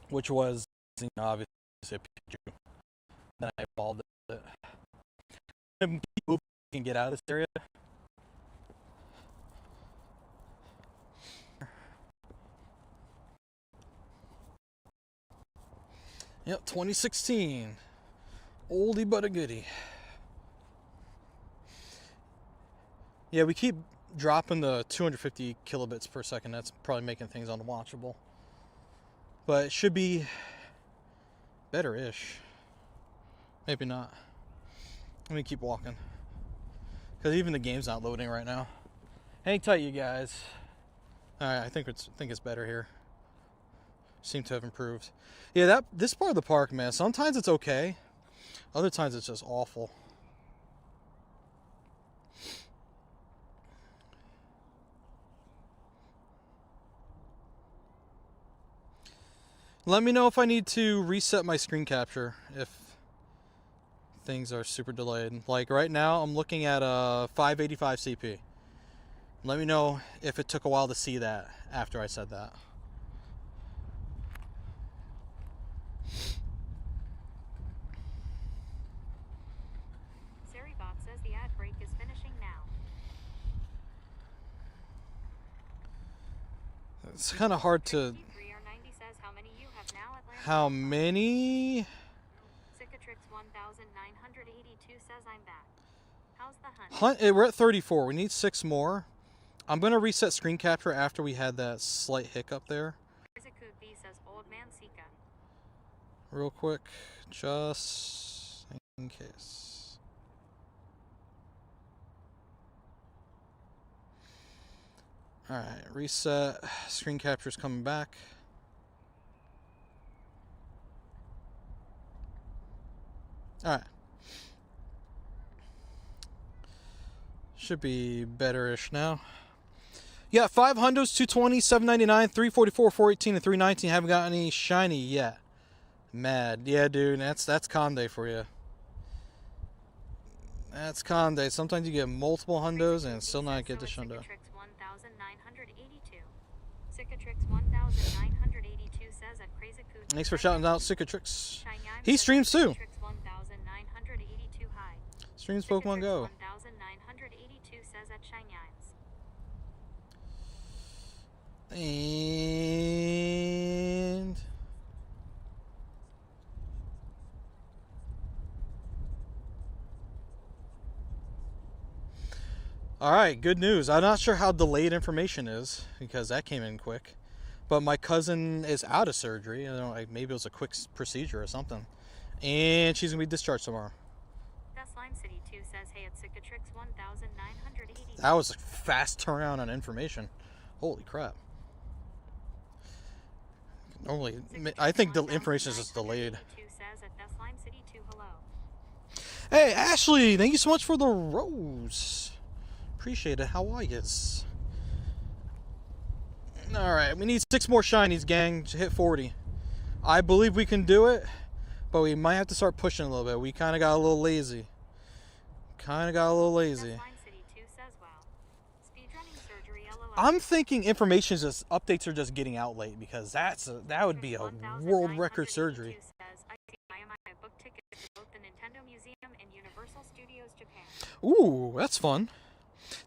which was, obviously a Pikachu. Then I evolved it. People can get out of this area. Yep, 2016. Oldie but a goodie. Yeah, we keep dropping the 250 kilobits per second. That's probably making things unwatchable. But it should be better-ish. Maybe not. Let me keep walking. Because even the game's not loading right now. Hang tight, you guys. Alright, I think it's better here. Seem to have improved. Yeah, this part of the park, man, sometimes it's okay. Other times it's just awful. Let me know if I need to reset my screen capture if things are super delayed. Like right now, I'm looking at a 585 CP. Let me know if it took a while to see that after I said that. Seribot says the ad break is finishing now. It's kind of hard to... 3R90 says how many you have now at Land How many? Cicatrix 1982 says I'm back. How's the hunt? We're at 34. We need 6 more. I'm going to reset screen capture after we had that slight hiccup there. Rizikut V says Old Man Sika. Real quick, just in case. Alright, reset. Screen capture's coming back. Alright. Should be better-ish now. Yeah, 5 hundos, 220, 799, 344, 418, and 319. Haven't got any shiny yet. Mad. Yeah, dude, that's con day for you. That's con day. Sometimes you get multiple hundos and still not get the shundo. Cicatrix 1982. Cicatrix 1982 says at Crazykut. Thanks for shouting out Cicatrix. He streams too. Cicatrix 1982 high. Streams Pokemon Go. 1982 says at Shinyimes. And all right, good news. I'm not sure how delayed information is because that came in quick, but my cousin is out of surgery. I don't know, like maybe it was a quick procedure or something, and she's gonna be discharged tomorrow. That's Lime City 2 says hey at Cicatrix 1980. That was a fast turnaround on information. Holy crap. Normally, I think the information is just delayed. Says at That's Lime City 2 hello. Hey, Ashley, thank you so much for the rose. Appreciate it. How are yous? Alright, we need 6 more shinies, gang, to hit 40. I believe we can do it, but we might have to start pushing a little bit. We kind of got a little lazy. That's Lime City 2 says wow. Speedrunning surgery LOL. I'm thinking information is just updates are just getting out late because that would be a world record surgery. Says, I am a book ticket to both the Nintendo Museum and Universal Studios Japan. Ooh, that's fun.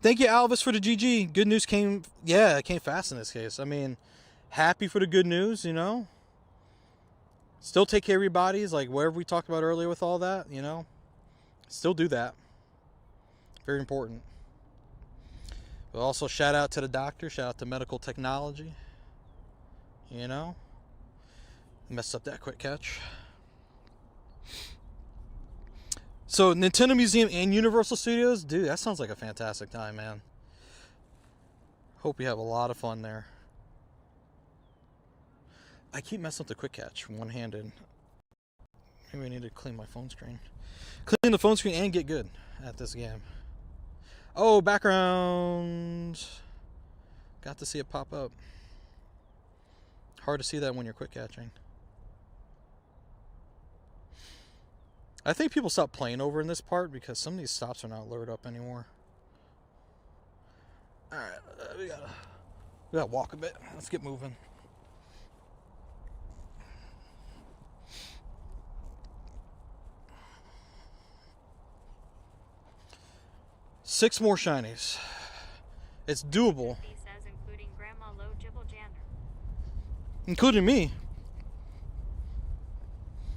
Thank you, Alvis, for the GG. Good news came, yeah, it came fast in this case. I mean, happy for the good news, you know. Still take care of your bodies, like whatever we talked about earlier with all that, you know. Still do that. Very important. But also shout out to the doctor, shout out to medical technology. You know. Messed up that quick catch. So Nintendo Museum and Universal Studios, dude, that sounds like a fantastic time, man. Hope you have a lot of fun there. I keep messing up the quick catch one-handed. Maybe I need to clean my phone screen. Clean the phone screen and get good at this game. Oh, background. Got to see it pop up. Hard to see that when you're quick catching. I think people stopped playing over in this part because some of these stops are not lured up anymore. Alright, we gotta walk a bit. Let's get moving. Six more shinies. It's doable. He says including Grandma Low Jibble Jander. Including me.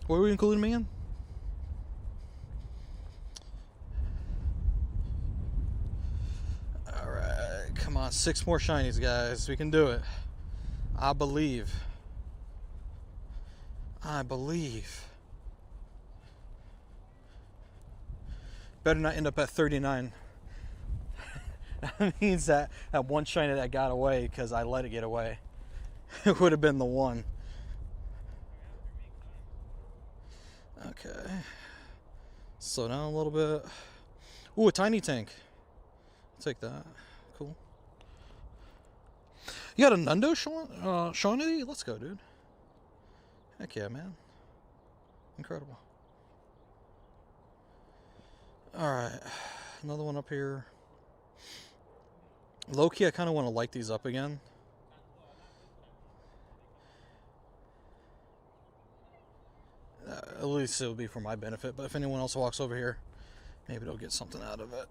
What were we including me in? Alright, come on. 6 more shinies, guys. We can do it. I believe. I believe. Better not end up at 39. That means that one shiny that got away because I let it get away. It would have been the one. Okay. Slow down a little bit. Ooh, a tiny tank. I'll take that. Cool. You got a Nundo, Shawnity? Let's go, dude. Heck yeah, man. Incredible. Alright. Another one up here. Low-key, I kind of want to light these up again. At least it'll be for my benefit. But if anyone else walks over here, maybe they'll get something out of it.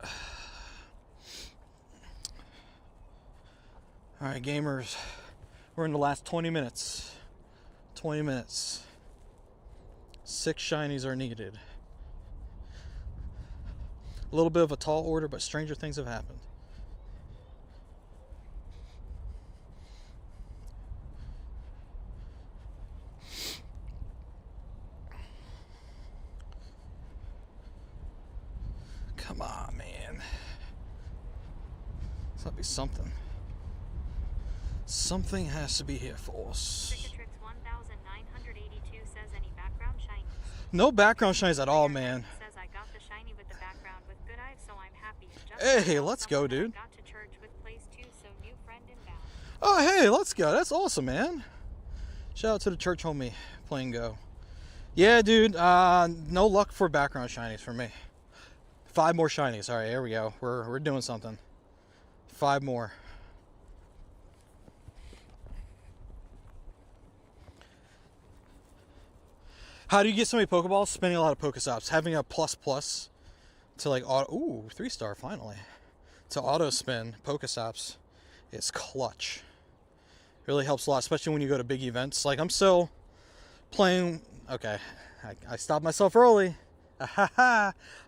Alright, gamers. We're in the last 20 minutes. 20 minutes. 6 shinies are needed. A little bit of a tall order, but stranger things have happened. Come on, man. It's gotta be something. Something has to be here for us. Tinkatink 1982 says any background shiny. No background shinies at all, man. Says I got the shiny with the background with good eyes, so I'm happy. Hey, let's go, dude. Got to church with place 2, so new friend inbound. Oh, hey, let's go. That's awesome, man. Shout out to the church homie playing Go. Yeah, dude. No luck for background shinies for me. 5 more shinies. All right, here we go. We're doing something. 5 more. How do you get so many Pokeballs? Spending a lot of Pokestops. Having a plus to like auto. Ooh, 3-star finally. To auto spin Pokestops is clutch. Really helps a lot, especially when you go to big events. Like I'm still playing. Okay, I stopped myself early.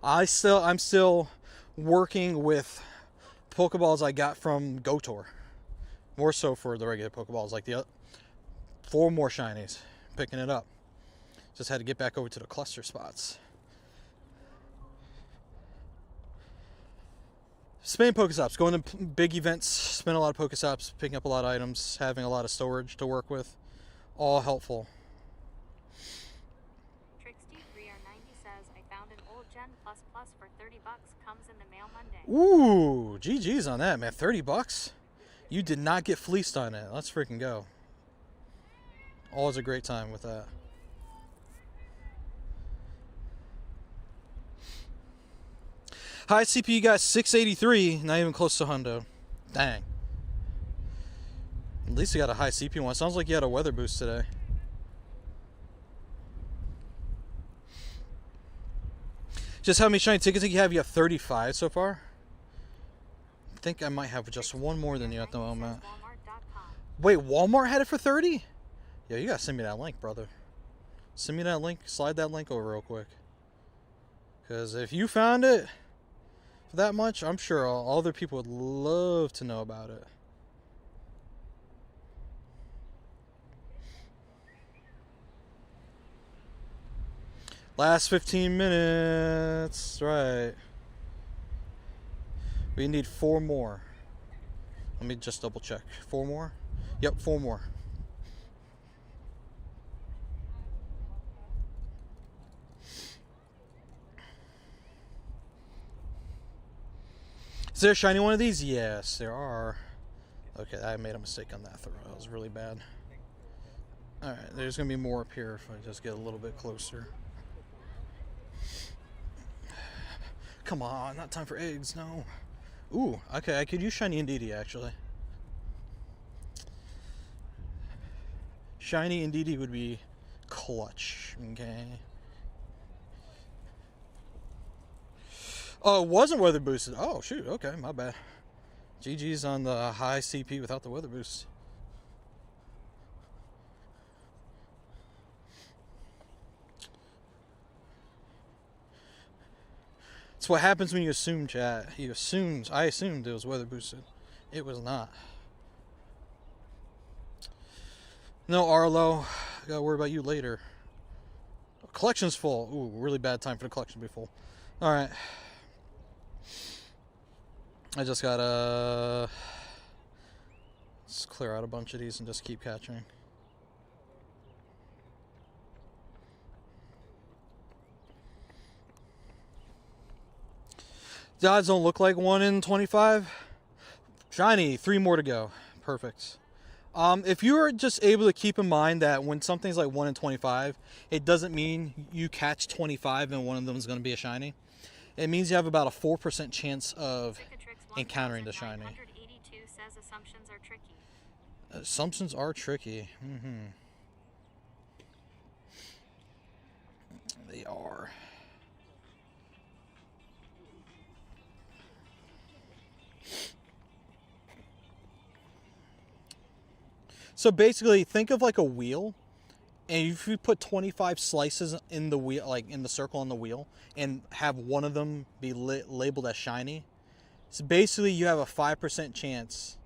I'm still working with Pokeballs I got from Go Tour. More so for the regular Pokeballs. Like the other, 4 more shinies. Picking it up. Just had to get back over to the cluster spots. Spending Pokestops, going to big events, spend a lot of Pokestops, picking up a lot of items, having a lot of storage to work with. All helpful. Trixty3R90 says I found an old Gen Plus Plus for $30. Comes in the mail Monday. Ooh, GG's on that, man. $30? You did not get fleeced on it. Let's freaking go. Always a great time with that. High CPU got 683, not even close to hundo. Dang. At least you got a high CPU one. Sounds like you had a weather boost today. Just how many shiny tickets you have? You have 35 so far? I think I might have just one more than you at the moment. Wait, Walmart had it for 30? Yo, you gotta send me that link, brother. Send me that link. Slide that link over real quick. Because if you found it for that much, I'm sure all other people would love to know about it. Last 15 minutes. Right. We need 4 more. Let me just double check. 4 more? Yep, 4 more. Is there a shiny one of these? Yes, there are. Okay, I made a mistake on that throw. That was really bad. Alright, there's going to be more up here if I just get a little bit closer. Come on, not time for eggs, no. Ooh, okay, I could use Shiny Indeedee, actually. Shiny Indeedee would be clutch, okay? Oh, it wasn't weather boosted. Oh, shoot, okay, my bad. GG's on the high CP without the weather boost. It's what happens when you assume, chat. I assumed it was weather boosted. It was not. No, Arlo. I gotta worry about you later. Collection's full. Ooh, really bad time for the collection to be full. Alright. I just gotta just clear out a bunch of these and just keep catching. The odds don't look like 1 in 25. Shiny, 3 more to go. Perfect. If you're just able to keep in mind that when something's like 1 in 25, it doesn't mean you catch 25 and one of them is going to be a shiny. It means you have about a 4% chance of encountering the shiny. 1982 says assumptions are tricky. Assumptions are tricky. They are. So basically, think of like a wheel, and if you put 25 slices in the wheel, like in the circle on the wheel, and have one of them be labeled as shiny, so basically you have a 5% chance.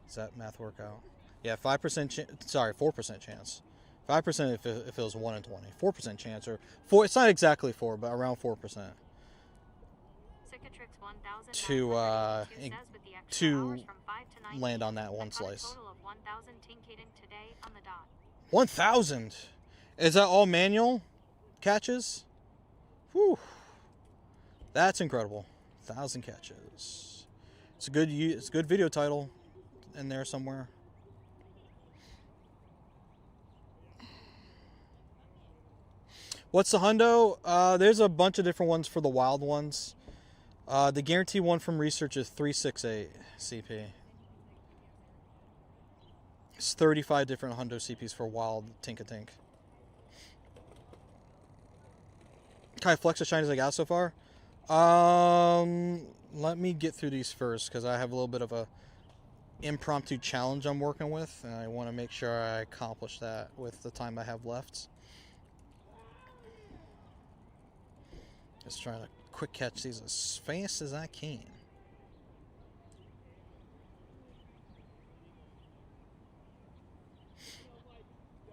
Does that math work out? Yeah, 5%. Sorry, 4% chance. 5% if it was 1 in 20. 4% chance, or 4. It's not exactly 4, but around 4%. To land on that one slice. 1,000. Is that all manual catches? Whew. That's incredible. 1,000 catches. It's a good video title in there somewhere. What's the hundo? There's a bunch of different ones for the wild ones. The guarantee one from research is 368 CP. It's 35 different hundo CPs for wild Tinkatink. Can I flex the shinies I got so far? Let me get through these first because I have a little bit of a impromptu challenge I'm working with, and I want to make sure I accomplish that with the time I have left. Just trying to quick catch these as fast as I can.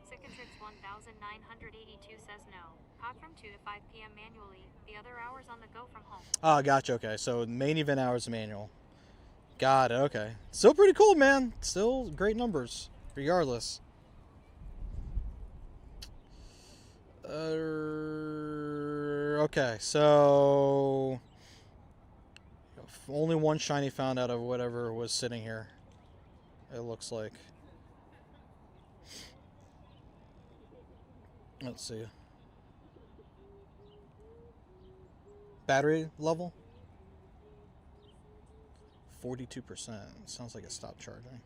Cicatrix 1982 says no. Caught from 2 to 5 p.m. manually. The other hours on the go from home. Oh, gotcha. Okay, so main event hours manual. Got it. Okay, still pretty cool, man. Still great numbers, regardless. Okay, so only one shiny found out of whatever was sitting here, it looks like. Let's see. Battery level? 42%. Sounds like it stopped charging.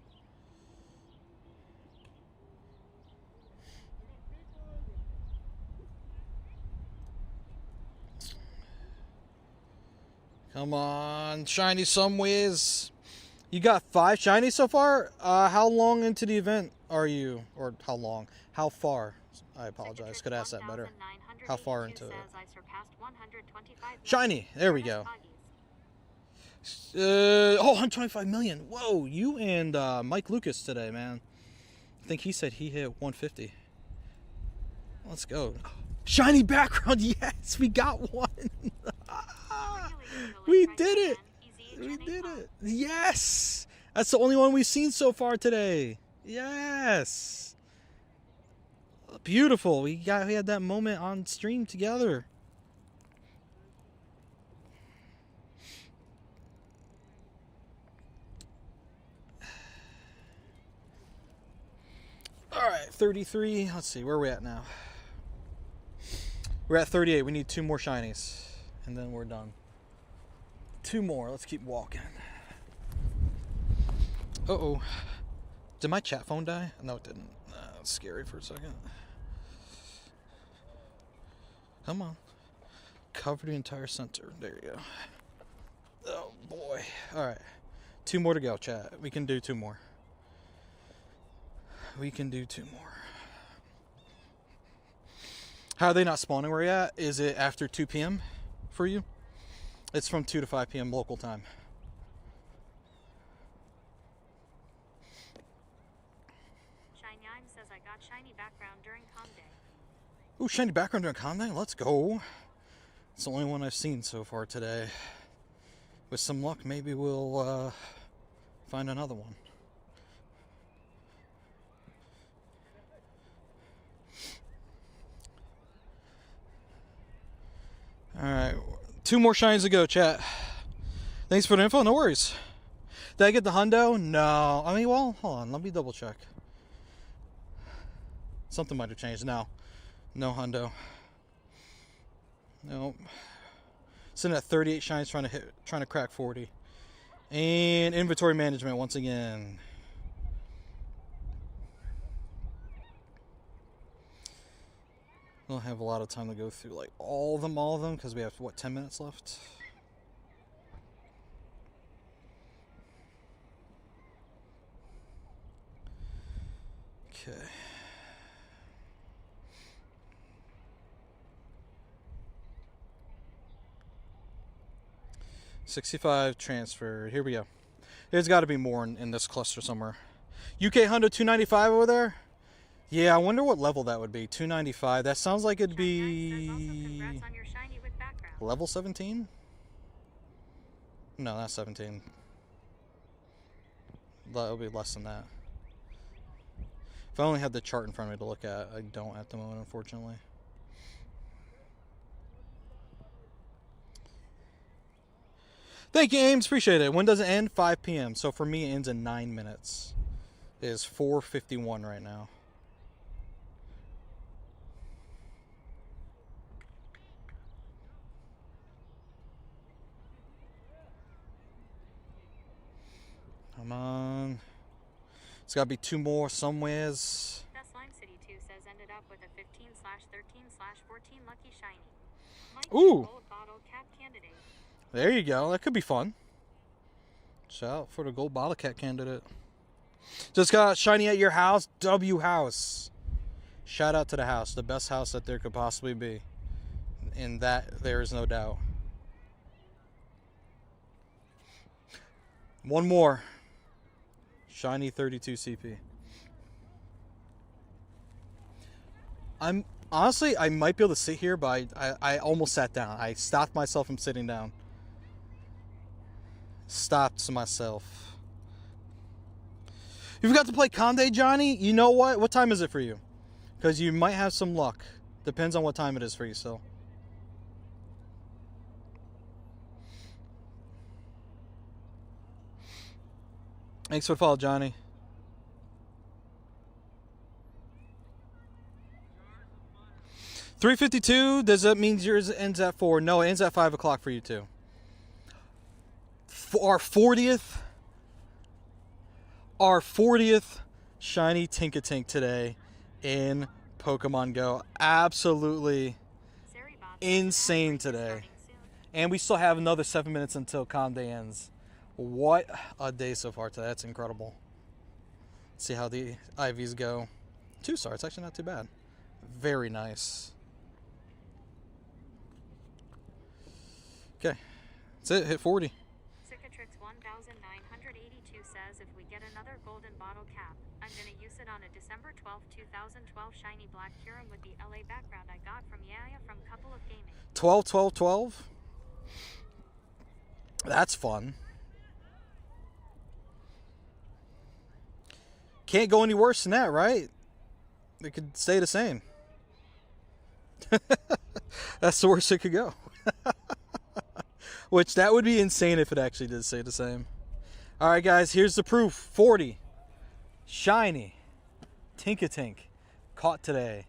Come on, shiny somewheres. You got 5 shinies so far? How long into the event are you? Or how long? How far? I apologize. Could ask that better. How far into it? Shiny. There we go. 125 million. Whoa, you and Mike Lucas today, man. I think he said he hit 150. Let's go. Shiny background. Yes, we got one. We did it. We did it. Yes. That's the only one we've seen so far today. Yes. Beautiful. We had that moment on stream together. All right, 33. Let's see, where are we at now? We're at 38. We need 2 more shinies, and then we're done. 2 more. Let's keep walking. Uh-oh. Did my chat phone die? No, it didn't. That's scary for a second. Come on. Cover the entire center. There you go. Oh, boy. All right. 2 more to go, chat. We can do 2 more. We can do 2 more. How are they not spawning where you're at? Is it after 2 p.m. for you? It's from 2 to 5 p.m. local time. Shiny says I got shiny background during com day. Ooh, shiny background during com day? Let's go. It's the only one I've seen so far today. With some luck, maybe we'll find another one. Alright, 2 more shinies to go, chat. Thanks for the info, no worries. Did I get the hundo? No. I mean, well, hold on. Let me double check. Something might have changed. No hundo. Nope. Sitting at 38 shines, trying to crack 40. And inventory management once again. We don't have a lot of time to go through like all of them because we have what, 10 minutes left. Okay. $65 transferred. Here we go. There's got to be more in this cluster somewhere. UK Hundo 295 over there. Yeah, I wonder what level that would be. 295. That sounds like it'd be level 17. No, not 17. That'll be less than that. If I only had the chart in front of me to look at, I don't at the moment, unfortunately. Thank you, Ames. Appreciate it. When does it end? 5 p.m. So for me, it ends in 9 minutes. It is 4:51 right now. Come on. It's got to be 2 more somewheres. Best Lime City 2 says ended up with a 15/13/14 lucky shiny. Ooh. Gold bottle cap candidate. There you go. That could be fun. Shout out for the gold bottle cat candidate. Just got shiny at your house. W house. Shout out to the house. The best house that there could possibly be. And that there is no doubt. One more. Shiny 32 CP. Honestly, I might be able to sit here, but I almost sat down. I stopped myself from sitting down. Stopped myself. You forgot to play Conde, Johnny? You know what? What time is it for you? Because you might have some luck. Depends on what time it is for you still. Thanks for the follow, Johnny. $3.52. Does that mean yours ends at 4? No, it ends at 5 o'clock for you too. For our 40th shiny Tinkatink today in Pokemon Go. Absolutely insane today. And we still have another 7 minutes until Calm Day ends. What a day so far today. That's incredible. Let's see how the IVs go. 2 stars. It's actually not too bad. Very nice. Okay. That's it. Hit 40. Cicatrix 1982 says if we get another golden bottle cap, I'm going to use it on a December 12, 2012 shiny black Kyurem with the LA background I got from Yaya from Couple of Gaming. 12, 12, 12. That's fun. Can't go any worse than that, right? It could stay the same. That's the worst it could go. Which, that would be insane if it actually did stay the same. Alright guys, here's the proof. 40. Shiny. Tinkatink. Caught today.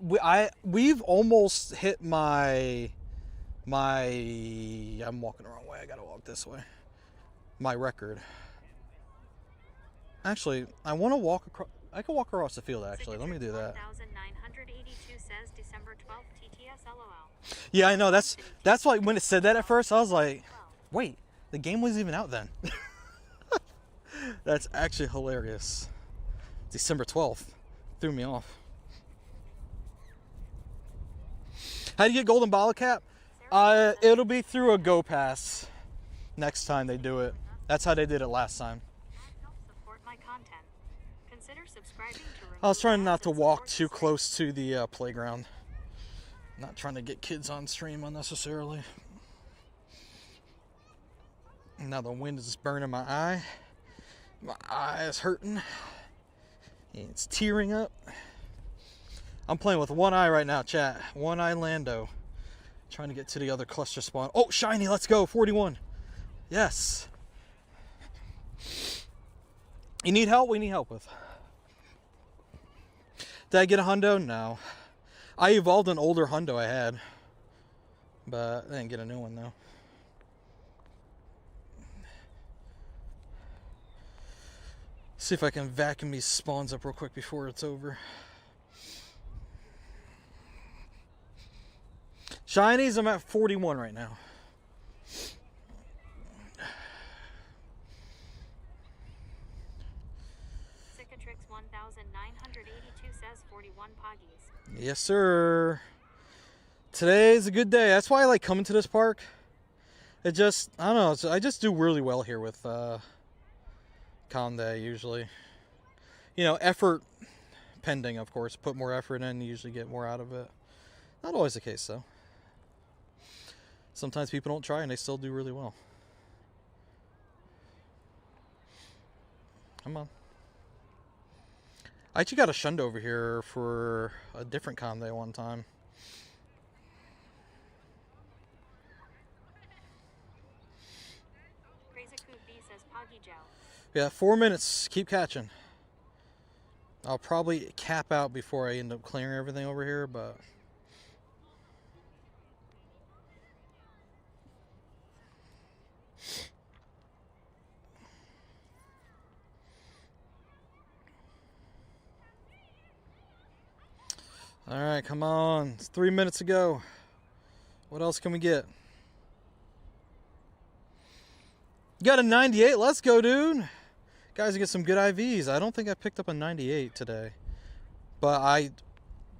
We've almost hit my... I'm walking the wrong way. I gotta walk this way. My record. Actually, I want to walk across... I can walk across the field, actually. Let me do that. 1982 says December 12th TTS LOL. Yeah, I know. That's why when it said that at first, I was like, wait, the game wasn't even out then. That's actually hilarious. December 12th. Threw me off. How do you get golden bottle cap? It'll be through a Go Pass next time they do it. That's how they did it last time. I was trying not to walk too close to the playground. Not trying to get kids on stream unnecessarily. Now the wind is burning my eye. My eye is hurting. It's tearing up. I'm playing with one eye right now, chat. One eye Lando. Trying to get to the other cluster spawn. Oh, shiny, let's go. 41. Yes. You need help? We need help with. Did I get a hundo? No. I evolved an older hundo I had. But I didn't get a new one though. See if I can vacuum these spawns up real quick before it's over. Shinies, I'm at 41 right now. Cicatrix 1982 says 41 Poggies. Yes, sir. Today's a good day. That's why I like coming to this park. It just, I don't know, I just do really well here with Conde usually. You know, effort pending, of course. Put more effort in, you usually get more out of it. Not always the case, though. Sometimes people don't try and they still do really well. Come on. I actually got a shunned over here for a different Conde one time. Crazy Coop B says Poggy Gel. Yeah, 4 minutes. Keep catching. I'll probably cap out before I end up clearing everything over here, but... Alright, come on. It's 3 minutes to go. What else can we get? You got a 98? Let's go, dude. Guys, get some good IVs. I don't think I picked up a 98 today. But I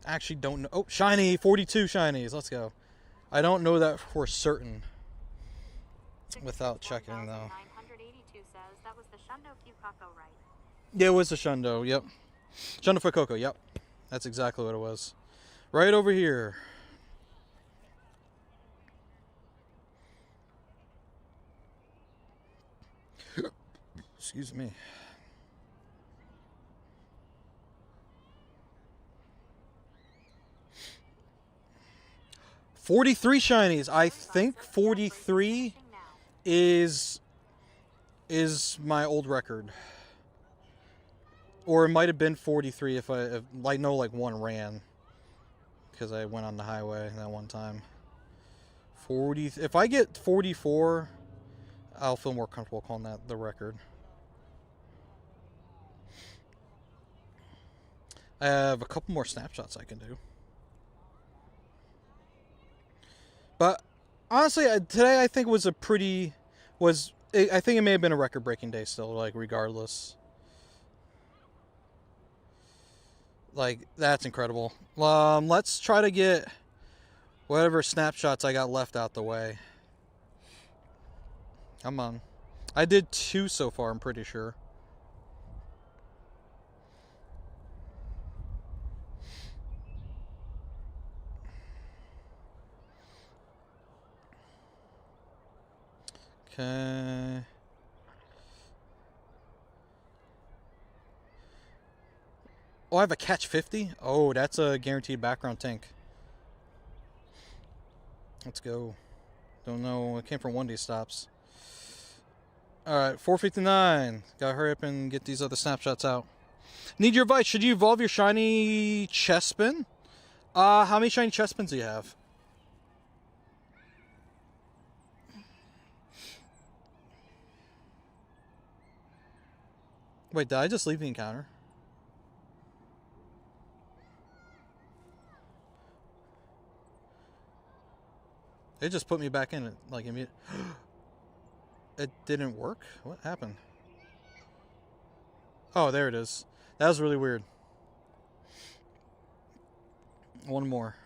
actually don't know. Oh, shiny. 42 shinies. Let's go. I don't know that for certain. Without checking, though. 982 says that was the Shundo Fuecoco, right? Yeah, it was the Shundo. Yep. Shundo Fuecoco. Yep. That's exactly what it was. Right over here. Excuse me. $43 shinies. I think 43 is my old record. Or it might have been 43 if I know like one ran. Because I went on the highway that one time. 40. If I get 44, I'll feel more comfortable calling that the record. I have a couple more snapshots I can do. But honestly, today I think was a pretty... I think it may have been a record-breaking day still, like, regardless. Like, that's incredible. Let's try to get whatever snapshots I got left out the way. Come on. I did 2 so far, I'm pretty sure. Okay. Oh, I have a catch 50? Oh, that's a guaranteed background tank. Let's go. Don't know. It came from 1D stops. Alright, 459. Gotta hurry up and get these other snapshots out. Need your advice. Should you evolve your shiny Chespin? How many shiny Chespins do you have? Wait, did I just leave the encounter? It just put me back in it, like, immediately. It didn't work? What happened? Oh, there it is. That was really weird. One more.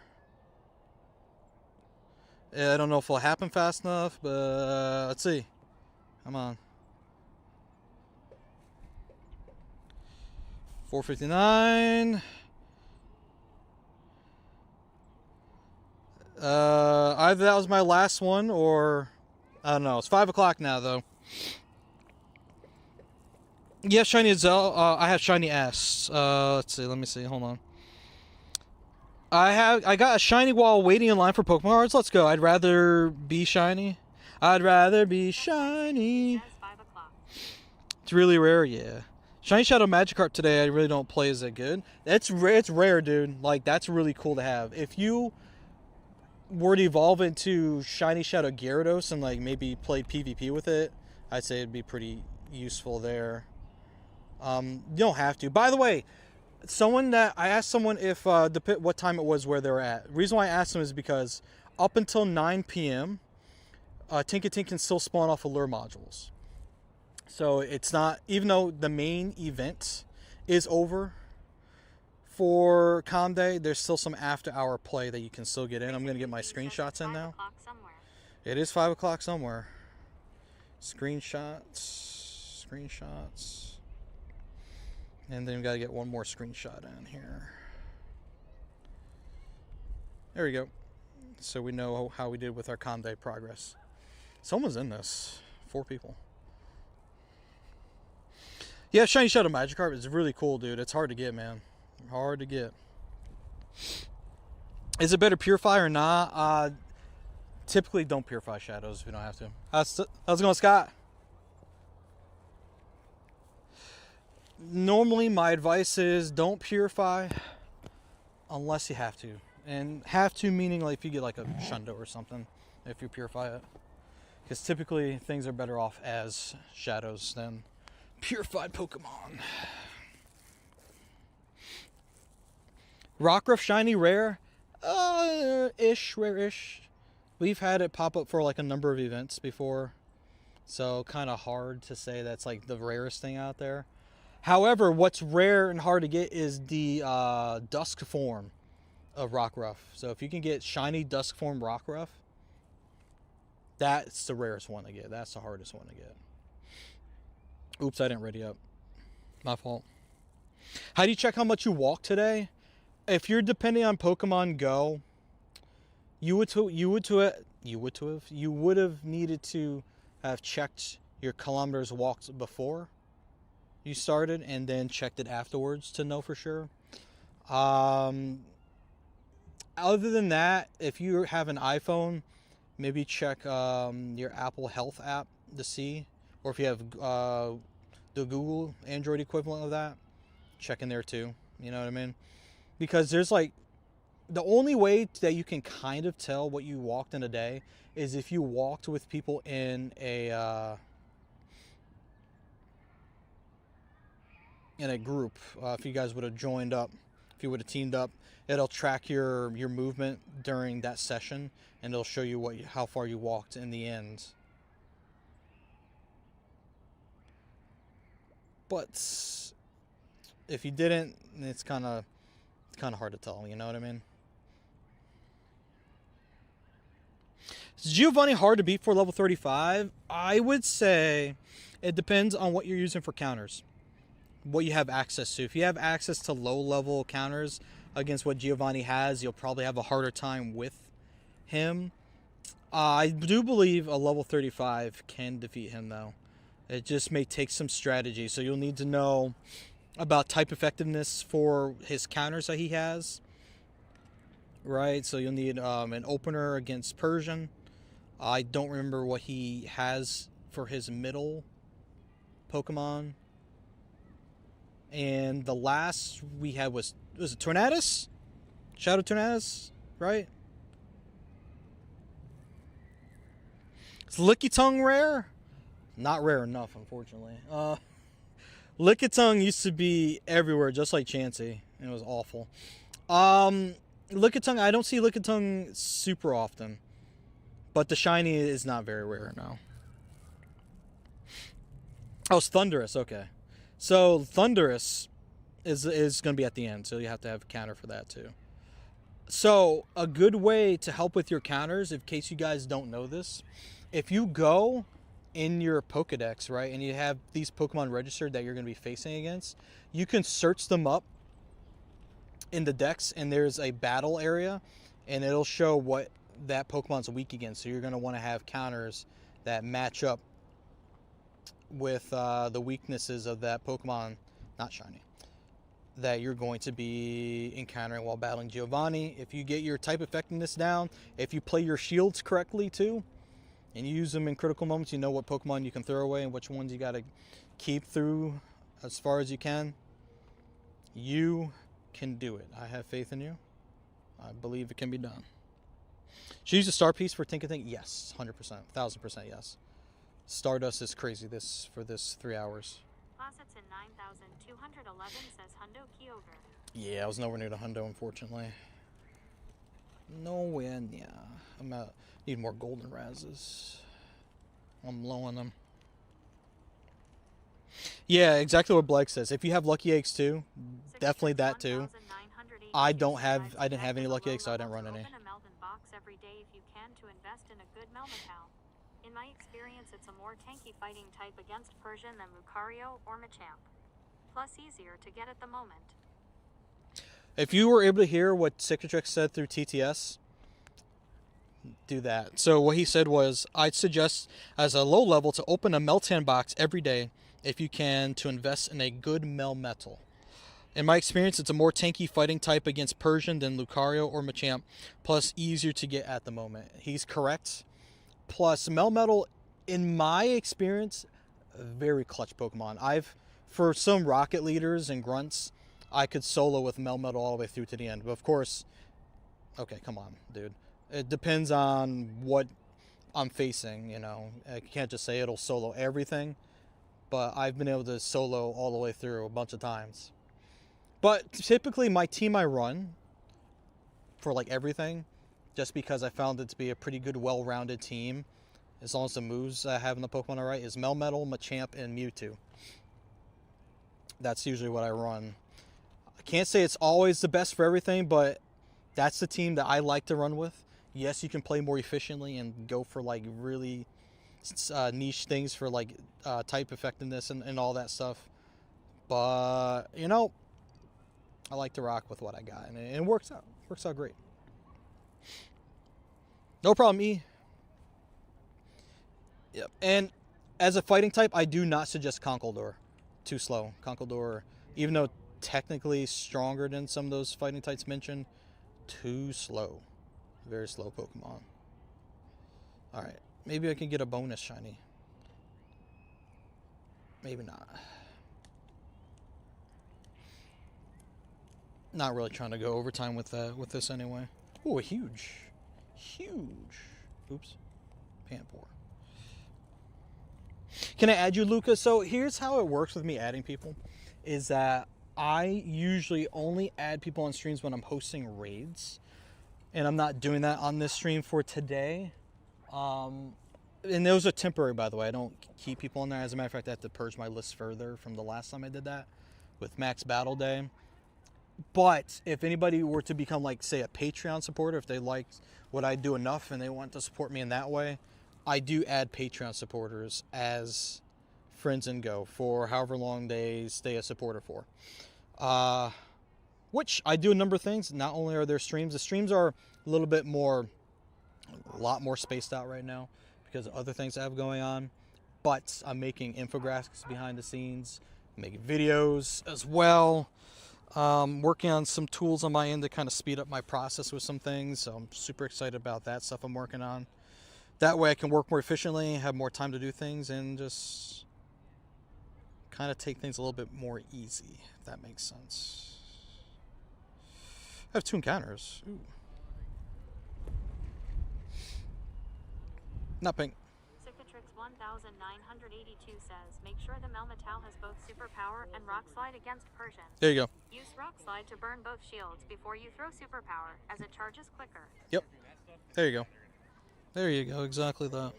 Yeah, I don't know if it'll happen fast enough, but let's see. Come on. 459. Either that was my last one or I don't know. It's 5 o'clock now though. Yeah, shiny Zell. I have shiny S. Let's see. Let me see. Hold on. I got a shiny while waiting in line for Pokemon cards. Let's go. I'd rather be shiny. I'd rather be shiny. It's really rare, yeah. Shiny Shadow Magikarp today, I really don't play as that good. It's rare, dude. Like, that's really cool to have. If you were to evolve into Shiny Shadow Gyarados and, like, maybe play PvP with it, I'd say it'd be pretty useful there. You don't have to. By the way, I asked someone if what time it was where they were at. The reason why I asked them is because up until 9 p.m., Tinkatink can still spawn off of lure modules. So it's not, even though the main event is over for Calm Day, there's still some after-hour play that you can still get in. I'm going to get my screenshots in now. It is 5 o'clock somewhere. Screenshots. And then we've got to get one more screenshot in here. There we go. So we know how we did with our Calm Day progress. Someone's in this. 4 people. Yeah, Shiny Shadow Magikarp is really cool, dude. It's hard to get, man. Hard to get. Is it better purify or not? Typically don't purify shadows if you don't have to. How's it going, Scott? Normally my advice is don't purify unless you have to. And have to meaning like if you get like a Shundo or something, if you purify it. Because typically things are better off as shadows than purified Pokemon. Rockruff Shiny Rare? Rare-ish. We've had it pop up for like a number of events before. So kind of hard to say that's like the rarest thing out there. However, what's rare and hard to get is the Dusk form of Rockruff. So if you can get shiny Dusk form Rockruff, that's the rarest one to get. That's the hardest one to get. Oops, I didn't ready up. My fault. How do you check how much you walk today? If you're depending on Pokemon Go, you would have needed to have checked your kilometers walked before you started and then checked it afterwards to know for sure. Other than that, if you have an iPhone, maybe check your Apple Health app to see, or if you have the Google Android equivalent of that, check in there too. You know what I mean? Because there's like, the only way that you can kind of tell what you walked in a day is if you walked with people in a group. If you guys would have joined up, if you would have teamed up, it'll track your movement during that session, and it'll show you how far you walked in the end. But if you didn't, it's kind of hard to tell. You know what I mean? Is Giovanni hard to beat for level 35? I would say it depends on what you're using for counters, what you have access to. If you have access to low-level counters against what Giovanni has, you'll probably have a harder time with him. I do believe a level 35 can defeat him, though. It just may take some strategy, so you'll need to know about type effectiveness for his counters that he has. Right, so you'll need an opener against Persian. I don't remember what he has for his middle Pokemon. And the last we had was it Tornadus? Shadow Tornadus, right? Is Lickitung rare? Not rare enough, unfortunately. Lickitung used to be everywhere, just like Chansey. It was awful. Lickitung, I don't see Lickitung super often. But the shiny is not very rare now. Oh, it's Thundurus, okay. So Thundurus is going to be at the end, so you have to have a counter for that too. So a good way to help with your counters, in case you guys don't know this, if you go in your Pokedex, right, and you have these Pokemon registered that you're going to be facing against, you can search them up in the Dex, and there's a battle area, and it'll show what that Pokemon's weak against. So you're going to want to have counters that match up with the weaknesses of that Pokemon, not shiny, that you're going to be encountering while battling Giovanni. If you get your type effectiveness down, if you play your shields correctly too, and you use them in critical moments, you know what Pokemon you can throw away and which ones you got to keep through as far as you can. You can do it. I have faith in you. I believe it can be done. Should you use a star piece for Tinkatink? Yes, 100%, 1000% yes. Stardust is crazy for this 3 hours. Faucets in 9,211 says Hundo key over. Yeah, I was nowhere near the hundo, unfortunately. Nowhere near. Need more golden razzes. I'm low on them. Yeah, exactly what Blake says. If you have lucky eggs too, definitely that too. I didn't have any lucky eggs, so I didn't run any. Open a Melvin box every day if you can to invest in a good Melmetal. In my experience, it's a more tanky fighting type against Persian than Lucario or Machamp. Plus easier to get at the moment. If you were able to hear what Cicatrix said through TTS, do that. So what he said was, I'd suggest as a low level to open a Meltan box every day if you can to invest in a good Melmetal. In my experience, it's a more tanky fighting type against Persian than Lucario or Machamp, plus easier to get at the moment. He's correct. Plus, Melmetal, in my experience, a very clutch Pokemon. For some Rocket Leaders and Grunts, I could solo with Melmetal all the way through to the end. But of course, okay, come on, dude. It depends on what I'm facing, you know. I can't just say it'll solo everything. But I've been able to solo all the way through a bunch of times. But typically my team I run for like everything, just because I found it to be a pretty good, well-rounded team, as long as the moves I have in the Pokemon are right, is Melmetal, Machamp, and Mewtwo. That's usually what I run. I can't say it's always the best for everything, but that's the team that I like to run with. Yes, you can play more efficiently and go for like really niche things for like type effectiveness and all that stuff. But, you know, I like to rock with what I got, and it works out. It works out great. No problem, E. Yep. And as a fighting type, I do not suggest Conkeldurr. Too slow. Conkeldurr, even though technically stronger than some of those fighting types mentioned, too slow. Very slow Pokemon. Alright. Maybe I can get a bonus shiny. Maybe not. Not really trying to go overtime with this anyway. Ooh, a huge. Oops. Panpour. Can I add you, Luca? So here's how it works with me adding people. Is that I usually only add people on streams when I'm hosting raids. And I'm not doing that on this stream for today. And those are temporary, by the way. I don't keep people in there. As a matter of fact, I have to purge my list further from the last time I did that with Max Battle Day. But if anybody were to become, like, say, a Patreon supporter, if they liked what I do enough and they want to support me in that way, I do add Patreon supporters as friends in Go for however long they stay a supporter for. Which I do a number of things. Not only are there streams, the streams are a lot more spaced out right now because of other things I have going on. But I'm making infographics behind the scenes, making videos as well. Working on some tools on my end to kind of speed up my process with some things. So I'm super excited about that stuff I'm working on. That way I can work more efficiently, have more time to do things, and just kind of take things a little bit more easy, if that makes sense. I have 2 encounters. Ooh. Not pink. Cicatrix 1982 says, make sure the Melmetal has both Superpower and Rock Slide against Persian. There you go. Use Rock Slide to burn both shields before you throw Superpower, as it charges quicker. Yep. There you go. There you go. Exactly that.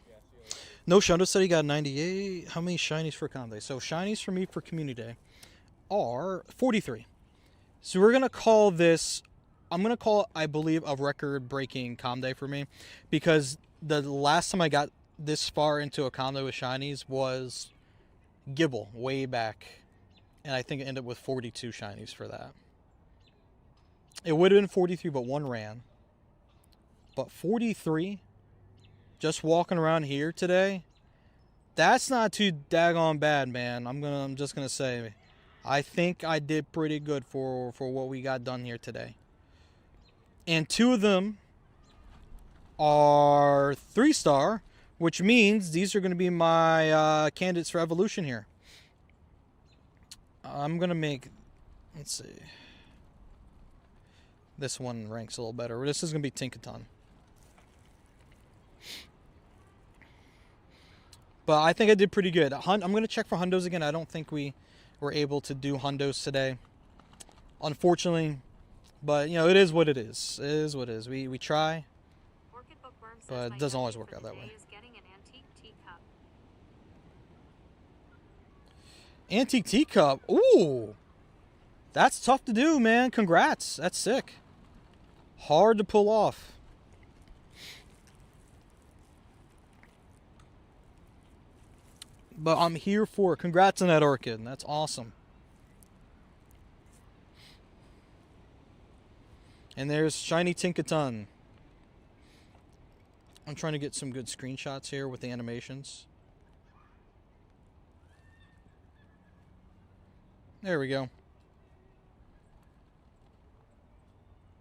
No Shundo said he got 98. How many shinies for Con Day? So shinies for me for Community Day are 43. So we're going to call this, I'm going to call it, I believe, a record-breaking Com Day for me. Because the last time I got this far into a Com Day with shinies was Gibble, way back. And I think it ended with 42 shinies for that. It would have been 43, but one ran. But 43, just walking around here today, that's not too daggone bad, man. I'm just gonna say, I think I did pretty good for what we got done here today. And 2 of them are 3-star, which means these are going to be my candidates for evolution here. I'm going to make, let's see. This one ranks a little better. This is going to be Tinkatink. But I think I did pretty good. I'm going to check for hundos again. I don't think we were able to do hundos today, unfortunately. But, you know, it is what it is. It is what it is. We try, but it doesn't always work out that way. Antique teacup. Ooh. That's tough to do, man. Congrats. That's sick. Hard to pull off. But I'm here for it. Congrats on that orchid. That's awesome. And there's shiny Tinkatink. I'm trying to get some good screenshots here with the animations. There we go.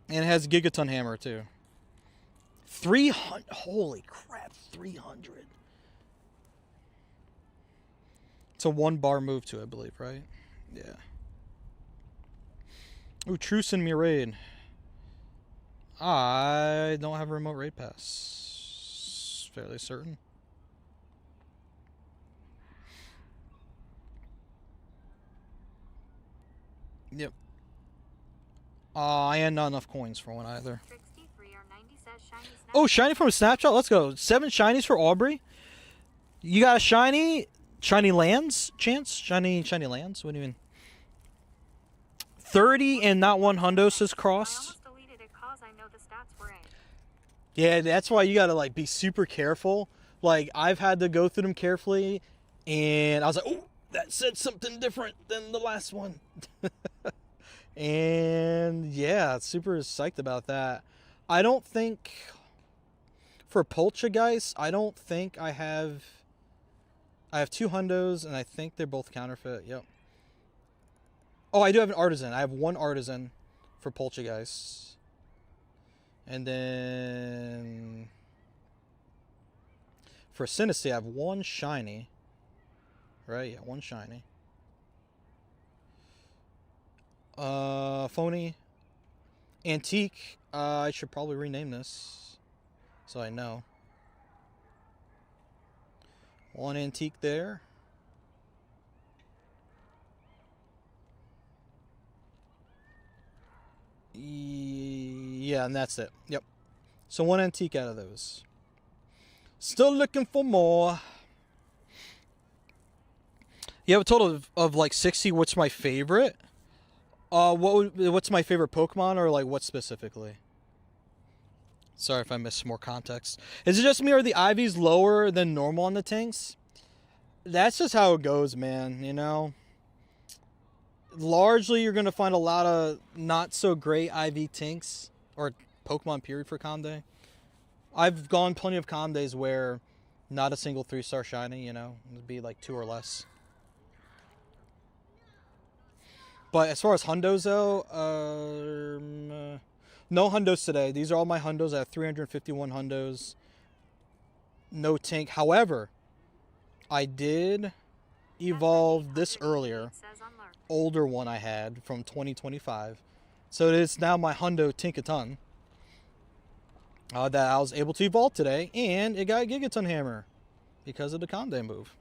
And it has Gigaton Hammer too. 300. Holy crap, 300. It's a 1-bar move too, I believe, right? Yeah. Ooh, Truce and Miraid. I don't have a remote raid pass. Fairly certain. Yep. I had not enough coins for one either. Oh, shiny from a snapshot. Let's go. 7 shinies for Aubrey. You got a shiny lands chance? Shiny lands? What do you mean? 30 and not one hundos is crossed. Yeah, that's why you gotta like be super careful. Like I've had to go through them carefully, and I was like, oh, that said something different than the last one. And yeah, super psyched about that. I don't think for Poltergeist, I don't think I have 2 hundos, and I think they're both counterfeit. Yep. Oh, I do have an artisan. I have 1 artisan for Poltergeist. And then for Synesty, I have 1 shiny. Right? Yeah, 1 shiny. Phony. Antique. I should probably rename this so I know. 1 antique there. Yeah, and that's it. Yep. So 1 antique out of those. Still looking for more. You have a total of like 60. What's my favorite? What's my favorite Pokemon, or like what specifically? Sorry if I missed more context. Is it just me, or the IV's lower than normal on the tanks? That's just how it goes, man, you know? Largely, you're going to find a lot of not so great IV tanks, or Pokemon period for Conde. I've gone plenty of Condes where not a single 3-star shiny, you know? It'd be like 2 or less. But as far as hundos though, no hundos today. These are all my hundos. I have 351 hundos. No tank. However, I did evolve this earlier. Older one I had from 2025. So it is now my hundo Tinkatink. That I was able to evolve today. And it got a Gigaton Hammer because of the Conde move.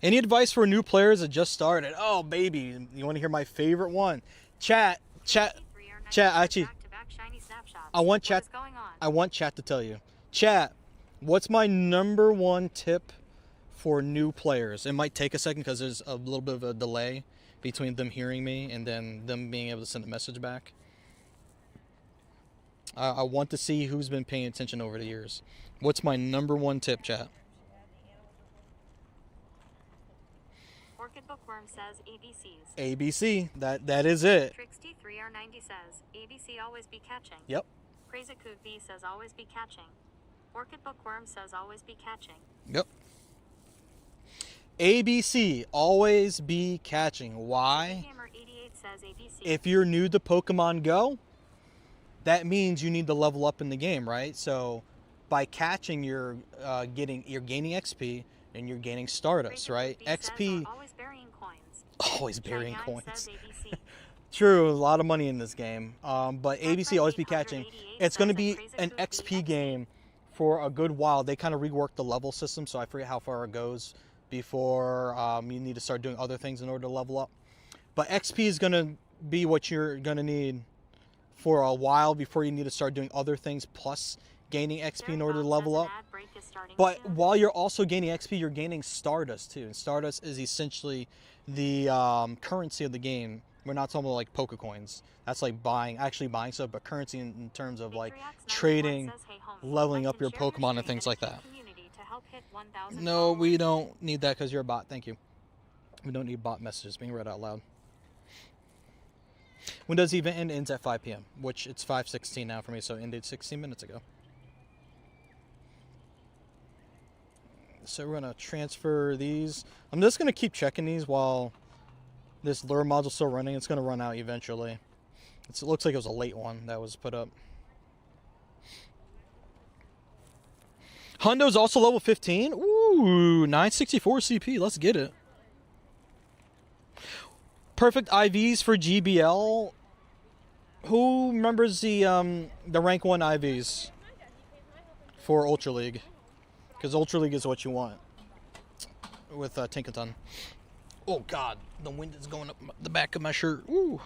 Any advice for new players that just started? Oh, baby. You want to hear my favorite one? Chat. Actually, I want chat to tell you. Chat, what's my number 1 tip for new players? It might take a second because there's a little bit of a delay between them hearing me and then them being able to send a message back. I want to see who's been paying attention over the years. What's my number 1 tip, chat? Bookworm says ABCs. ABC. That is it. Trixty3R90 says ABC always be catching. Yep. Crazy Coot V says always be catching. Orchid Bookworm says always be catching. Yep. ABC, always be catching. Why? Gamer88 says ABC. If you're new to Pokemon Go, that means you need to level up in the game, right? So by catching, you're gaining XP and you're gaining Stardust, right? XP. Always burying Cheyenne coins. says ABC. True, a lot of money in this game. But ABC always be catching. 888 It's going to says be a crazy an goofy XP game for a good while. They kind of reworked the level system, so I forget how far it goes before you need to start doing other things in order to level up. But XP is going to be what you're going to need for a while before you need to start doing other things plus gaining XP in order to level up. But while you're also gaining XP, you're gaining Stardust too. And Stardust is essentially the currency of the game. We're not talking about like Pokecoins. That's like actually buying stuff, but currency in terms of like trading, leveling up your Pokemon and things like that. No, we don't need that because you're a bot. Thank you. We don't need bot messages being read out loud. When does the event end? Ends at 5 p.m., which it's 5:16 now for me, so it ended 16 minutes ago. So we're going to transfer these. I'm just going to keep checking these while this lure module's still running. It's going to run out eventually. It looks like it was a late one that was put up. Hundo's also level 15. Ooh, 964 CP. Let's get it. Perfect IVs for GBL. Who remembers the rank 1 IVs for Ultra League? Because Ultra League is what you want with Tinkatink. Oh God, the wind is going up the back of my shirt. Ooh.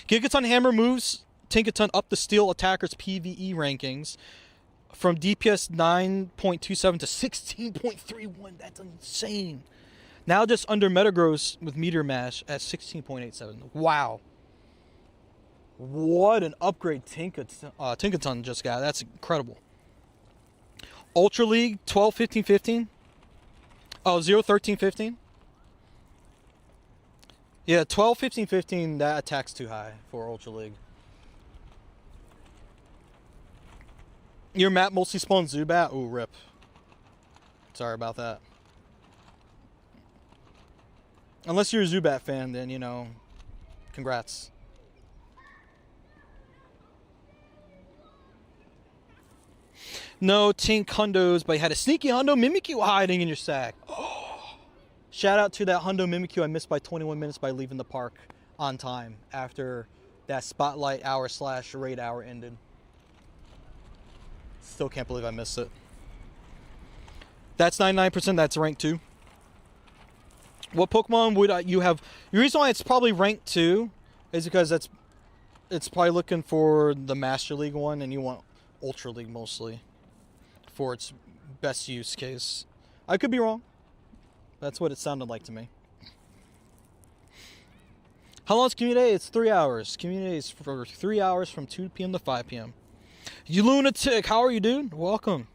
Gigaton Hammer moves Tinkatink up the Steel Attacker's PvE rankings from DPS 9.27 to 16.31. That's insane. Now just under Metagross with Meteor Mash at 16.87. Wow. What an upgrade Tinkatink just got. That's incredible. Ultra League 12, 15, 15. Oh, 0, 13, 15. Yeah, 12, 15, 15, that attack's too high for Ultra League. Your map mostly spawns Zubat? Ooh, rip. Sorry about that. Unless you're a Zubat fan, then, you know, congrats. No Tink Hundos, but you had a sneaky Hundo Mimikyu hiding in your sack. Shout out to that Hundo Mimikyu I missed by 21 minutes by leaving the park on time after that spotlight hour / raid hour ended. Still can't believe I missed it. That's 99%, that's rank 2. What Pokemon would you have? The reason why it's probably rank 2 is because it's probably looking for the Master League one, and you want Ultra League mostly for its best use case. I could be wrong. That's what it sounded like to me. How long is Community Day? It's 3 hours. Community Day is for 3 hours from 2 p.m. to 5 p.m. You lunatic, how are you, dude? Welcome.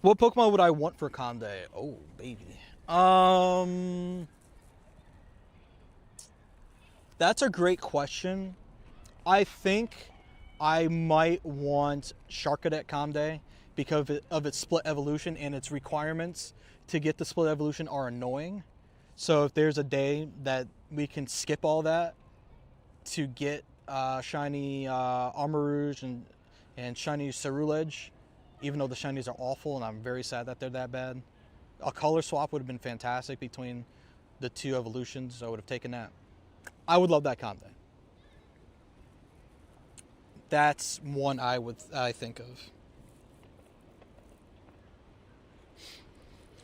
What Pokemon would I want for Con Day? Oh, baby. That's a great question. I think I might want Sharkadet Con Day because of its split evolution, and its requirements to get the split evolution are annoying. So if there's a day that we can skip all that to get shiny Armarouge and shiny Ceruledge, even though the shinies are awful and I'm very sad that they're that bad. A color swap would have been fantastic between the two evolutions, so I would have taken that. I would love that Con Day. That's one I think of.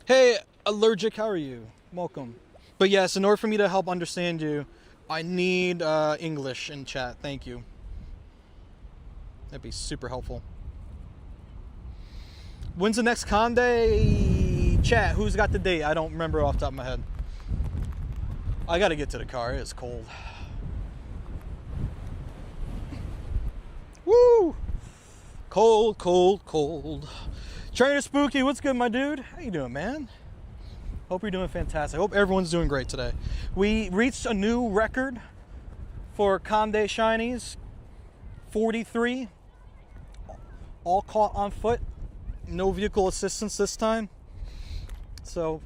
Hey, Allergic, how are you? Welcome. But yes, in order for me to help understand you, I need English in chat. Thank you. That'd be super helpful. When's the next Con Day? Chat, who's got the date? I don't remember off the top of my head. I gotta get to the car. It's cold. Woo! Cold, cold, cold. Trainer Spooky, what's good, my dude? How you doing, man? Hope you're doing fantastic. Hope everyone's doing great today. We reached a new record for Con Day Shinies. 43. All caught on foot. No vehicle assistance this time. So,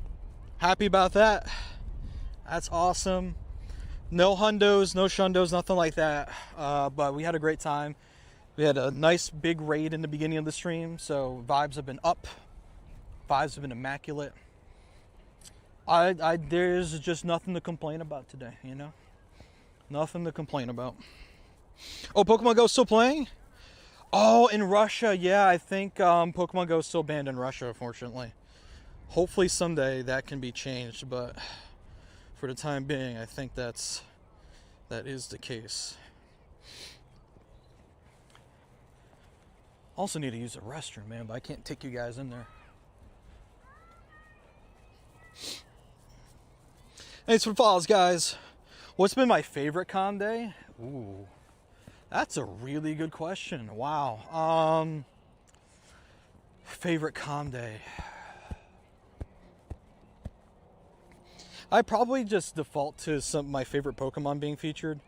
happy about that. That's awesome. No hundos, no shundos, nothing like that. But we had a great time. We had a nice big raid in the beginning of the stream, so vibes have been up. Vibes have been immaculate. There's just nothing to complain about today, you know? Nothing to complain about. Oh, Pokemon Go still playing? Oh, in Russia, yeah, I think Pokemon Go is still banned in Russia, unfortunately. Hopefully someday that can be changed, but for the time being, I think that is the case. Also need to use the restroom, man, but I can't take you guys in there. Thanks for the follows, guys. What's been my favorite con day? Ooh, that's a really good question. Wow. Favorite con day. I probably just default to some of my favorite Pokemon being featured.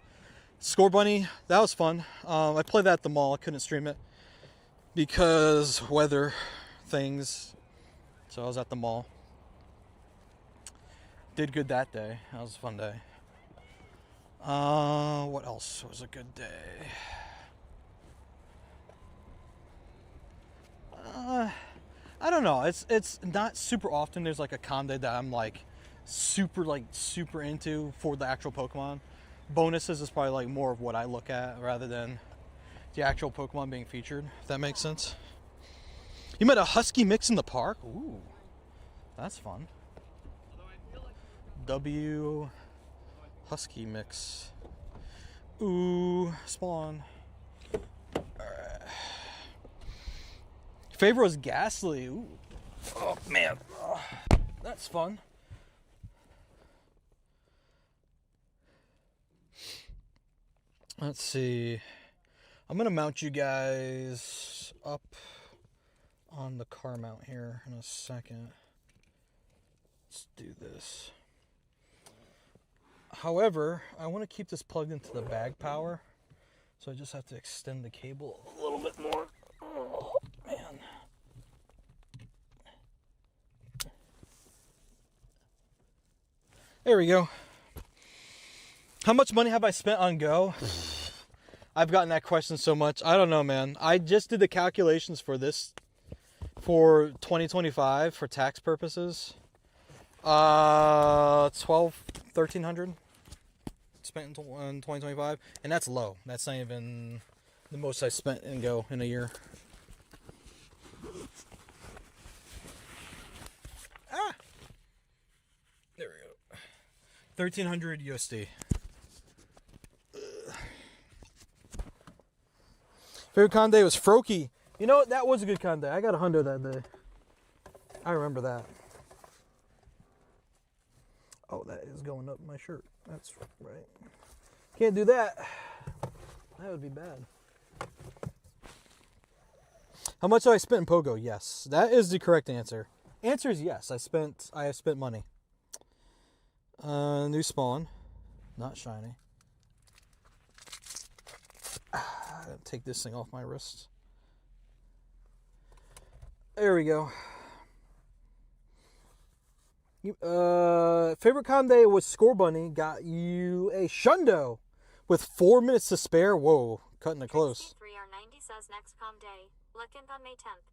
Score Bunny, that was fun. I played that at the mall. I couldn't stream it because weather things. So I was at the mall. Did good that day. That was a fun day. What else was a good day? I don't know. It's not super often there's like a con day that I'm like super into for the actual Pokemon. Bonuses is probably like more of what I look at rather than the actual Pokemon being featured, if that makes sense. You met a husky mix in the park? Ooh, that's fun. W husky mix. Ooh, spawn. Alright. Favorite was Ghastly. Ooh. Oh man. Oh, that's fun. Let's see. I'm gonna mount you guys up on the car mount here in a second. Let's do this. However, I want to keep this plugged into the bag power, so I just have to extend the cable a little bit more. Oh man. There we go. How much money have I spent on Go? I've gotten that question so much. I don't know, man. I just did the calculations for this for 2025 for tax purposes. 1,300 spent in 2025, and that's low. That's not even the most I spent in Go in a year. There we go. 1,300 USD. Favorite con day was Froakie. You know what? That was a good con day. I got a hundo that day. I remember that. Oh, that is going up my shirt. That's right. Can't do that. That would be bad. How much have I spent in Pogo? Yes. That is the correct answer. Answer is yes. I have spent money. New spawn. Not shiny. Take this thing off my wrist. There we go. Favorite con day was Score Bunny. Got you a Shundo with 4 minutes to spare. Whoa, cutting it close. 3R90 says next com day. Looking on May 10th.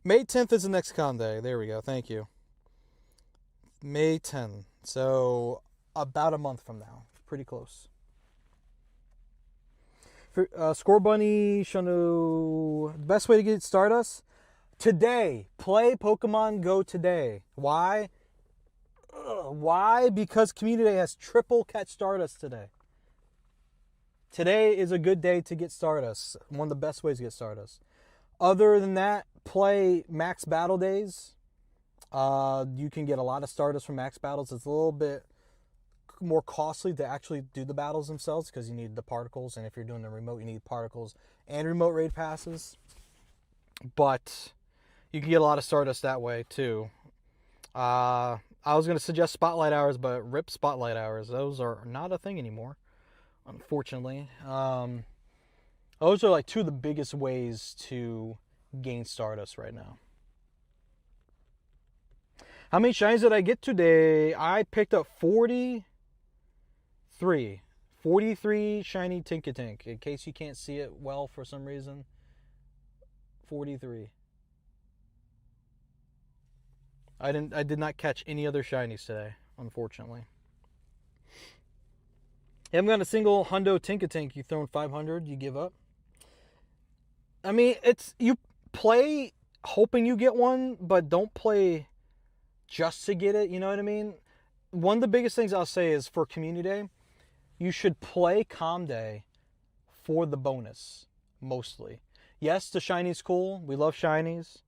May 10th is the next con day. There we go. Thank you. May 10th. So about a month from now. Pretty close. Score Bunny, Shundo. Best way to get Stardust? Today. Play Pokemon Go today. Why? Why? Because Community Day has triple catch Stardust today. Today is a good day to get Stardust. One of the best ways to get Stardust. Other than that, play Max Battle Days. You can get a lot of Stardust from Max Battles. It's a little bit more costly to actually do the battles themselves because you need the particles, and if you're doing the remote, you need particles and remote raid passes. But you can get a lot of Stardust that way too. I was going to suggest Spotlight Hours, but rip Spotlight Hours. Those are not a thing anymore, unfortunately. Those are like two of the biggest ways to gain Stardust right now. How many shinies did I get today? I picked up 43 shiny Tinkatink. In case you can't see it well for some reason. 43. I did not catch any other shinies today, unfortunately. You haven't got a single hundo Tinkatink. You thrown 500, you give up. I mean, it's you play hoping you get one, but don't play just to get it, you know what I mean? One of the biggest things I'll say is for Community Day, you should play Com Day for the bonus, mostly. Yes, the shinies cool. We love shinies.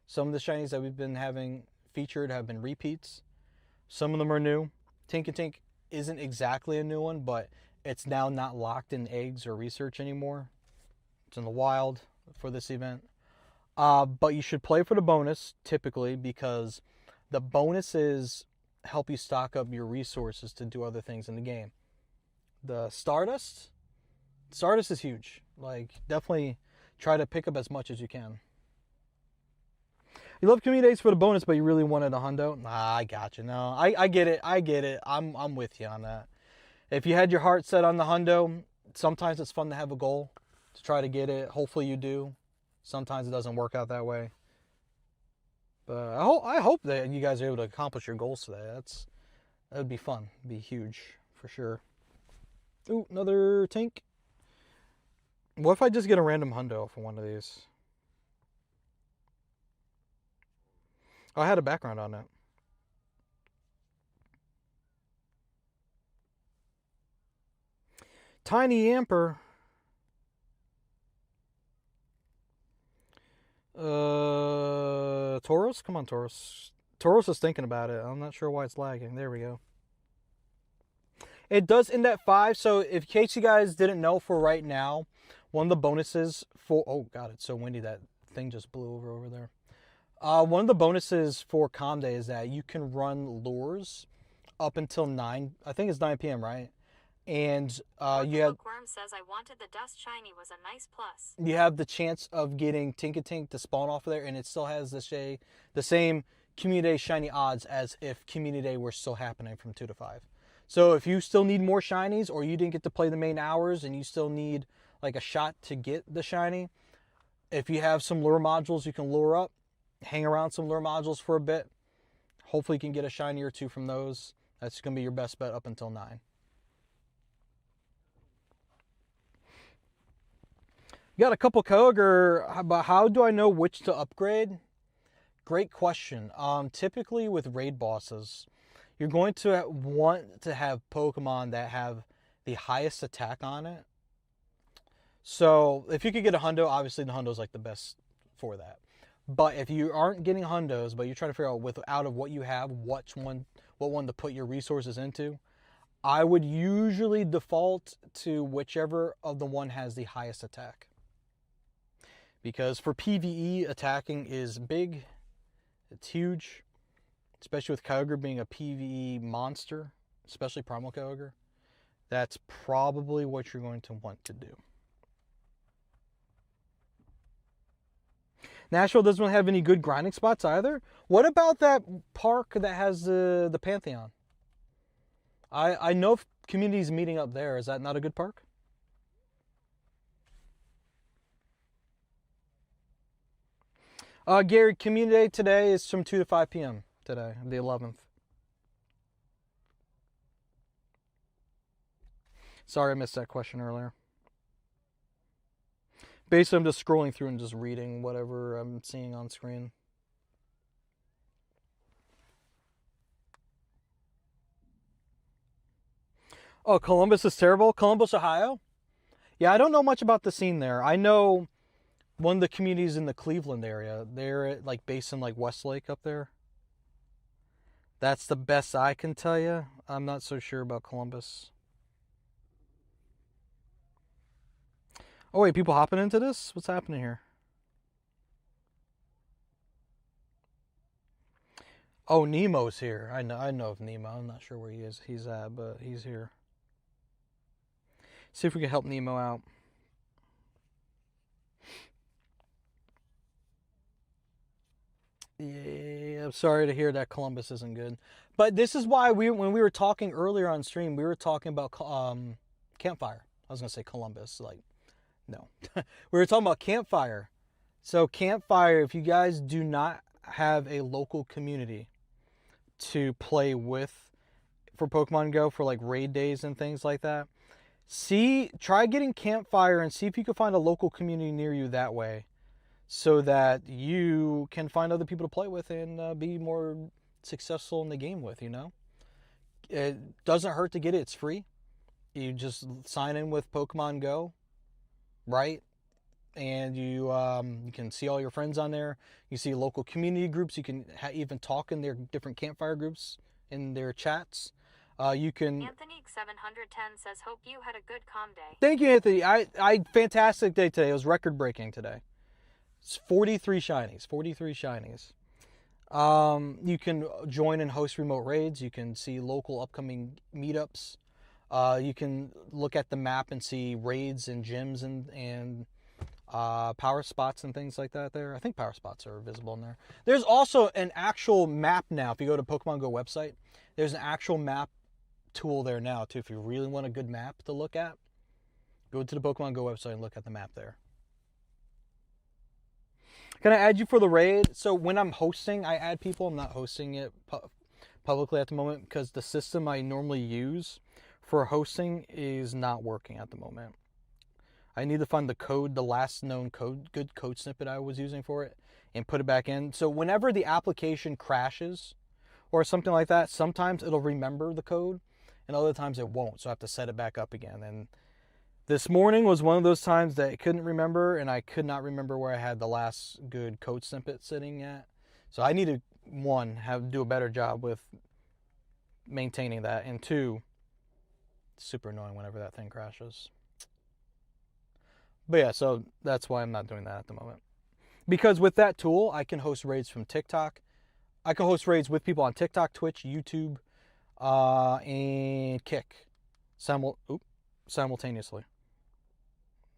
Some of the shinies that we've been having featured have been repeats. Some of them are new. Tinkatink isn't exactly a new one, but it's now not locked in eggs or research anymore. It's in the wild for this event. But you should play for the bonus, typically, because the bonuses help you stock up your resources to do other things in the game. The Stardust is huge. Like, definitely try to pick up as much as you can. You love Community Days for the bonus, but you really wanted a hundo? Nah, I got you. No, I get it. I'm with you on that. If you had your heart set on the hundo, sometimes it's fun to have a goal to try to get it. Hopefully you do. Sometimes it doesn't work out that way. But I hope that you guys are able to accomplish your goals today. That would be fun. It'd be huge for sure. Ooh, another Tink. What if I just get a random hundo for one of these? Oh, I had a background on that. Tiny Yamper. Tauros? Come on, Tauros. Tauros is thinking about it. I'm not sure why it's lagging. There we go. It does end at 5, so in case you guys didn't know, for right now, one of the bonuses for... Oh, God, it's so windy that thing just blew over there. One of the bonuses for Com Day is that you can run lures up until 9. I think it's 9 p.m., right? And you have... Worm says I wanted the dust shiny was a nice plus. You have the chance of getting Tinkatink to spawn off of there, and it still has the same Community Day shiny odds as if Community Day were still happening from 2 to 5. So if you still need more shinies, or you didn't get to play the main hours and you still need like a shot to get the shiny, if you have some lure modules you can lure up, hang around some lure modules for a bit. Hopefully you can get a shiny or two from those. That's going to be your best bet up until 9. You got a couple Kyogre, but how do I know which to upgrade? Great question. Typically with raid bosses, you're going to want to have Pokemon that have the highest attack on it. So if you could get a hundo, obviously the hundo is like the best for that. But if you aren't getting hundos, but you're trying to figure out out of what you have, what one to put your resources into, I would usually default to whichever of the one has the highest attack. Because for PvE, attacking is big. It's huge. Especially with Kyogre being a PvE monster, especially Primal Kyogre. That's probably what you're going to want to do. Nashville doesn't have any good grinding spots either. What about that park that has the Pantheon? I know if community's meeting up there. Is that not a good park? Gary, Community Day today is from 2 to 5 p.m. today, the 11th. Sorry I missed that question earlier. Basically, I'm just scrolling through and just reading whatever I'm seeing on screen. Oh, Columbus is terrible? Columbus, Ohio? Yeah, I don't know much about the scene there. I know one of the communities in the Cleveland area. They're like based in like Westlake up there. That's the best I can tell you. I'm not so sure about Columbus. Oh wait, people hopping into this? What's happening here? Oh, Nemo's here. I know of Nemo. I'm not sure where he's at, but he's here. See if we can help Nemo out. Yeah, I'm sorry to hear that Columbus isn't good. But this is why when we were talking earlier on stream, we were talking about Campfire. I was going to say Columbus, like, no. We were talking about Campfire. So Campfire, if you guys do not have a local community, to play with for Pokemon Go for like raid days and things like that. Try getting Campfire and see if you can find a local community near you that way, so that you can find other people to play with and be more successful in the game with, you know? It doesn't hurt to get it. It's free. You just sign in with Pokemon Go, right? And you can see all your friends on there. You see local community groups. You can even talk in their different Campfire groups in their chats. You can. Anthony 710 says, "Hope you had a good calm day." Thank you, Anthony. I fantastic day today. It was record breaking today. It's 43 shinies. 43 shinies. You can join and host remote raids. You can see local upcoming meetups. You can look at the map and see raids and gyms and power spots and things like that there. I think power spots are visible in there. There's also an actual map now. If you go to Pokemon Go website, there's an actual map tool there now too. If you really want a good map to look at, go to the Pokemon Go website and look at the map there. Can I add you for the raid? So when I'm hosting, I add people. I'm not hosting it publicly at the moment because the system I normally use for hosting is not working at the moment. I need to find the code, the last known code, good code snippet I was using for it, and put it back in. So whenever the application crashes or something like that, sometimes it'll remember the code and other times it won't. So I have to set it back up again. And this morning was one of those times that I couldn't remember, and I could not remember where I had the last good code snippet sitting at. So I need to, one, do a better job with maintaining that, and two, it's super annoying whenever that thing crashes. But yeah, so that's why I'm not doing that at the moment. Because with that tool, I can host raids from TikTok. I can host raids with people on TikTok, Twitch, YouTube, and Kick simultaneously.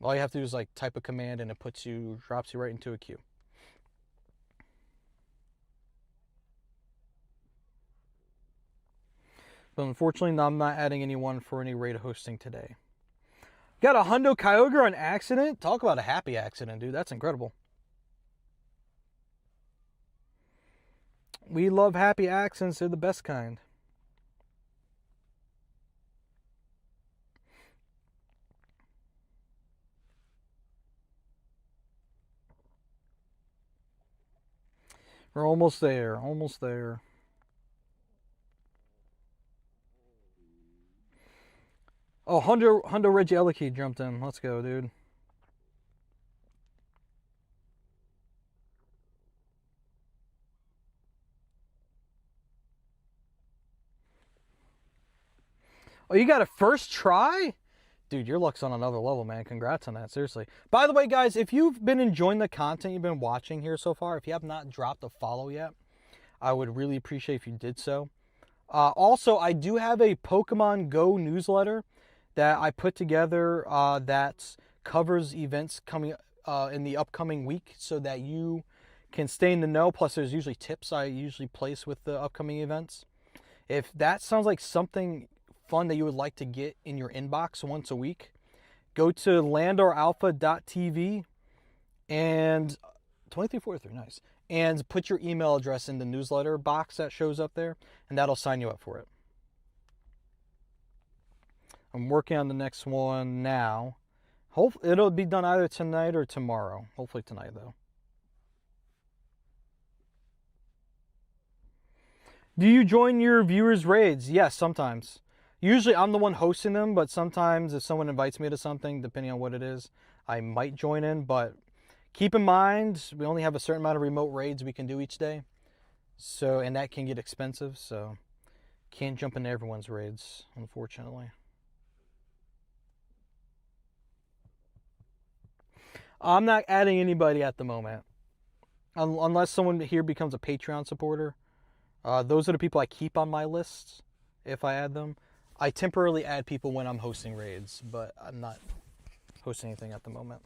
All you have to do is like type a command and it drops you right into a queue. But unfortunately, I'm not adding anyone for any raid hosting today. Got a Hundo Kyogre on accident? Talk about a happy accident, dude. That's incredible. We love happy accidents. They're the best kind. We're almost there. Almost there. Oh, Hundo Reggie Ellicky jumped in. Let's go, dude. Oh, you got a first try? Dude, your luck's on another level, man. Congrats on that, seriously. By the way, guys, if you've been enjoying the content you've been watching here so far, if you have not dropped a follow yet, I would really appreciate if you did so. Also, I do have a Pokemon Go newsletter that I put together that covers events coming in the upcoming week so that you can stay in the know. Plus, there's usually tips I usually place with the upcoming events. If that sounds like something fun that you would like to get in your inbox once a week, go to landoralpha.tv and 2343, nice, and put your email address in the newsletter box that shows up there, and that'll sign you up for it. I'm working on the next one now. Hopefully it'll be done either tonight or tomorrow. Hopefully tonight, though. Do you join your viewers' raids? Yes, sometimes. Usually I'm the one hosting them, but sometimes if someone invites me to something, depending on what it is, I might join in. But keep in mind, we only have a certain amount of remote raids we can do each day. So, and that can get expensive, so can't jump into everyone's raids, unfortunately. I'm not adding anybody at the moment. Unless someone here becomes a Patreon supporter. Those are the people I keep on my list if I add them. I temporarily add people when I'm hosting raids, but I'm not hosting anything at the moment.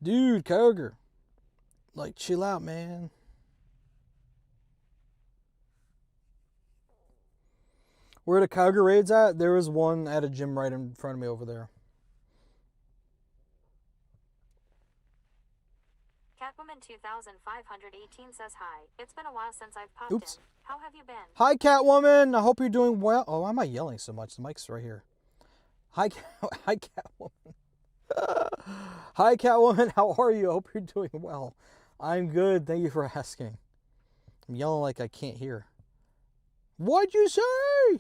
Dude, Kyogre. Like, chill out, man. Where the Kyogre raids at? There was one at a gym right in front of me over there. Catwoman 2518 says hi. It's been a while since I've popped Oops. in. How have you been? Hi, Catwoman. I hope you're doing well. Oh, why am I yelling so much? The mic's right here. Hi, hi, Catwoman. Hi, Catwoman. How are you? I hope you're doing well. I'm good. Thank you for asking. I'm yelling like I can't hear. What'd you say?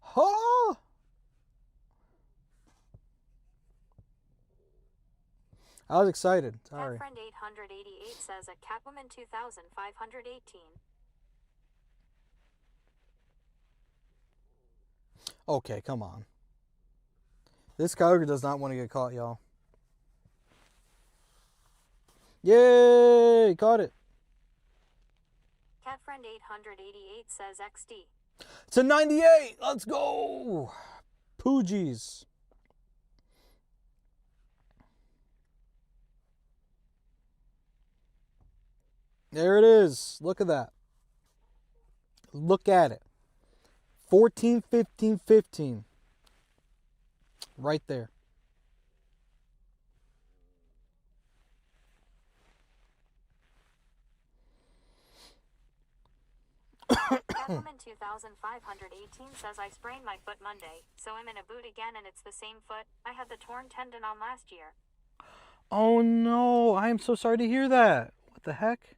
Huh? I was excited. Sorry. Friend 888 says a Catwoman 2518. Okay, come on. This Kyogre does not want to get caught, y'all. Yay! Caught it. Catfriend 888 says XD. It's a 98. Let's go. Poogies. There it is. Look at that. Look at it. 14, 15, 15. Right there. Catwoman 2518 says I sprained my foot Monday, so I'm in a boot again and it's the same foot. I had the torn tendon on last year. Oh no, I am so sorry to hear that. What the heck?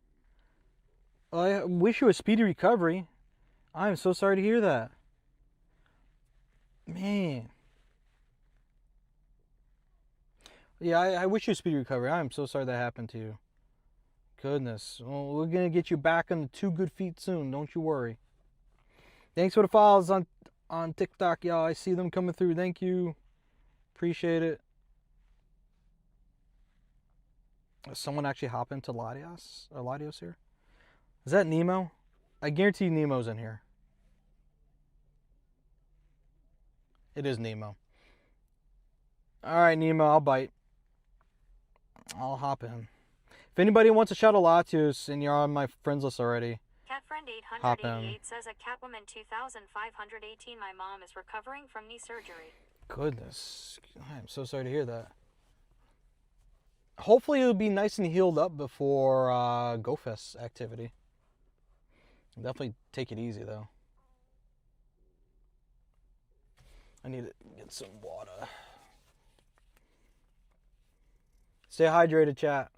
I wish you a speedy recovery. I am so sorry to hear that. Man. Yeah, I wish you a speedy recovery. I am so sorry that happened to you. Goodness. Well, we're going to get you back on the 2 good feet soon. Don't you worry. Thanks for the follows on TikTok, y'all. I see them coming through. Thank you. Appreciate it. Does someone actually hop into Latios here? Is that Nemo? I guarantee Nemo's in here. It is Nemo. Alright, Nemo, I'll bite. I'll hop in. If anybody wants to shout a Latios and you're on my friends list already, Catfriend hop in. 888 says a Catwoman 2518. My mom is recovering from knee surgery. Goodness. I'm so sorry to hear that. Hopefully it'll be nice and healed up before GoFest activity. Definitely take it easy though. I need to get some water. Stay hydrated, chat.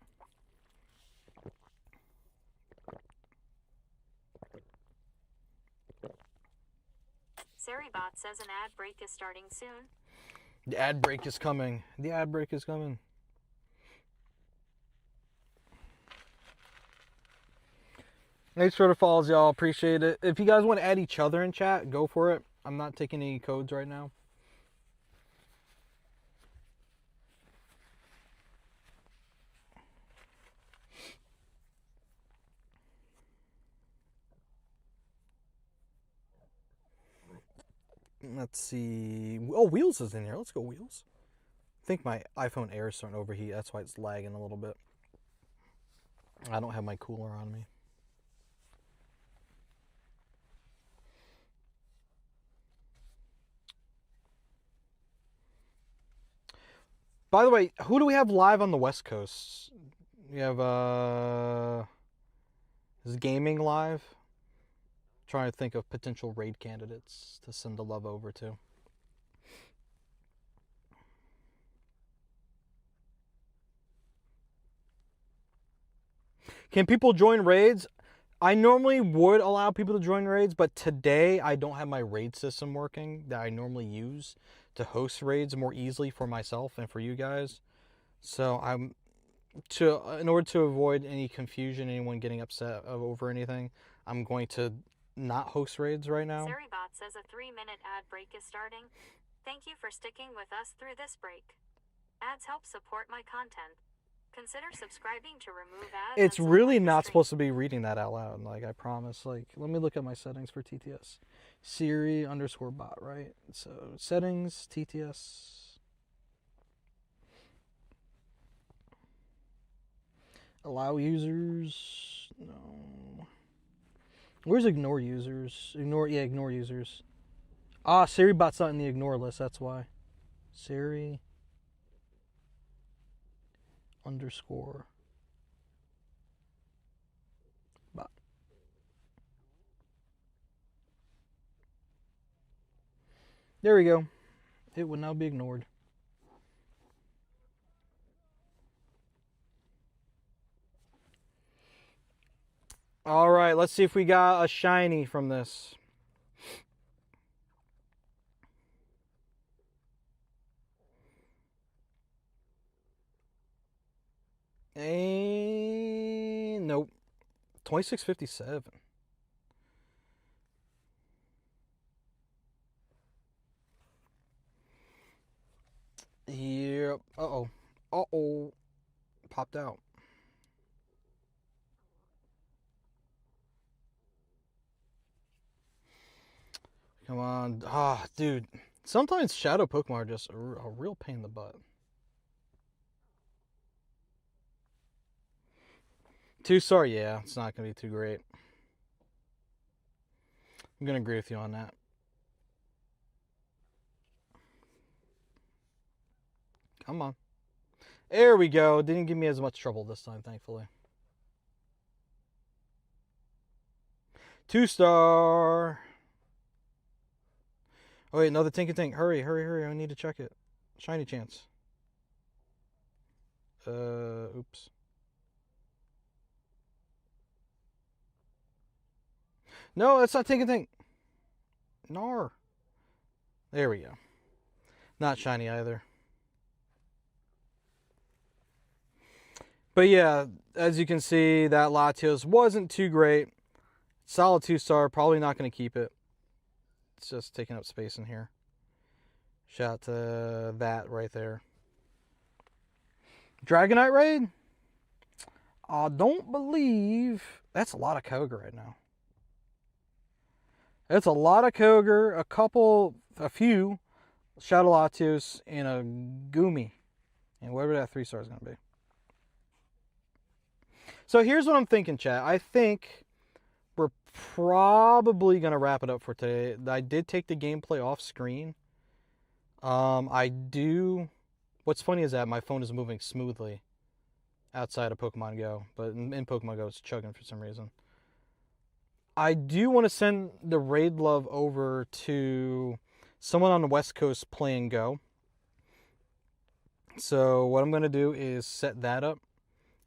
Saribot says an ad break is starting soon. The ad break is coming. The ad break is coming. Thanks for the follows, y'all. Appreciate it. If you guys want to add each other in chat, go for it. I'm not taking any codes right now. Let's see. Oh, Wheels is in here. Let's go, Wheels. I think my iPhone Air is starting to overheat. That's why it's lagging a little bit. I don't have my cooler on me. By the way, who do we have live on the West Coast? We have is Gaming live? Trying to think of potential raid candidates to send the love over to. Can people join raids? I normally would allow people to join raids, but today I don't have my raid system working that I normally use to host raids more easily for myself and for you guys. So in order to avoid any confusion, anyone getting upset over anything, I'm going to not host raids right now. Saribot says a 3-minute ad break is starting. Thank you for sticking with us through this break. Ads help support my content. Consider subscribing to remove ads. It's really not supposed to be reading that out loud. Like, I promise. Like, let me look at my settings for TTS. Siri _bot, right? So, settings, TTS. Allow users. No. Where's ignore users? Ignore users. Ah, Siri bot's not in the ignore list. That's why. Siri _. There we go. It would now be ignored. All right, let's see if we got a shiny from this. And nope. 2657. Yep. Uh-oh. Uh-oh. Popped out. Come on. Ah, dude. Sometimes shadow Pokemon are just a real pain in the butt. 2-star, yeah. It's not going to be too great. I'm going to agree with you on that. Come on. There we go. Didn't give me as much trouble this time, thankfully. 2-star. Oh, wait, another Tinkatink. Hurry, hurry, hurry. I need to check it. Shiny chance. Oops. No, that's not Tinkatink. Nar. There we go. Not shiny either. But yeah, as you can see, that Latios wasn't too great. Solid 2-star. Probably not going to keep it. It's just taking up space in here. Shout out to that right there. Dragonite raid? I don't believe... That's a lot of Koga right now. That's a lot of Koga, a few Shadow Latios, and a Goomy. And whatever that 3-star is going to be. So here's what I'm thinking, chat. I think we're probably going to wrap it up for today. I did take the gameplay off screen. What's funny is that my phone is moving smoothly outside of Pokemon Go, but in Pokemon Go it's chugging for some reason. I do want to send the raid love over to someone on the West Coast playing Go. So what I'm going to do is set that up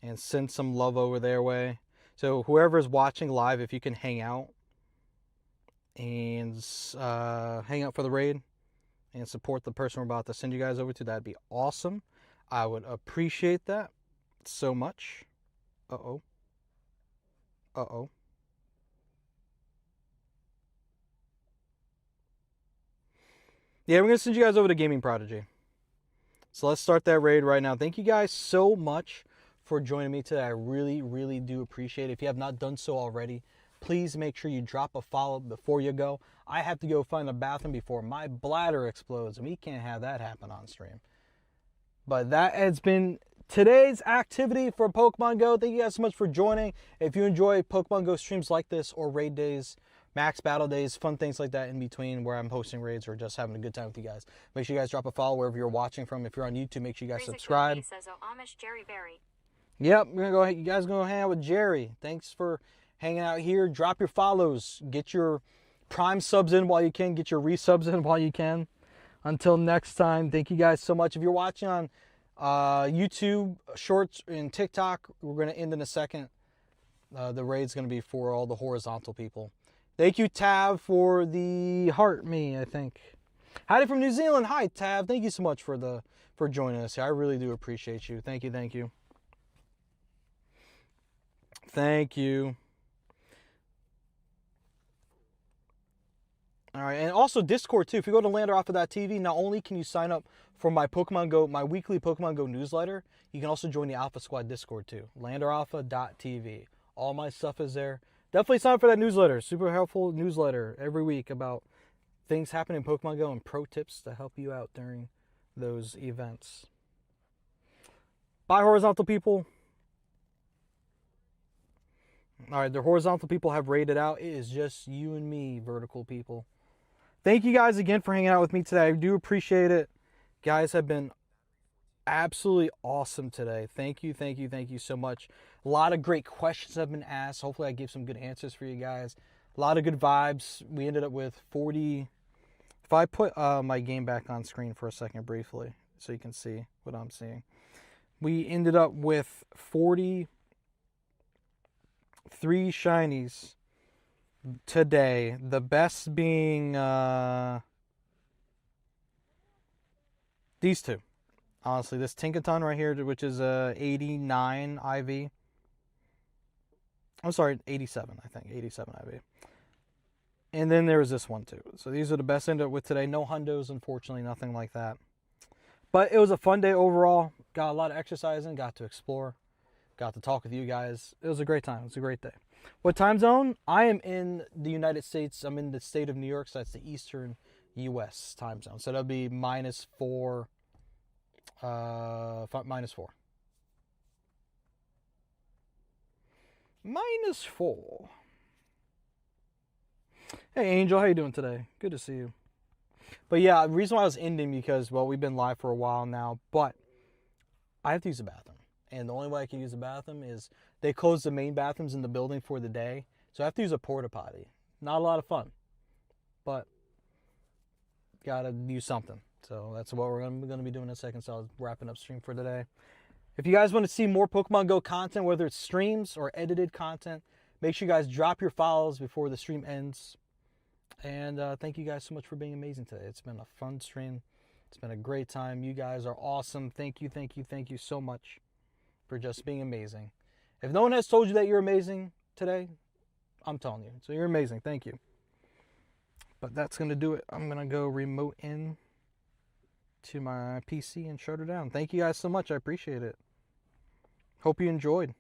and send some love over their way. So whoever's watching live, if you can hang out and hang out for the raid and support the person we're about to send you guys over to, that'd be awesome. I would appreciate that so much. Uh-oh. Uh-oh. Yeah, we're going to send you guys over to Gaming Prodigy. So let's start that raid right now. Thank you guys so much for joining me today. I really, really do appreciate it. If you have not done so already, please make sure you drop a follow before you go. I have to go find a bathroom before my bladder explodes, and we can't have that happen on stream. But that has been today's activity for Pokemon Go. Thank you guys so much for joining. If you enjoy Pokemon Go streams like this, or raid days, max battle days, fun things like that in between where I'm hosting raids or just having a good time with you guys, make sure you guys drop a follow wherever you're watching from. If you're on YouTube, make sure you guys subscribe. Says, oh, Amish Jerry Berry. Yep, we're gonna go. You guys gonna hang out with Jerry. Thanks for hanging out here. Drop your follows. Get your Prime subs in while you can. Get your resubs in while you can. Until next time, thank you guys so much. If you're watching on YouTube, Shorts, and TikTok, we're gonna end in a second. The raid's gonna be for all the horizontal people. Thank you, Tav, for the heart me, I think. Howdy from New Zealand. Hi, Tav. Thank you so much for joining us here. I really do appreciate you. Thank you, thank you. Thank you. All right, and also Discord too. If you go to landeroff.tv, not only can you sign up for my weekly Pokemon Go newsletter, you can also join the Alpha Squad Discord too. landeroff.tv. All my stuff is there. Definitely sign up for that newsletter. Super helpful newsletter every week about things happening in Pokemon Go and pro tips to help you out during those events. Bye, horizontal people. All right, the horizontal people have raided out. It is just you and me, vertical people. Thank you guys again for hanging out with me today. I do appreciate it. Guys have been absolutely awesome today. Thank you, thank you, thank you so much. A lot of great questions have been asked. Hopefully I gave some good answers for you guys. A lot of good vibes. We ended up with 40 If I put my game back on screen for a second briefly, so you can see what I'm seeing. We ended up with 43 shinies today. The best being these two. Honestly, this Tinkatink right here, which is a 89 IV. I'm sorry, 87, I think. 87 IV. And then there was this one too. So these are the best I ended up with today. No hundos, unfortunately, nothing like that. But it was a fun day overall. Got a lot of exercising, got to explore, got to talk with you guys. It was a great time. It was a great day. What time zone? I am in the United States. I'm in the state of New York, so that's the Eastern U.S. time zone. So that'll be -4. -4. -4. Hey Angel, how you doing today? Good to see you. But yeah, the reason why I was ending because, well, we've been live for a while now, but I have to use the bathroom. And the only way I can use the bathroom is they close the main bathrooms in the building for the day. So I have to use a porta potty. Not a lot of fun, but gotta use something. So that's what we're going to be doing in a second. So I was wrapping up stream for today. If you guys want to see more Pokemon Go content, whether it's streams or edited content, make sure you guys drop your follows before the stream ends. And thank you guys so much for being amazing today. It's been a fun stream. It's been a great time. You guys are awesome. Thank you, thank you, thank you so much for just being amazing. If no one has told you that you're amazing today, I'm telling you. So you're amazing. Thank you. But that's going to do it. I'm going to go remote in to my PC and shut her down. Thank you guys so much. I appreciate it. Hope you enjoyed.